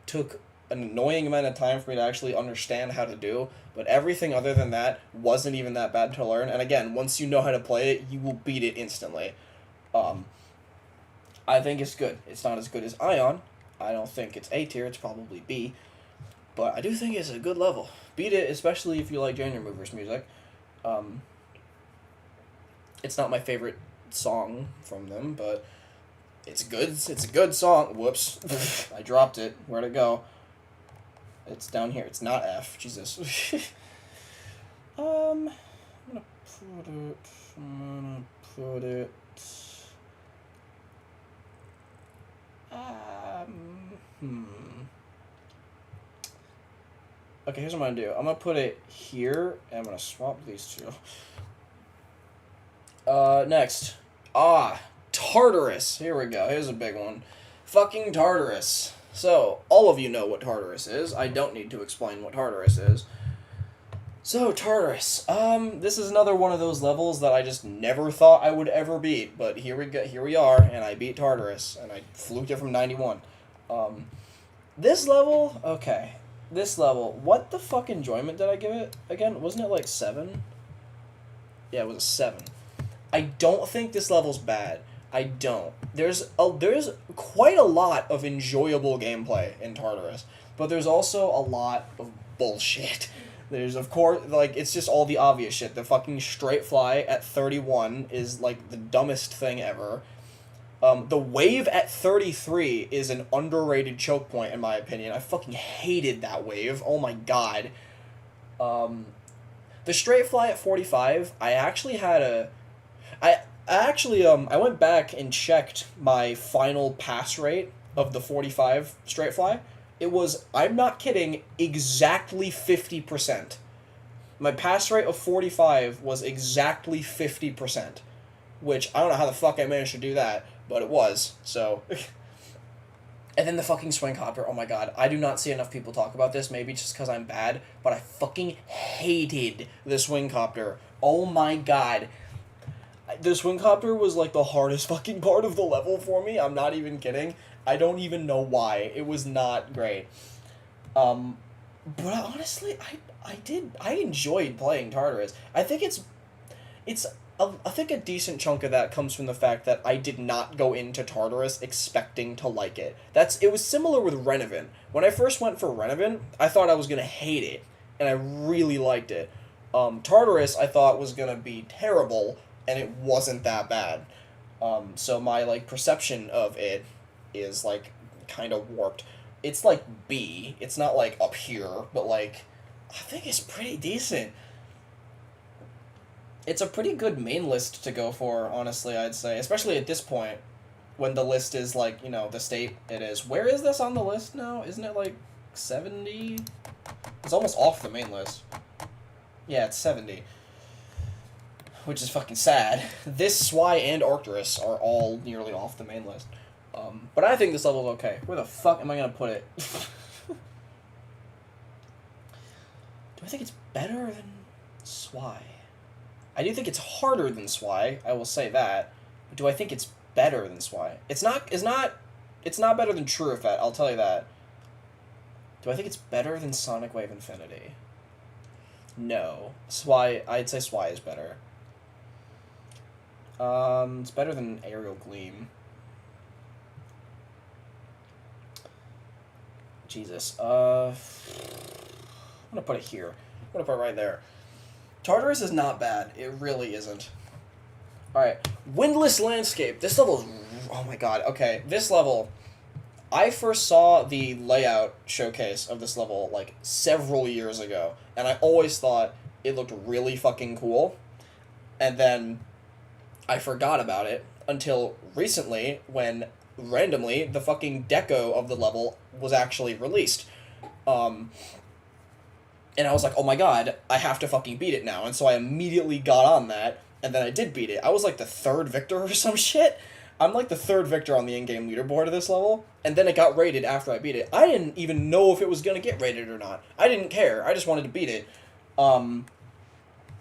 took an annoying amount of time for me to actually understand how to do, but everything other than that wasn't even that bad to learn, and again, once you know how to play it, you will beat it instantly. I think it's good. It's not as good as Ion. I don't think it's A tier, it's probably B, but I do think it's a good level. Beat it, especially if you like Jane Remover's music. It's not my favorite song from them, but it's good. It's a good song. Whoops. I dropped it. Where'd it go? It's down here. It's not F. Jesus. I'm gonna put it... Okay, here's what I'm gonna do. I'm gonna put it here, and I'm gonna swap these two. Next. Tartarus. Here we go. Here's a big one. Fucking Tartarus. So, all of you know what Tartarus is. I don't need to explain what Tartarus is. So, Tartarus. This is another one of those levels that I just never thought I would ever beat, but here we are, and I beat Tartarus, and I fluked it from 91. This level, okay. This level, what the fuck enjoyment did I give it again? Wasn't it like 7? Yeah, it was a 7. I don't think this level's bad. I don't. There's quite a lot of enjoyable gameplay in Tartarus, but there's also a lot of bullshit. There's, of course, like, it's just all the obvious shit. The fucking straight fly at 31 is, like, the dumbest thing ever. The wave at 33 is an underrated choke point, in my opinion. I fucking hated that wave. Oh my god. The straight fly at 45, I actually had Actually, I went back and checked my final pass rate of the 45 straight fly. It was, I'm not kidding, exactly 50%. My pass rate of 45 was exactly 50%, which I don't know how the fuck I managed to do that, but it was, so. And then the fucking swing hopper, oh my god, I do not see enough people talk about this, maybe just because I'm bad, but I fucking hated the swing copter. Oh my god. The swing copter was like the hardest fucking part of the level for me, I'm not even kidding. I don't even know why. It was not great. But honestly, I enjoyed playing Tartarus. I think I think a decent chunk of that comes from the fact that I did not go into Tartarus expecting to like it. It was similar with Renovan. When I first went for Renovan, I thought I was gonna hate it, and I really liked it. Tartarus I thought was gonna be terrible, and it wasn't that bad. So my like perception of it is like kind of warped. It's like B. It's not like up here, but like I think it's pretty decent. It's a pretty good main list to go for, honestly, I'd say, especially at this point when the list is like, you know, the state it is. Where is this on the list now? Isn't it like 70? It's almost off the main list. Yeah, it's 70. Which is fucking sad. This, Swy, and Arcturus are all nearly off the main list. But I think this level's okay. Where the fuck am I gonna put it? Do I think it's better than Swy? I do think it's harder than Swy, I will say that. But do I think it's better than Swy? It's not better than True Effect, I'll tell you that. Do I think it's better than Sonic Wave Infinity? No. I'd say Swy is better. It's better than Aerial Gleam. Jesus. I'm gonna put it here. I'm gonna put it right there. Tartarus is not bad. It really isn't. Alright. Windless Landscape. This level is... Oh my god. Okay. This level... I first saw the layout showcase of this level, like, several years ago. And I always thought it looked really fucking cool. And then I forgot about it until recently when, randomly, the fucking deco of the level was actually released. And I was like, oh my god, I have to fucking beat it now. And so I immediately got on that, and then I did beat it. I was like the third victor or some shit. I'm like the third victor on the in-game leaderboard of this level, and then it got rated after I beat it. I didn't even know if it was gonna get rated or not. I didn't care. I just wanted to beat it. And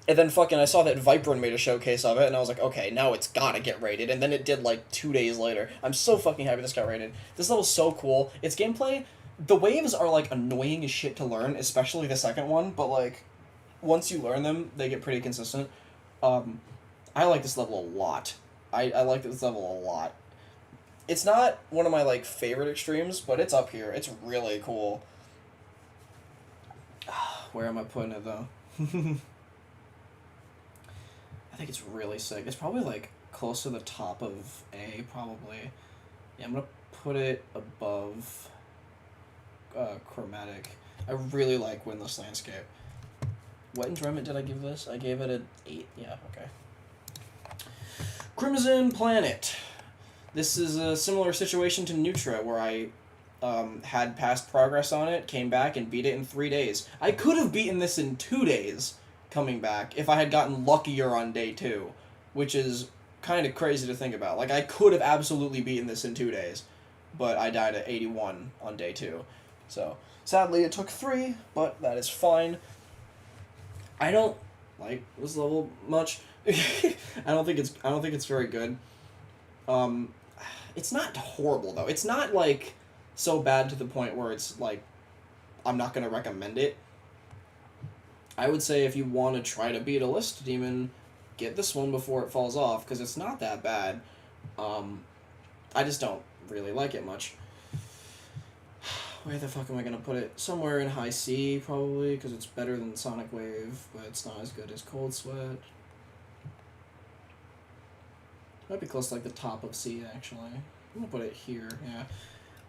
then fucking I saw that Viperin made a showcase of it, and I was like, okay, now it's gotta get rated. And then it did like 2 days later. I'm so fucking happy this got rated. This level's so cool. Its gameplay... The waves are, like, annoying as shit to learn, especially the second one, but, like, once you learn them, they get pretty consistent. I like this level a lot. I like this level a lot. It's not one of my, like, favorite extremes, but it's up here. It's really cool. Where am I putting it, though? I think it's really sick. It's probably, like, close to the top of A, probably. Yeah, I'm gonna put it above... Chromatic. I really like Windless Landscape. What enjoyment did I give this? I gave it an 8. Yeah, okay. Crimson Planet. This is a similar situation to Nutra, where I had past progress on it, came back, and beat it in 3 days. I could have beaten this in 2 days, coming back, if I had gotten luckier on day 2, which is kind of crazy to think about. Like, I could have absolutely beaten this in 2 days, but I died at 81 on day 2. So, sadly it took 3, but that is fine. I don't like this level much. I don't think it's very good. It's not horrible though. It's not like so bad to the point where it's like I'm not gonna recommend it. I would say if you want to try to beat a list demon, get this one before it falls off, because it's not that bad. I just don't really like it much. Where the fuck am I gonna put it? Somewhere in high C, probably, because it's better than Sonic Wave, but it's not as good as Cold Sweat. Might be close to, like, the top of C, actually. I'm gonna put it here, yeah.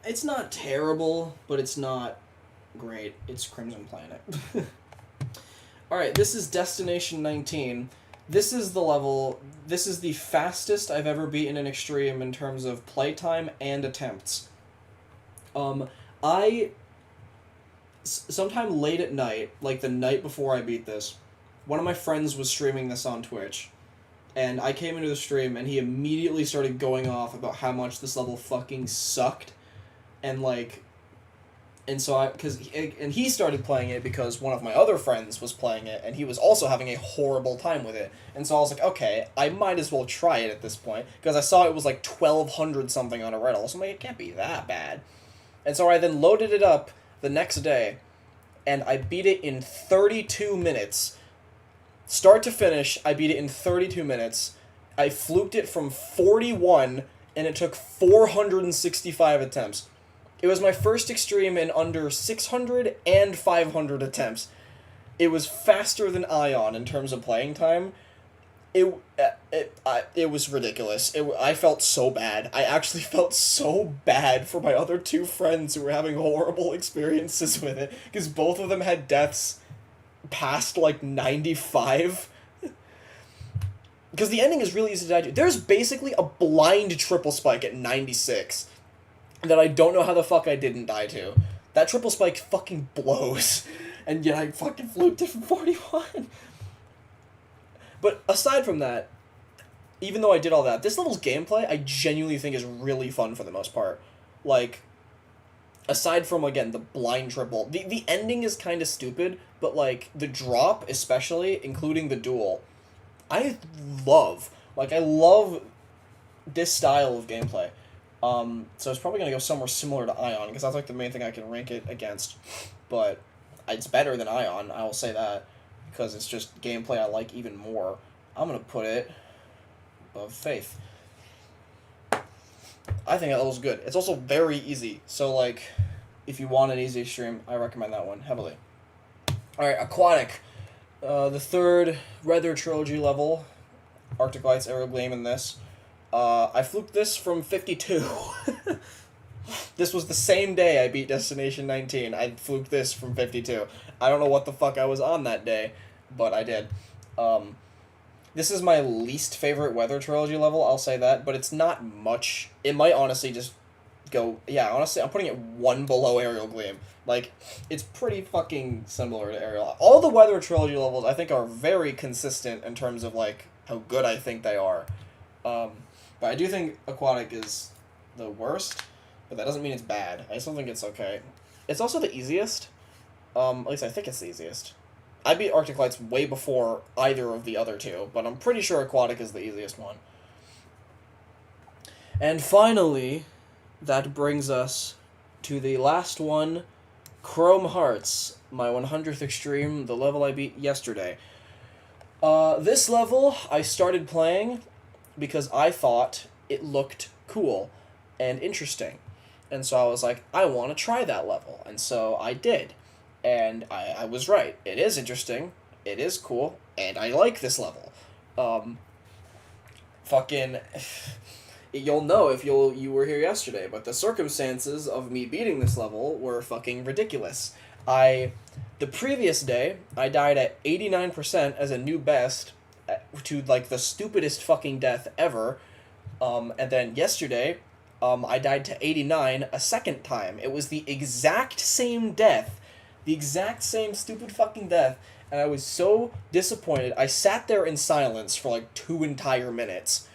It's not terrible, but it's not great. It's Crimson Planet. Alright, this is Destination 19. This is the level, this is the fastest I've ever beaten an extreme in terms of playtime and attempts. I, sometime late at night, like the night before I beat this, one of my friends was streaming this on Twitch, and I came into the stream, and he immediately started going off about how much this level fucking sucked, and like, and so and he started playing it because one of my other friends was playing it, and he was also having a horrible time with it, and so I was like, okay, I might as well try it at this point, because I saw it was like 1,200 something on a Reddit, so I'm like, it can't be that bad, and so I then loaded it up the next day, and I beat it in 32 minutes. Start to finish, I beat it in 32 minutes. I fluked it from 41, and it took 465 attempts. It was my first extreme in under 600 and 500 attempts. It was faster than Ion in terms of playing time. It was ridiculous. I felt so bad. I actually felt so bad for my other two friends who were having horrible experiences with it, because both of them had deaths past like 95. Because the ending is really easy to die to. There's basically a blind triple spike at 96 that I don't know how the fuck I didn't die to. That triple spike fucking blows, and yet I fucking fluked it from 41. But aside from that, even though I did all that, this level's gameplay I genuinely think is really fun for the most part. Like, aside from, again, the blind triple, the ending is kind of stupid, but, like, the drop, especially, including the duel, I love. Like, I love this style of gameplay. So it's probably going to go somewhere similar to Ion, because that's, like, the main thing I can rank it against. But it's better than Ion, I will say that, because it's just gameplay I like even more. I'm going to put it above Faith. I think that level's good. It's also very easy. So, like, if you want an easy extreme, I recommend that one heavily. Alright, Aquatic. The third Weather Trilogy level. Arctic Lights, Aerial Gleam in this. I fluked this from 52. This was the same day I beat Destination 19. I fluked this from 52. I don't know what the fuck I was on that day, but I did. This is my least favorite Weather Trilogy level, I'll say that, but it's not much. It might honestly just go... Yeah, honestly, I'm putting it one below Aerial Gleam. Like, it's pretty fucking similar to Aerial. All the Weather Trilogy levels, I think, are very consistent in terms of, like, how good I think they are. But I do think Aquatic is the worst, but that doesn't mean it's bad. I still think it's okay. It's also the easiest. At least I think it's the easiest. I beat Arctic Lights way before either of the other two, but I'm pretty sure Aquatic is the easiest one. And finally, that brings us to the last one, Chrome Hearts, my 100th extreme, the level I beat yesterday. This level I started playing because I thought it looked cool and interesting. And so I was like, I want to try that level. And so I did. And I was right. It is interesting, it is cool, and I like this level. You'll know if you were here yesterday, but the circumstances of me beating this level were fucking ridiculous. The previous day, I died at 89% as a new best, to, like, the stupidest fucking death ever, and then yesterday, I died to 89 a second time. It was the exact same death, the exact same stupid fucking death, and I was so disappointed. I sat there in silence for like 2 entire minutes.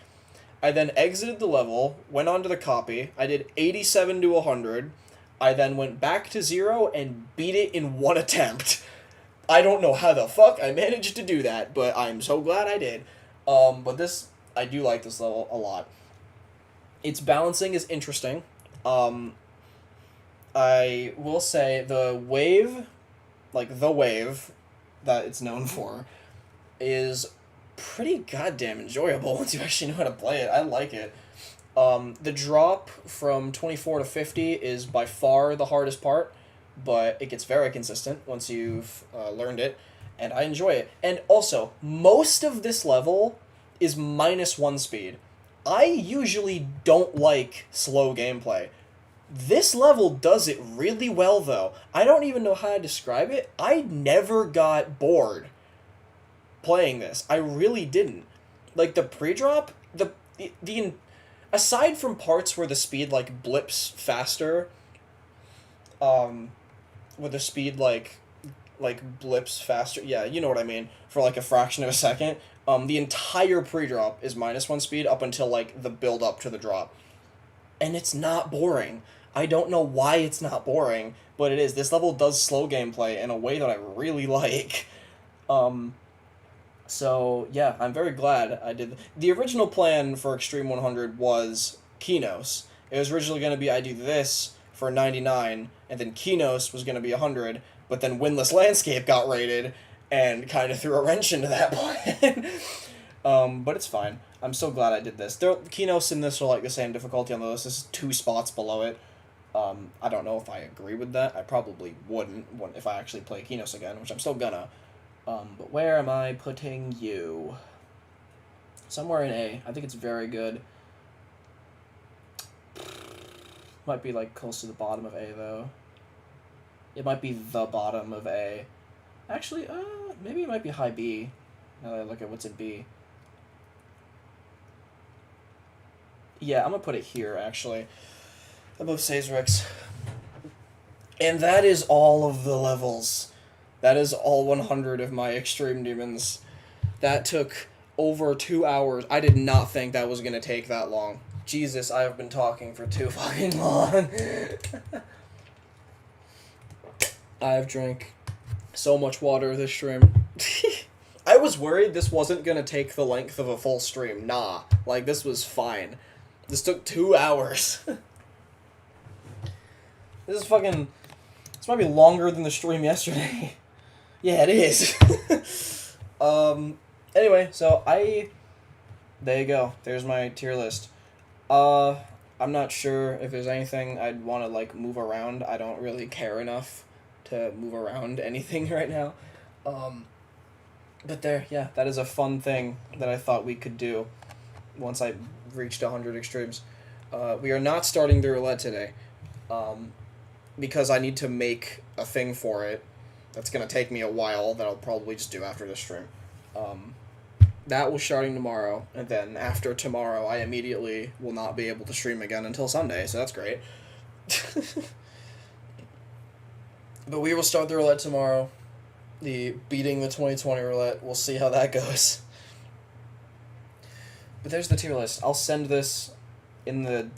I then exited the level, went on to the copy, I did 87 to 100, I then went back to 0 and beat it in one attempt. I don't know how the fuck I managed to do that, but I'm so glad I did. But I do like this level a lot. Its balancing is interesting. I will say the wave that it's known for is pretty goddamn enjoyable once you actually know how to play it. I like it. The drop from 24 to 50 is by far the hardest part, but it gets very consistent once you've learned it, and I enjoy it. And also, most of this level is -1 speed. I usually don't like slow gameplay. This level does it really well, though. I don't even know how to describe it. I never got bored. playing this. I really didn't. Like, the pre-drop, the aside from parts where the speed, like, blips faster, where the speed, like blips faster, yeah, you know what I mean, for, like, a fraction of a second, the entire pre-drop is -1 speed up until, like, the build-up to the drop. And it's not boring. I don't know why it's not boring, but it is. This level does slow gameplay in a way that I really like. So, yeah, I'm very glad I did. The original plan for Extreme 100 was Kinos. It was originally going to be I do this for 99, and then Kinos was going to be 100, but then Windless Landscape got rated, and kind of threw a wrench into that plan. But it's fine. I'm so glad I did this. Kinos and this are, like, the same difficulty on the list. This is 2 spots below it. I don't know if I agree with that. I probably wouldn't if I actually play Kinos again, which I'm still gonna. But where am I putting you? Somewhere in A. I think it's very good. Might be, like, close to the bottom of A, though. It might be the bottom of A. Actually, maybe it might be high B, now that I look at what's in B. Yeah, I'm gonna put it here, actually. Above Sazerix. And that is all of the levels. That is all 100 of my Extreme Demons. That took over 2 hours. I did not think that was going to take that long. Jesus, I have been talking for too fucking long. I have drank so much water this stream. I was worried this wasn't going to take the length of a full stream. Nah. Like, this was fine. This took 2 hours. This is fucking... This might be longer than the stream yesterday. Yeah, it is. Anyway, so there you go. There's my tier list. I'm not sure if there's anything I'd want to, like, move around. I don't really care enough to move around anything right now. But there, yeah, that is a fun thing that I thought we could do once I reached 100 extremes. We are not starting the roulette today, because I need to make a thing for it. That's going to take me a while that I'll probably just do after this stream. That will starting tomorrow, and then after tomorrow, I immediately will not be able to stream again until Sunday, so that's great. But we will start the roulette tomorrow. Beating the 2020 roulette. We'll see how that goes. But there's the tier list. I'll send this in the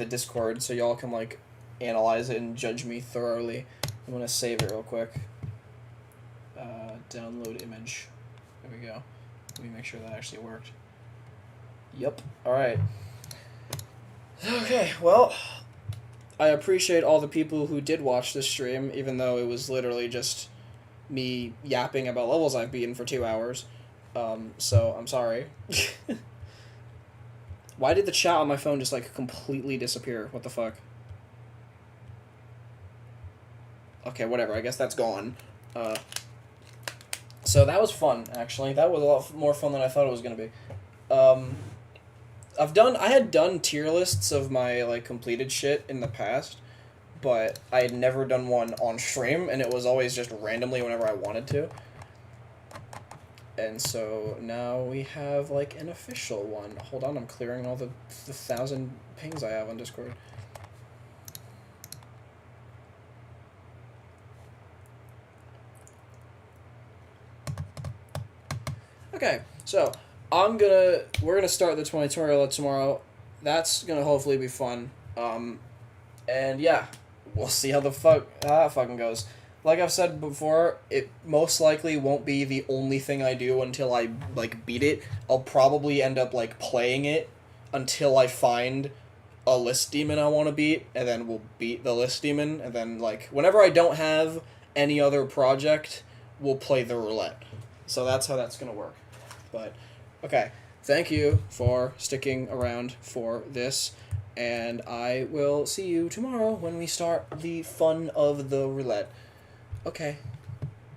Discord so y'all can, like, analyze it and judge me thoroughly. I'm going to save it real quick. Download image. There we go. Let me make sure that actually worked. Yep. Alright. Okay, well, I appreciate all the people who did watch this stream, even though it was literally just me yapping about levels I've beaten for 2 hours. So, I'm sorry. Why did the chat on my phone just, like, completely disappear? What the fuck? Okay, whatever. I guess that's gone. So that was fun, actually. That was a lot more fun than I thought it was going to be. I had done tier lists of my, like, completed shit in the past, but I had never done one on stream, and it was always just randomly whenever I wanted to. And so now we have, like, an official one. Hold on, I'm clearing all the 1,000 pings I have on Discord. Okay, so we're gonna start the 2020 roulette tomorrow. That's gonna hopefully be fun. And yeah, we'll see how that fucking goes. Like I've said before, it most likely won't be the only thing I do until I, like, beat it. I'll probably end up, like, playing it until I find a list demon I want to beat, and then we'll beat the list demon, and then, like, whenever I don't have any other project, we'll play the roulette. So that's how that's gonna work. But, okay, thank you for sticking around for this, and I will see you tomorrow when we start the fun of the roulette. Okay.